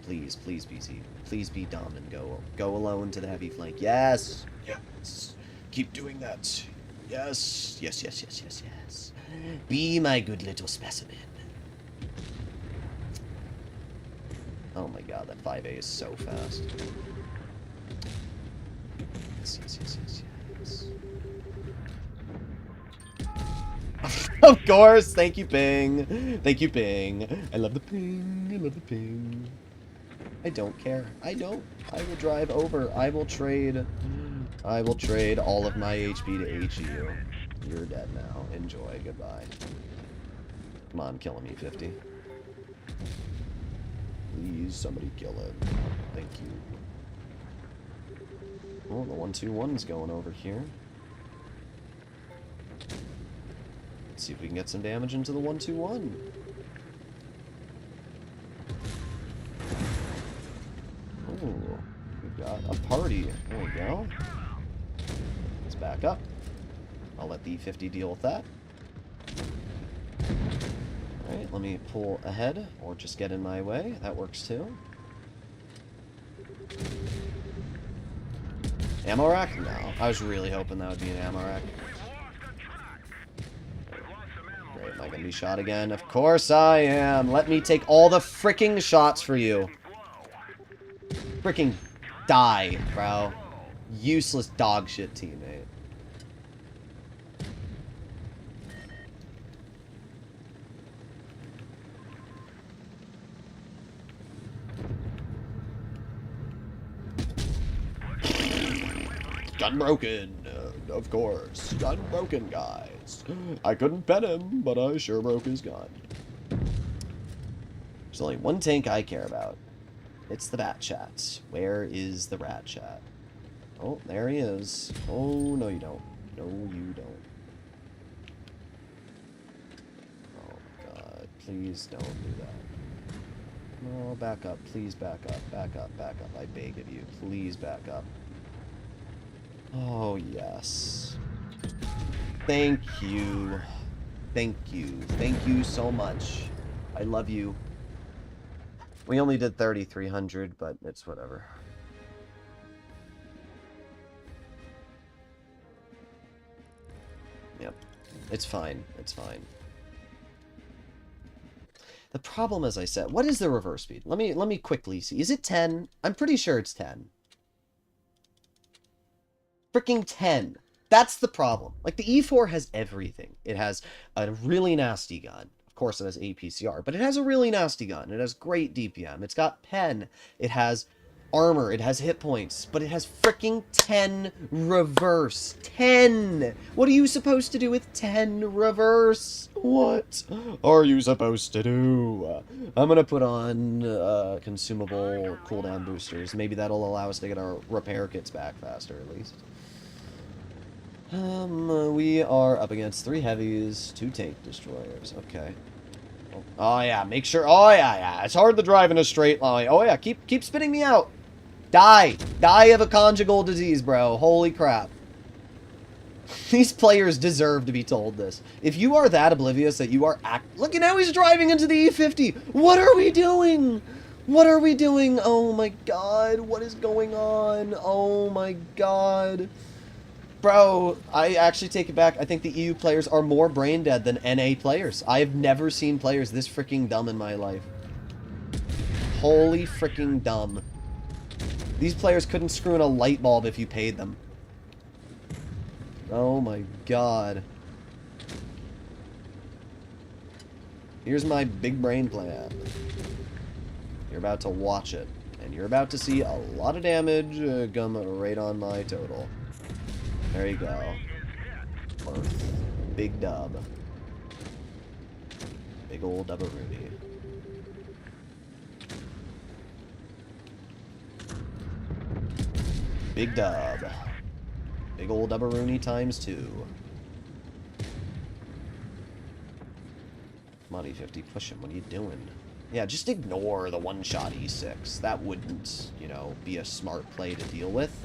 Please, please, BZ. Please be dumb and go alone to the heavy flank. Yes! Yes! Keep doing that. Yes! Yes, yes, yes, yes, yes. Be my good little specimen. Oh my god, that 5A is so fast. Yes, yes, yes, yes, yes. Of course! Thank you, ping! Thank you, ping! I love the ping! I love the ping! I don't care. I don't. I will drive over. I will trade all of my HP to HU. You're dead now. Enjoy. Goodbye. Come on, kill him, E50. Please, somebody kill him. Thank you. Oh, the 121's going over here. Let's see if we can get some damage into the 121. Ooh, we've got a party. There we go. Let's back up. I'll let the E50 deal with that. Alright, let me pull ahead, or just get in my way. That works too. Ammo rack? No. I was really hoping that would be an ammo rack. Great, am I gonna be shot again? Of course I am! Let me take all the freaking shots for you. Freaking die, bro. Useless dog shit teammate. Gun broken, of course. Gun broken, guys. I couldn't pet him, but I sure broke his gun. There's only one tank I care about. It's the Bat Chat. Where is the Rat Chat? Oh, there he is. Oh, no you don't. No, you don't. Oh, God. Please don't do that. No, back up. Please back up. Back up. Back up. I beg of you. Please back up. Oh, yes. Thank you. Thank you. Thank you so much. I love you. We only did 3,300, but it's whatever. Yep. It's fine. It's fine. The problem, as I said, what is the reverse speed? Let me quickly see. Is it 10? I'm pretty sure it's 10. Freaking 10. That's the problem. Like, the E4 has everything. It has a really nasty gun. Of course, it has APCR, but it has a really nasty gun. It has great DPM. It's got pen. It has armor. It has hit points. But it has freaking 10 reverse. 10! What are you supposed to do with 10 reverse? What are you supposed to do? I'm gonna put on consumable cooldown boosters. Maybe that'll allow us to get our repair kits back faster, at least. We are up against 3 heavies, 2 tank destroyers. Okay. Oh yeah, make sure. Oh yeah. It's hard to drive in a straight line. Oh yeah, keep spitting me out. Die of a conjugal disease, bro. Holy crap. These players deserve to be told this. If you are that oblivious that you are look at how he's driving into the E50. What are we doing? What are we doing? Oh my god. What is going on? Oh my god. Bro, I actually take it back. I think the EU players are more brain dead than NA players. I have never seen players this freaking dumb in my life. Holy freaking dumb. These players couldn't screw in a light bulb if you paid them. Oh my god. Here's my big brain plan. You're about to watch it. And you're about to see a lot of damage come right on my total. There you go. Earth. Big dub. Big old dub-a-rooney. Big dub. Big old dub-a-rooney times 2. Come on, E50, push him. What are you doing? Yeah, just ignore the one-shot E6. That wouldn't, you know, be a smart play to deal with.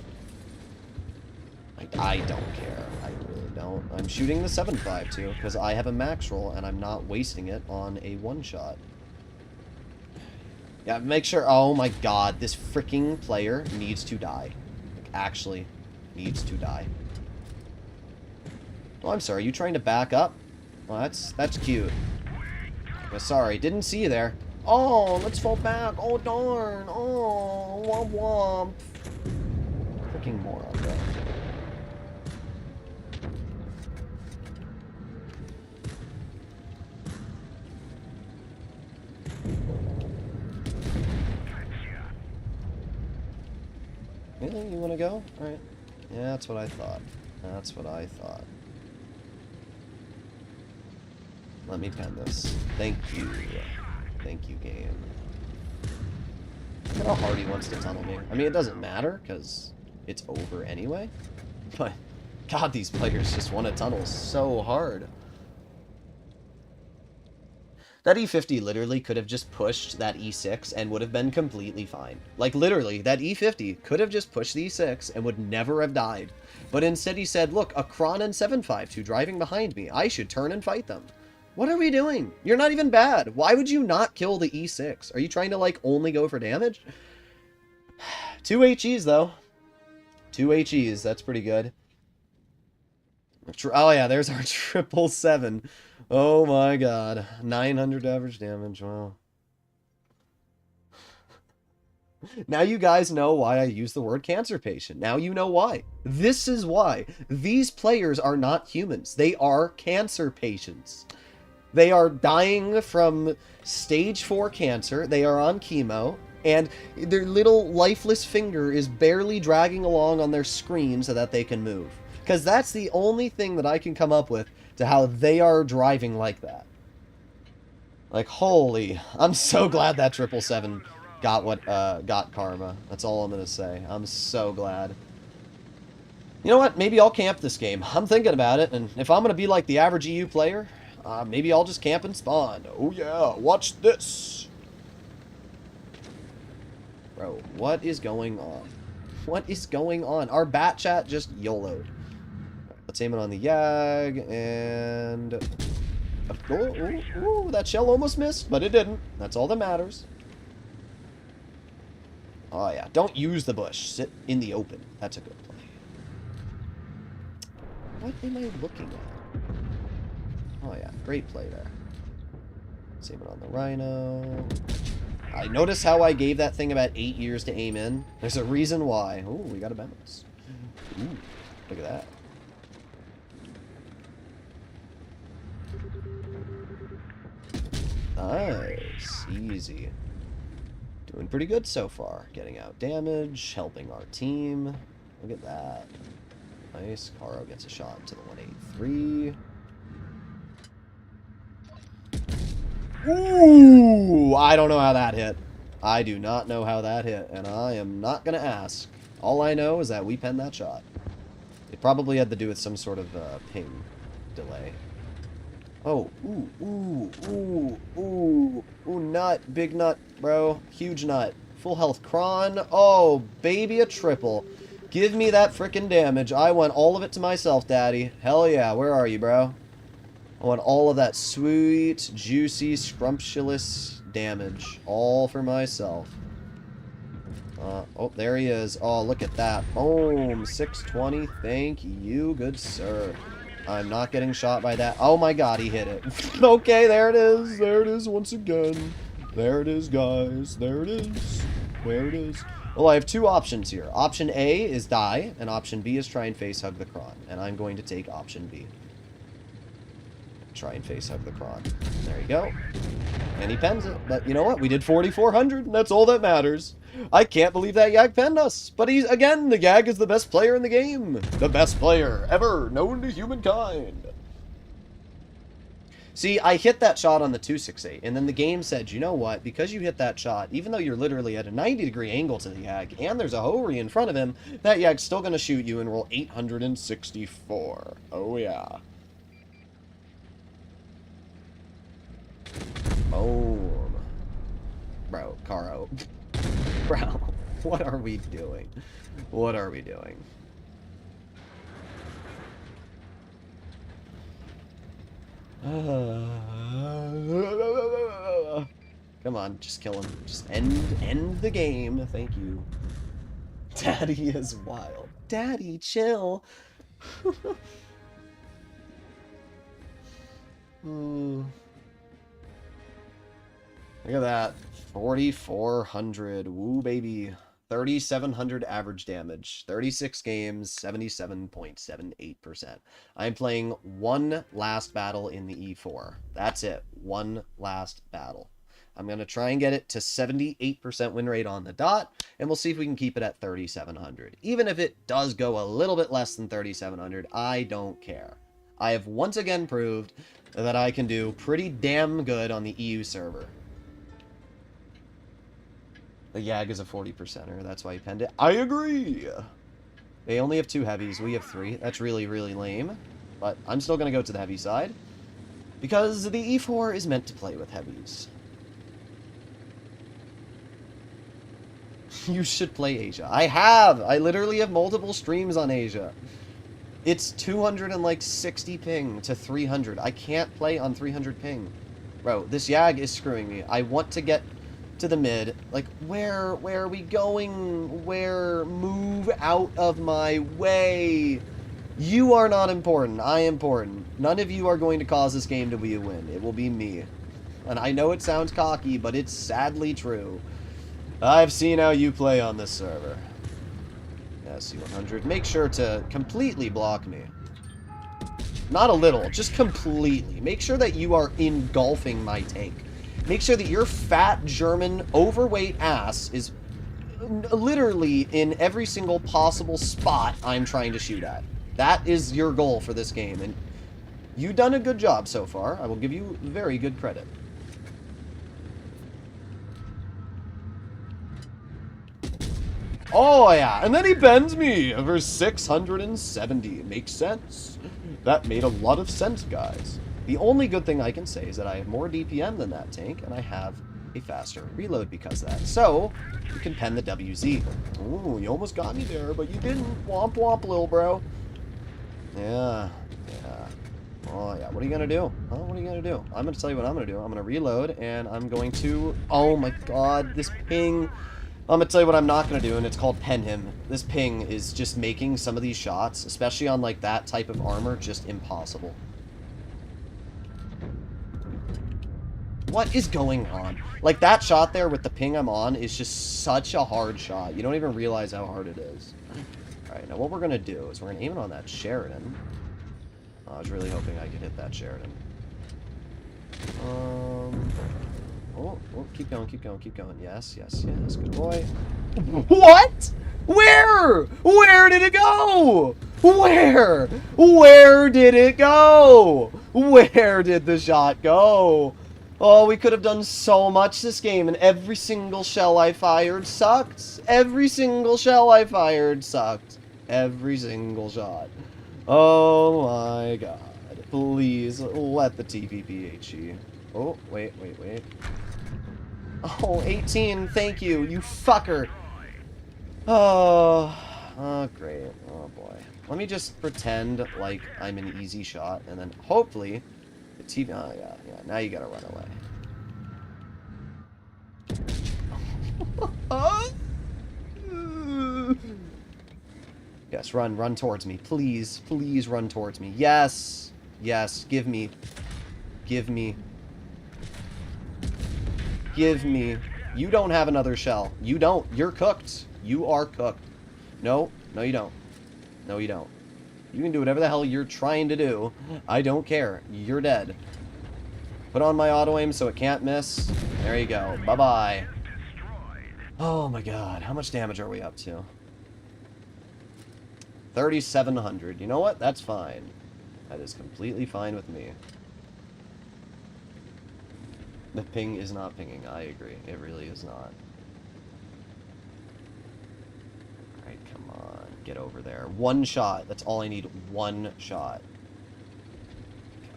I don't care. I really don't. I'm shooting the 7.5 too, because I have a max roll, and I'm not wasting it on a one-shot. Yeah, make sure... Oh my god, this freaking player needs to die. Like, actually needs to die. Oh, I'm sorry. You trying to back up? Well, that's cute. Sorry, didn't see you there. Oh, let's fall back. Oh, darn. Oh, womp womp. Freaking moron, bro. Really? You want to go? Alright. Yeah, that's what I thought. That's what I thought. Let me pen this. Thank you. Thank you, game. Look at how hard he wants to tunnel me. I mean, it doesn't matter, because it's over anyway. But, god, these players just want to tunnel so hard. That E50 literally could have just pushed that E6 and would have been completely fine. Like, literally, that E50 could have just pushed the E6 and would never have died. But instead he said, look, a Kron and 7.52 driving behind me. I should turn and fight them. What are we doing? You're not even bad. Why would you not kill the E6? Are you trying to, like, only go for damage? 2 HEs, though. 2 HEs. That's pretty good. Oh, yeah, there's our 777. Oh, my God. 900 average damage. Wow. Now you guys know why I use the word cancer patient. Now you know why. This is why. These players are not humans. They are cancer patients. They are dying from stage 4 cancer. They are on chemo. And their little lifeless finger is barely dragging along on their screen so that they can move. Because that's the only thing that I can come up with to how they are driving like that. Like, holy. I'm so glad that 777 got karma. That's all I'm going to say. I'm so glad. You know what? Maybe I'll camp this game. I'm thinking about it. And if I'm going to be like the average EU player... maybe I'll just camp and spawn. Oh yeah, watch this. Bro, what is going on? What is going on? Our bat chat just YOLO'd. Let's aim it on the Yag, and... Oh, that shell almost missed, but it didn't. That's all that matters. Oh yeah, don't use the bush. Sit in the open. That's a good play. What am I looking at? Oh yeah, great play there. Save it on the Rhino. I notice how I gave that thing about 8 years to aim in. There's a reason why. Oh, we got a bounce. Ooh, look at that. Nice. Easy. Doing pretty good so far. Getting out damage, helping our team. Look at that. Nice. Caro gets a shot to the 183. Ooh! I don't know how that hit. I do not know how that hit, and I am not going to ask. All I know is that we penned that shot. It probably had to do with some sort of ping delay. Oh, ooh, nut. Big nut, bro. Huge nut. Full health Kron. Oh, baby, a triple. Give me that frickin' damage. I want all of it to myself, daddy. Hell yeah, where are you, bro? I want all of that sweet, juicy, scrumptious damage. All for myself. Oh, there he is. Oh, look at that. Boom. 620. Thank you, good sir. I'm not getting shot by that. Oh my god, he hit it. Okay, there it is. There it is once again. There it is, guys. There it is. There it is. Well, I have two options here. Option A is die, and option B is try and face hug the Kron. And I'm going to take option B. Try and face hug the Kron. There you go. And he pens it. But you know what? We did 4,400, and that's all that matters. I can't believe that Yag penned us. But he's, again, the Yag is the best player in the game. The best player ever known to humankind. See, I hit that shot on the 268, and then the game said, you know what, because you hit that shot, even though you're literally at a 90-degree angle to the Yag, and there's a Hori in front of him, that Yag's still going to shoot you and roll 864. Oh, yeah. Boom. Bro, Caro. Bro, what are we doing? What are we doing? Come on, just kill him. Just end the game. Thank you. Daddy is wild. Daddy, chill. Look at that. 4,400. Woo, baby. 3,700 average damage. 36 games, 77.78%. I'm playing one last battle in the E4. That's it. One last battle. I'm going to try and get it to 78% win rate on the dot, and we'll see if we can keep it at 3,700. Even if it does go a little bit less than 3,700, I don't care. I have once again proved that I can do pretty damn good on the EU server. The Yag is a 40%er. That's why he penned it. I agree. They only have 2 heavies. We have 3. That's really, really lame. But I'm still going to go to the heavy side. Because the E4 is meant to play with heavies. You should play Asia. I have! I literally have multiple streams on Asia. It's 260 ping to 300. I can't play on 300 ping. Bro, this Yag is screwing me. I want to get to the mid. Like, where are we going? Where? Move out of my way. You are not important. I am important. None of you are going to cause this game to be a win. It will be me. And I know it sounds cocky, but it's sadly true. I've seen how you play on this server. Yeah, C100. Make sure to completely block me. Not a little, just completely. Make sure that you are engulfing my tank. Make sure that your fat, German, overweight ass is literally in every single possible spot I'm trying to shoot at. That is your goal for this game, and you've done a good job so far. I will give you very good credit. Oh, yeah, and then he bends me for 670. Makes sense. That made a lot of sense, guys. The only good thing I can say is that I have more DPM than that tank, and I have a faster reload because of that. So, you can pen the WZ. Ooh, you almost got me there, but you didn't. Womp womp, lil bro. Yeah. Oh, yeah. What are you going to do? Huh? What are you going to do? I'm going to tell you what I'm going to do. I'm going to reload, and I'm going to... Oh, my God. This ping... I'm going to tell you what I'm not going to do, and it's called pen him. This ping is just making some of these shots, especially on, like, that type of armor, just impossible. What is going on? Like, that shot there with the ping I'm on is just such a hard shot. You don't even realize how hard it is. Alright, now what we're going to do is we're going to aim it on that Sheridan. I was really hoping I could hit that Sheridan. Oh, keep going. Yes, good boy. What? Where? Where did it go? Where? Where did it go? Where did the shot go? Oh, we could have done so much this game, and every single shell I fired sucked. Every single shell I fired sucked. Every single shot. Oh my god. Please, let the TVPHE. Oh, wait. Oh, 18, thank you, you fucker. Oh, great. Oh, boy. Let me just pretend like I'm an easy shot, and then hopefully the TV... Oh, yeah, now you gotta run away. Yes, run towards me. Please run towards me. Yes, give me. You don't have another shell. You don't. You're cooked. You are cooked. No. No, you don't. No, you don't. You can do whatever the hell you're trying to do. I don't care. You're dead. Put on my auto-aim so it can't miss. There you go. Bye-bye. Oh my god. How much damage are we up to? 3,700. You know what? That's fine. That is completely fine with me. The ping is not pinging. I agree. It really is not. Alright, come on. Get over there. One shot. That's all I need. One shot.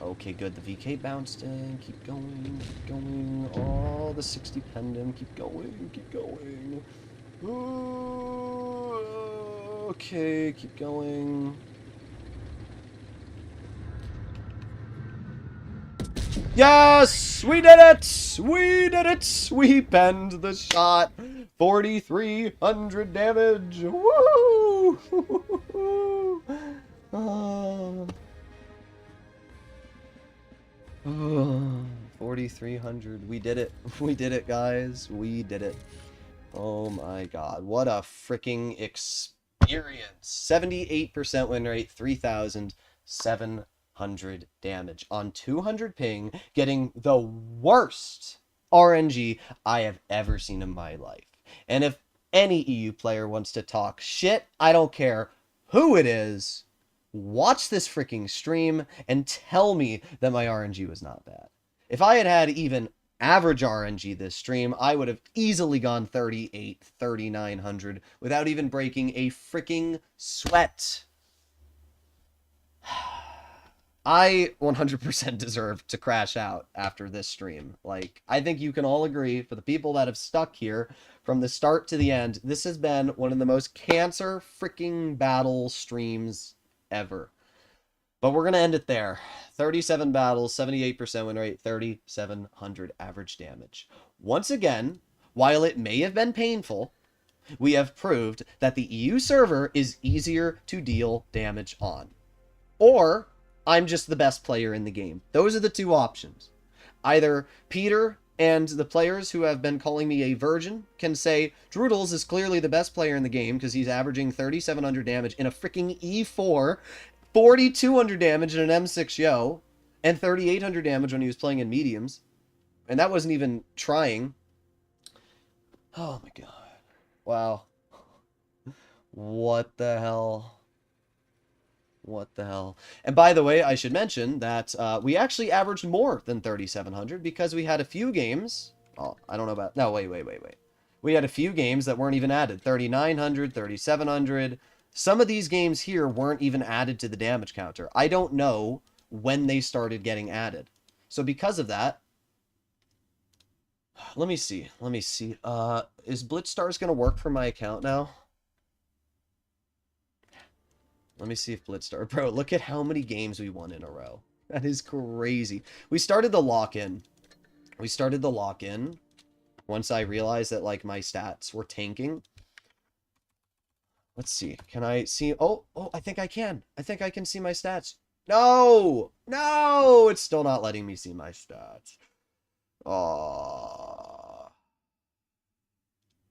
Okay, good. The VK bounced in. Keep going. Keep going. Oh, the 60 pendant. Keep going. Keep going. Ooh, okay, keep going. Yes! We did it! We did it! We penned the shot. 4,300 damage. Woo! 4,300. We did it. We did it, guys. We did it. Oh my god. What a freaking experience. 78% win rate, 3,700 damage on 200 ping, getting the worst RNG I have ever seen in my life. And if any EU player wants to talk shit, I don't care who it is, watch this freaking stream and tell me that my RNG was not bad. If I had had even average RNG this stream, I would have easily gone 3,900 without even breaking a freaking sweat. I 100% deserve to crash out after this stream. Like, I think you can all agree, for the people that have stuck here from the start to the end, this has been one of the most cancer freaking battle streams ever. But we're going to end it there. 37 battles, 78% win rate, 3,700 average damage. Once again, while it may have been painful, we have proved that the EU server is easier to deal damage on. Or I'm just the best player in the game. Those are the two options. Either Peter and the players who have been calling me a virgin can say Droodles is clearly the best player in the game because he's averaging 3,700 damage in a freaking E4, 4,200 damage in an M6 Yo, and 3,800 damage when he was playing in mediums. And that wasn't even trying. Oh my god. Wow. What the hell? What the hell? And by the way, I should mention that we actually averaged more than 3,700 because we had a few games. Oh, I don't know about... No, wait. We had a few games that weren't even added. 3,900, 3,700... Some of these games here weren't even added to the damage counter. I don't know when they started getting added. So because of that, let me see. Is Blitzstars going to work for my account now? Let me see if Blitzstar... Bro, look at how many games we won in a row. That is crazy. We started the lock-in. Once I realized that, like, my stats were tanking. Let's see. Can I see? Oh, I think I can. I think I can see my stats. No! No! It's still not letting me see my stats. Oh.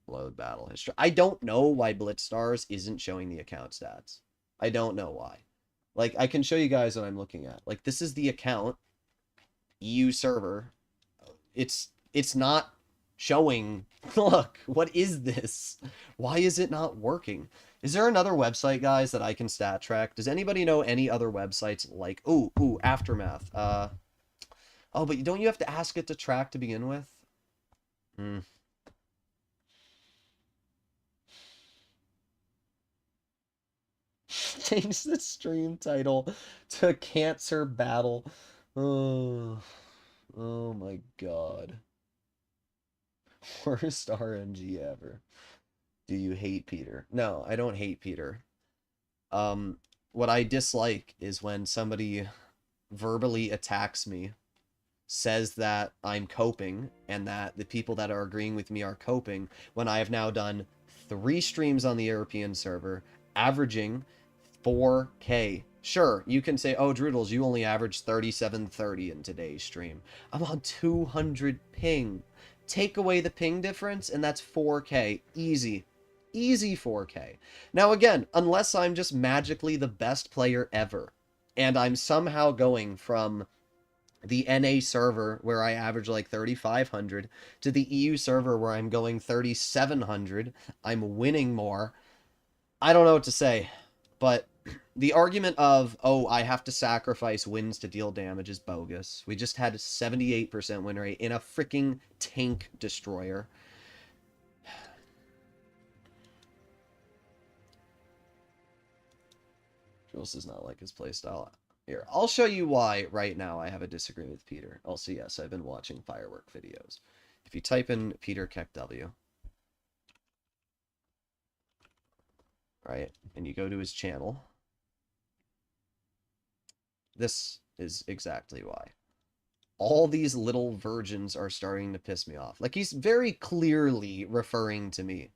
Load battle history. I don't know why Blitzstars isn't showing the account stats. I don't know why. Like, I can show you guys what I'm looking at. Like, this is the account. EU server. It's not showing. Look, what is this? Why is it not working? Is there another website, guys, that I can stat track? Does anybody know any other websites like... Ooh, Aftermath. Oh, but don't you have to ask it to track to begin with? Change the stream title to Cancer Battle. Oh my god. Worst RNG ever. Do you hate Peter? No, I don't hate Peter. What I dislike is when somebody verbally attacks me, says that I'm coping, and that the people that are agreeing with me are coping, when I have now done 3 streams on the European server, averaging 4K. Sure, you can say, oh, Droodles, you only averaged 3730 in today's stream. I'm on 200 ping. Take away the ping difference, and that's 4K. Easy. Easy 4K. Now again, unless I'm just magically the best player ever, and I'm somehow going from the NA server where I average like 3,500 to the EU server where I'm going 3,700, I'm winning more. I don't know what to say, but the argument of, oh, I have to sacrifice wins to deal damage is bogus. We just had a 78% win rate in a freaking tank destroyer. Jules does not like his playstyle. Here, I'll show you why right now I have a disagreement with Peter. Also, yes, I've been watching firework videos. If you type in Peter KeckW, right, and you go to his channel, this is exactly why. All these little virgins are starting to piss me off. Like, he's very clearly referring to me.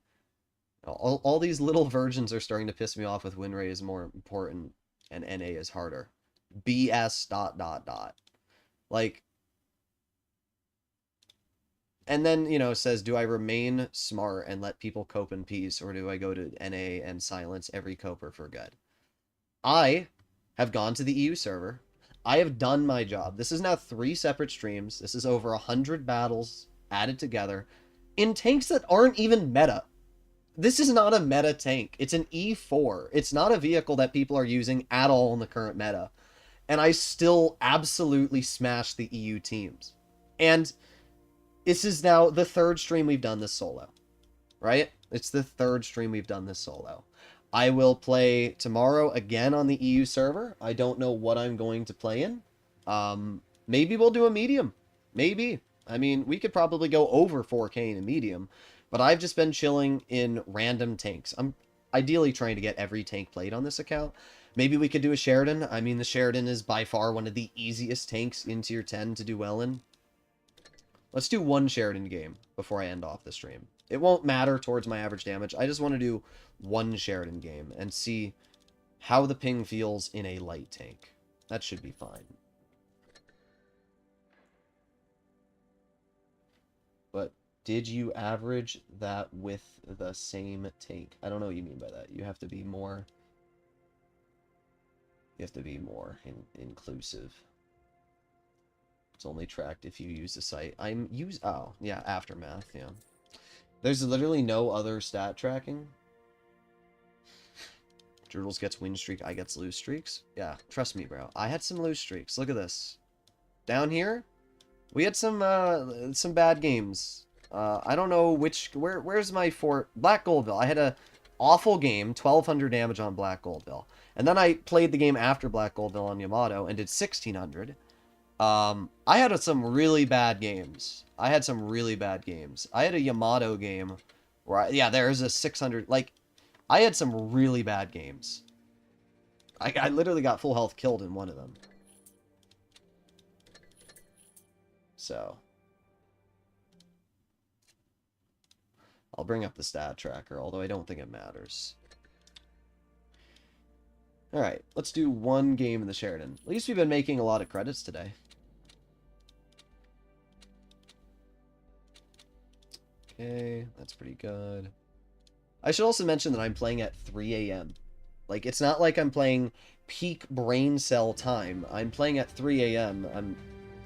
All these little virgins are starting to piss me off with win rate is more important and NA is harder. BS ... Like, and then, you know, says, do I remain smart and let people cope in peace, or do I go to NA and silence every coper for good? I have gone to the EU server. I have done my job. This is now 3 separate streams. This is over 100 battles added together in tanks that aren't even meta. This is not a meta tank. It's an E4. It's not a vehicle that people are using at all in the current meta. And I still absolutely smash the EU teams. And this is now the 3rd stream we've done this solo. Right? It's the 3rd stream we've done this solo. I will play tomorrow again on the EU server. I don't know what I'm going to play in. Maybe we'll do a medium. Maybe. I mean, we could probably go over 4K in a medium. But I've just been chilling in random tanks. I'm ideally trying to get every tank played on this account. Maybe we could do a Sheridan. I mean, the Sheridan is by far one of the easiest tanks in tier 10 to do well in. Let's do 1 Sheridan game before I end off the stream. It won't matter towards my average damage. I just want to do 1 Sheridan game and see how the ping feels in a light tank. That should be fine. But did you average that with the same tank? I don't know what you mean by that. You have to be more... You have to be more inclusive. It's only tracked if you use the site. Oh, yeah, Aftermath, yeah. There's literally no other stat tracking. Droodles gets win streak, I gets lose streaks. Yeah, trust me, bro. I had some lose streaks. Look at this. Down here, we had some bad games. I don't know which... Where's my fort? Black Goldville. I had a awful game, 1,200 damage on Black Goldville. And then I played the game after Black Goldville on Yamato and did 1,600. I had some really bad games. I had a Yamato game where, yeah, there's a 600... Like, I had some really bad games. I literally got full health killed in one of them. So... I'll bring up the stat tracker, although I don't think it matters. Alright, let's do 1 game in the Sheridan. At least we've been making a lot of credits today. Okay, that's pretty good. I should also mention that I'm playing at 3 a.m. Like, it's not like I'm playing peak brain cell time. I'm playing at 3 a.m. I'm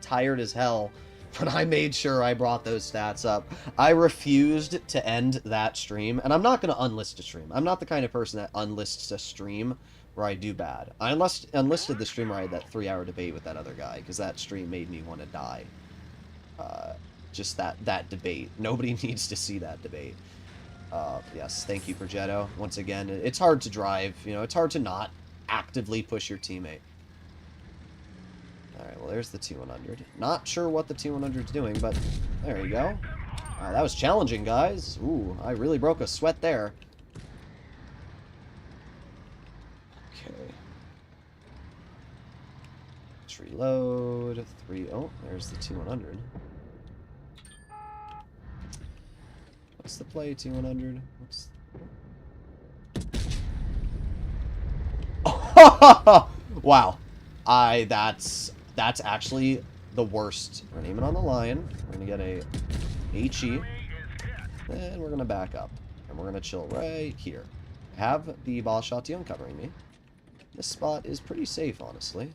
tired as hell, but I made sure I brought those stats up. I refused to end that stream, and I'm not going to unlist a stream. I'm not the kind of person that unlists a stream where I do bad. I unlisted the stream where I had that 3-hour debate with that other guy, because that stream made me want to die. Just that debate. Nobody needs to see that debate. Yes, thank you, Progetto. Once again, it's hard to drive. You know, it's hard to not actively push your teammate. Alright, well, there's the T100. Not sure what the T100's doing, but there you go. That was challenging, guys. Ooh, I really broke a sweat there. Okay. Let's reload. Oh, there's the T100. What's the play, T100? What's... Wow. That's actually the worst. We're gonna aim it on the lion. We're gonna get a HE. And we're going to back up. And we're going to chill right here. Have the Balshation covering me. This spot is pretty safe, honestly.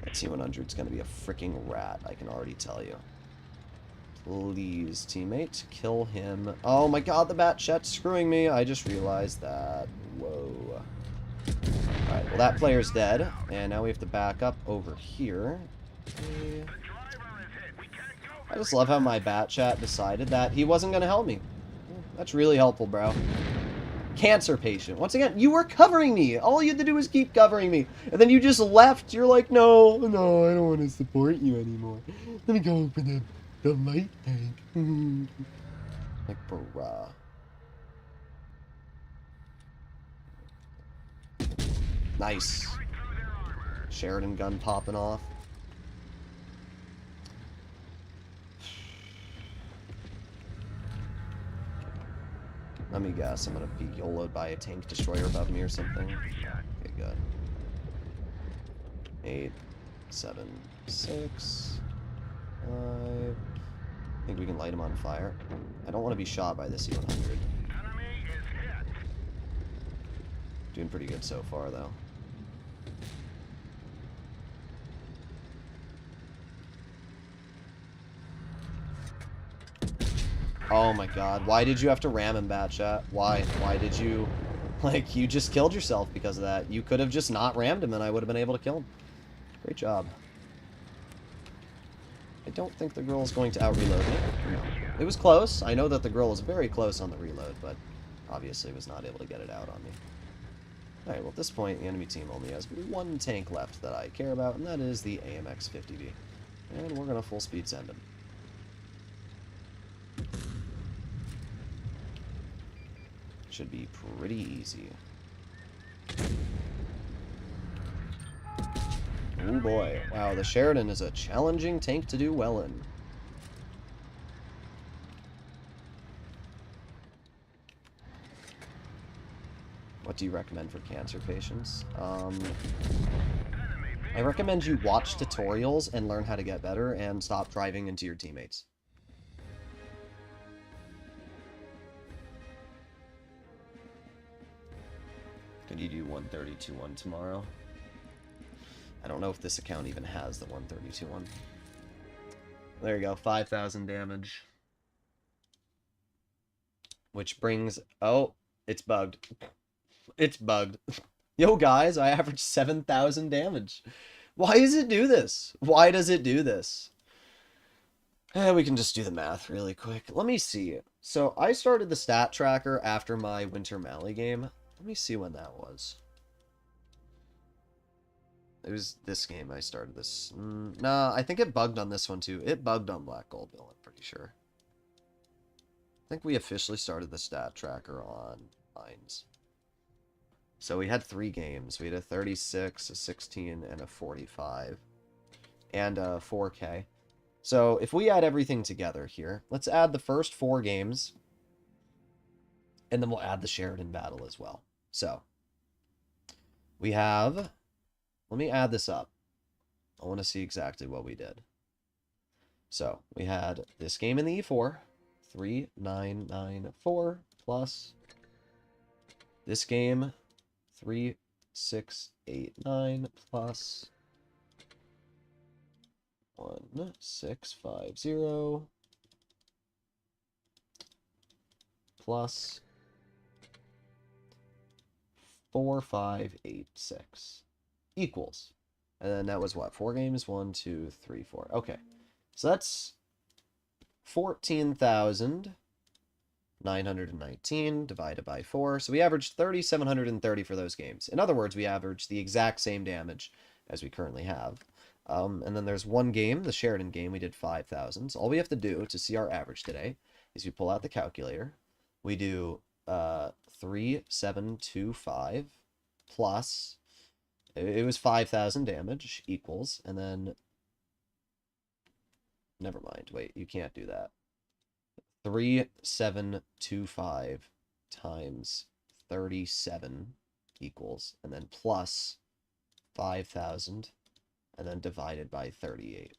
That T-100's going to be a freaking rat, I can already tell you. Please, teammate, kill him. Oh my god, the bat chat's screwing me. I just realized that. Whoa. Alright, well that player's dead. And now we have to back up over here. Okay. I just love how my bat chat decided that he wasn't going to help me. That's really helpful, bro. Cancer patient. Once again, you were covering me. All you had to do was keep covering me. And then you just left. You're like, no, I don't want to support you anymore. Let me go for the light tank. Like, bruh. Nice. Sheridan gun popping off. Let me guess, I'm gonna be YOLO'd by a tank destroyer above me or something. Okay, good. 8, 7, 6, 5. I think we can light him on fire. I don't want to be shot by this E100. Doing pretty good so far, though. Oh my god, why did you have to ram him, Batchat? Why? Why did you... Like, you just killed yourself because of that. You could have just not rammed him and I would have been able to kill him. Great job. I don't think the girl is going to out-reload me. No. It was close. I know that the girl was very close on the reload, but obviously was not able to get it out on me. Alright, well at this point, the enemy team only has one tank left that I care about, and that is the AMX-50B. And we're going to full speed send him. Should be pretty easy. Oh boy. Wow, the Sheridan is a challenging tank to do well in. What do you recommend for cancer patients? I recommend you watch tutorials and learn how to get better and stop driving into your teammates. Could you do 132-1 tomorrow? I don't know if this account even has the 132-1. There you go, 5,000 damage. Which brings... Oh, it's bugged. It's bugged. Yo, guys, I averaged 7,000 damage. Why does it do this? Why does it do this? We can just do the math really quick. Let me see. So, I started the stat tracker after my Winter Mally game. Let me see when that was. It was this game I started this. Nah, I think it bugged on this one too. It bugged on Black Gold Bill, I'm pretty sure. I think we officially started the stat tracker on Mines. So we had 3 games. We had a 36, a 16, and a 45. And a 4K. So if we add everything together here, let's add the first 4 games. And then we'll add the Sheridan battle as well. So, we have... Let me add this up. I want to see exactly what we did. So, we had this game in the E4. 3994 plus this game 3689 plus 1650 plus 4586 equals. And then that was what? 4 games? 1, 2, 3, 4. Okay. So that's 14,919 divided by 4. So we averaged 3,730 for those games. In other words, we averaged the exact same damage as we currently have. And then there's one game, the Sheridan game, we did 5,000. So all we have to do to see our average today is we pull out the calculator. We do 3,725 plus, it was 5,000 damage equals, and then, never mind, wait, you can't do that. 3,725 times 37 equals, and then plus 5,000. and then divided by 38.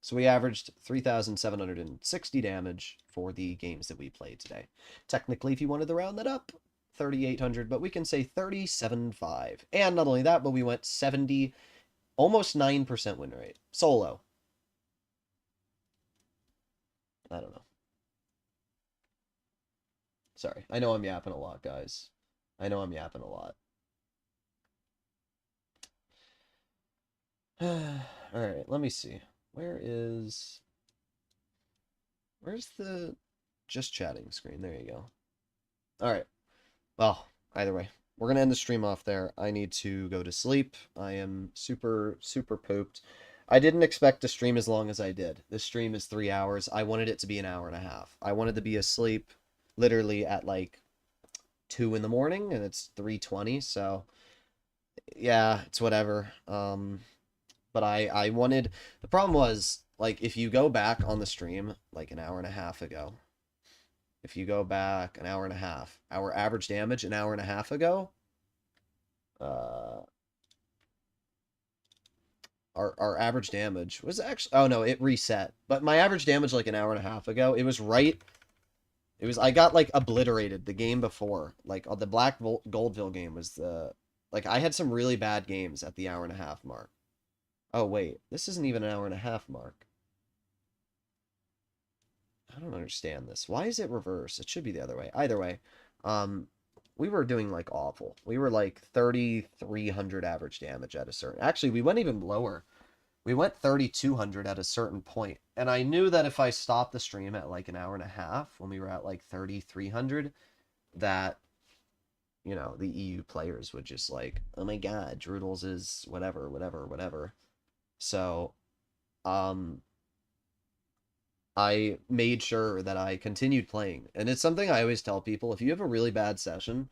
So we averaged 3,760 damage for the games that we played today. Technically, if you wanted to round that up, 3,800, but we can say 37.5. And not only that, but we went 70, almost 9% win rate. Solo. I don't know. Sorry. I know I'm yapping a lot, guys. I know I'm yapping a lot. Alright, let me see. Where's the just chatting screen? There you go. Alright. Well, either way. We're going to end the stream off there. I need to go to sleep. I am super, super pooped. I didn't expect to stream as long as I did. This stream is 3 hours. I wanted it to be an hour and a half. I wanted to be asleep literally at like 2 in the morning, and it's 3:20, so yeah, it's whatever. But I wanted, the problem was, like, if you go back on the stream, like an hour and a half ago, if you go back an hour and a half, our average damage an hour and a half ago, our average damage was actually, oh no, it reset. But my average damage like an hour and a half ago, it was right, it was, I got like obliterated the game before. Like the Black Goldville game was the, like I had some really bad games at the hour and a half mark. Oh wait, this isn't even an hour and a half mark. I don't understand this. Why is it reversed? It should be the other way. Either way, we were doing like awful. We were like 3,300 average damage at a certain. Actually, we went even lower. We went 3,200 at a certain point. And I knew that if I stopped the stream at like an hour and a half, when we were at like 3,300, that, you know, the EU players would just like, oh my god, Droodles is whatever, whatever, whatever. So, I made sure that I continued playing. And it's something I always tell people, if you have a really bad session,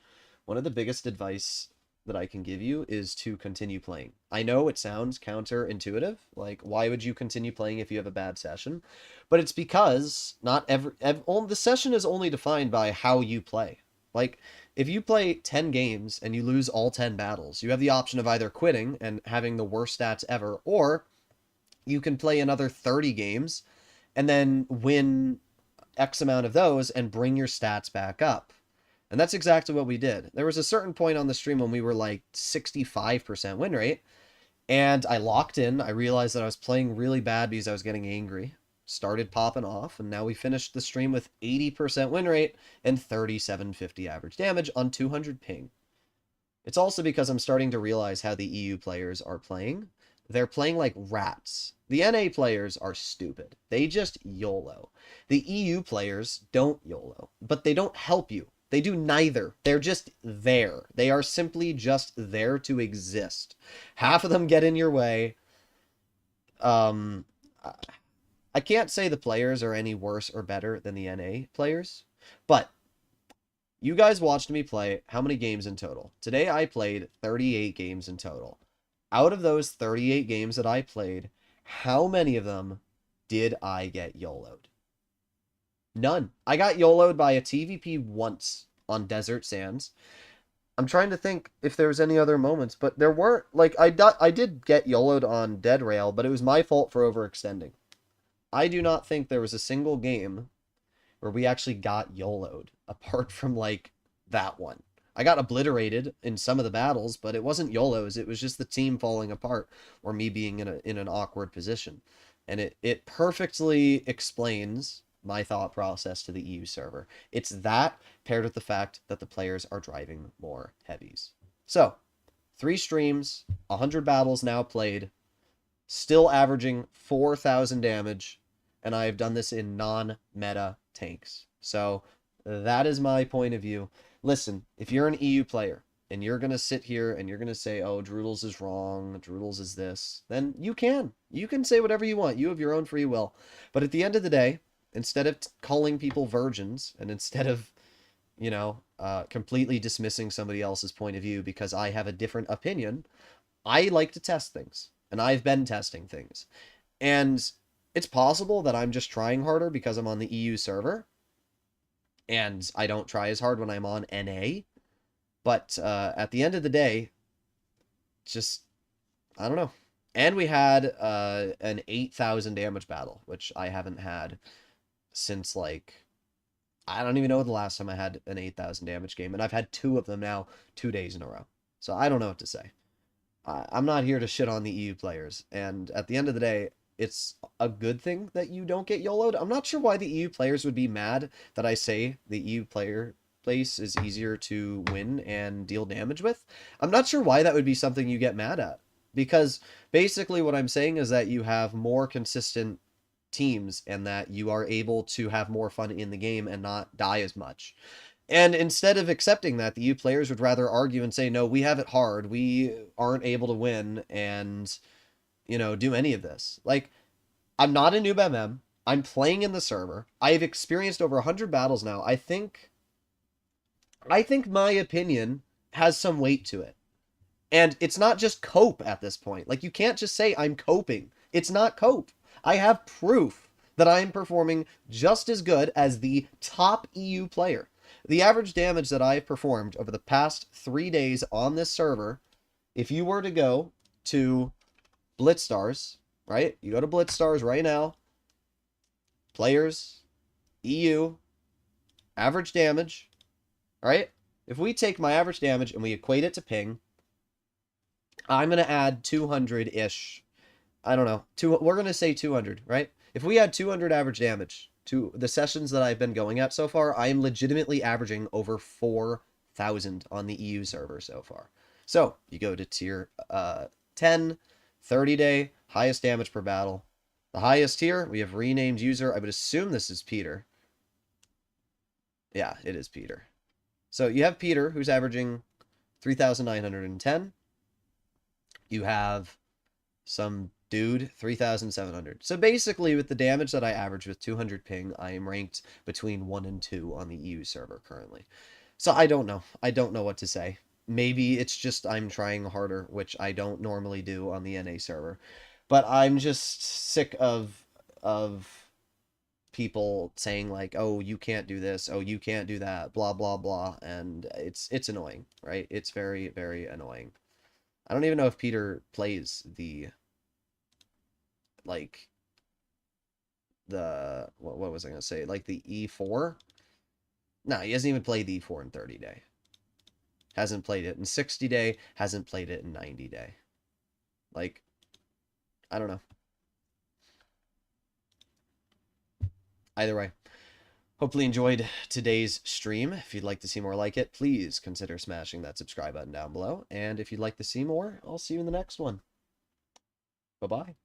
one of the biggest advice that I can give you is to continue playing. I know it sounds counterintuitive, like why would you continue playing if you have a bad session? But it's because not the session is only defined by how you play. Like if you play 10 games and you lose all 10 battles, you have the option of either quitting and having the worst stats ever, or you can play another 30 games and then win X amount of those and bring your stats back up. And that's exactly what we did. There was a certain point on the stream when we were like 65% win rate, and I locked in. I realized that I was playing really bad because I was getting angry. Started popping off, and now we finished the stream with 80% win rate and 3750 average damage on 200 ping. It's also because I'm starting to realize how the EU players are playing. They're playing like rats. The NA players are stupid. They just YOLO. The EU players don't YOLO, but they don't help you. They do neither. They're just there. They are simply just there to exist. Half of them get in your way. I can't say the players are any worse or better than the NA players, but you guys watched me play how many games in total? Today I played 38 games in total. Out of those 38 games that I played, how many of them did I get YOLO'd? None. I got YOLO'd by a TVP once on Desert Sands. I'm trying to think if there was any other moments, but there weren't. Like, I did get YOLO'd on Dead Rail, but it was my fault for overextending. I do not think there was a single game where we actually got YOLO'd, apart from, like, that one. I got obliterated in some of the battles, but it wasn't YOLOs. It was just the team falling apart or me being in an awkward position. And it perfectly explains my thought process to the EU server. It's that paired with the fact that the players are driving more heavies. So, 3 streams, 100 battles now played, still averaging 4,000 damage, and I have done this in non-meta tanks. So, that is my point of view. Listen, if you're an EU player and you're going to sit here and you're going to say, oh, Droodles is wrong, Droodles is this, then you can. You can say whatever you want. You have your own free will. But at the end of the day, instead of calling people virgins and instead of, you know, completely dismissing somebody else's point of view because I have a different opinion, I like to test things. And I've been testing things. And it's possible that I'm just trying harder because I'm on the EU server. And I don't try as hard when I'm on NA. But at the end of the day, just, I don't know. And we had an 8,000 damage battle, which I haven't had since like I don't even know the last time I had an 8,000 damage game, and I've had two of them now 2 days in a row. So I don't know what to say. I'm not here to shit on the EU players, and at the end of the day, it's a good thing that you don't get YOLO'd. I'm not sure why the EU players would be mad that I say the EU player place is easier to win and deal damage with. I'm not sure why that would be something you get mad at, because basically what I'm saying is that you have more consistent teams and that you are able to have more fun in the game and not die as much. And instead of accepting that, the EU players would rather argue and say, no, we have it hard. We aren't able to win and, do any of this. Like, I'm not a noob MM. I'm playing in the server. I've experienced over 100 battles now. I think my opinion has some weight to it. And it's not just cope at this point. Like, you can't just say I'm coping. It's not cope. I have proof that I am performing just as good as the top EU player. The average damage that I've performed over the past 3 days on this server, if you were to go to Blitzstars, right? You go to Blitzstars right now, players, EU, average damage, right? If we take my average damage and we equate it to ping, I'm going to add 200-ish. I don't know. We're going to say 200, right? If we add 200 average damage to the sessions that I've been going at so far, I am legitimately averaging over 4,000 on the EU server so far. So, you go to tier 10, 30-day, highest damage per battle. The highest tier, we have renamed user. I would assume this is Peter. Yeah, it is Peter. So, you have Peter, who's averaging 3,910. You have some dude, 3,700. So basically, with the damage that I average with 200 ping, I am ranked between 1 and 2 on the EU server currently. So I don't know. I don't know what to say. Maybe it's just I'm trying harder, which I don't normally do on the NA server. But I'm just sick of people saying like, "Oh, you can't do this. Oh, you can't do that." Blah blah blah, and it's annoying, right? It's very very annoying. I don't even know if Peter plays the like what was I gonna say? Like the E4? No, he hasn't even played the E4 in 30 day. Hasn't played it in 60 day, hasn't played it in 90 day. Like, I don't know. Either way. Hopefully enjoyed today's stream. If you'd like to see more like it, please consider smashing that subscribe button down below. And if you'd like to see more, I'll see you in the next one. Bye-bye.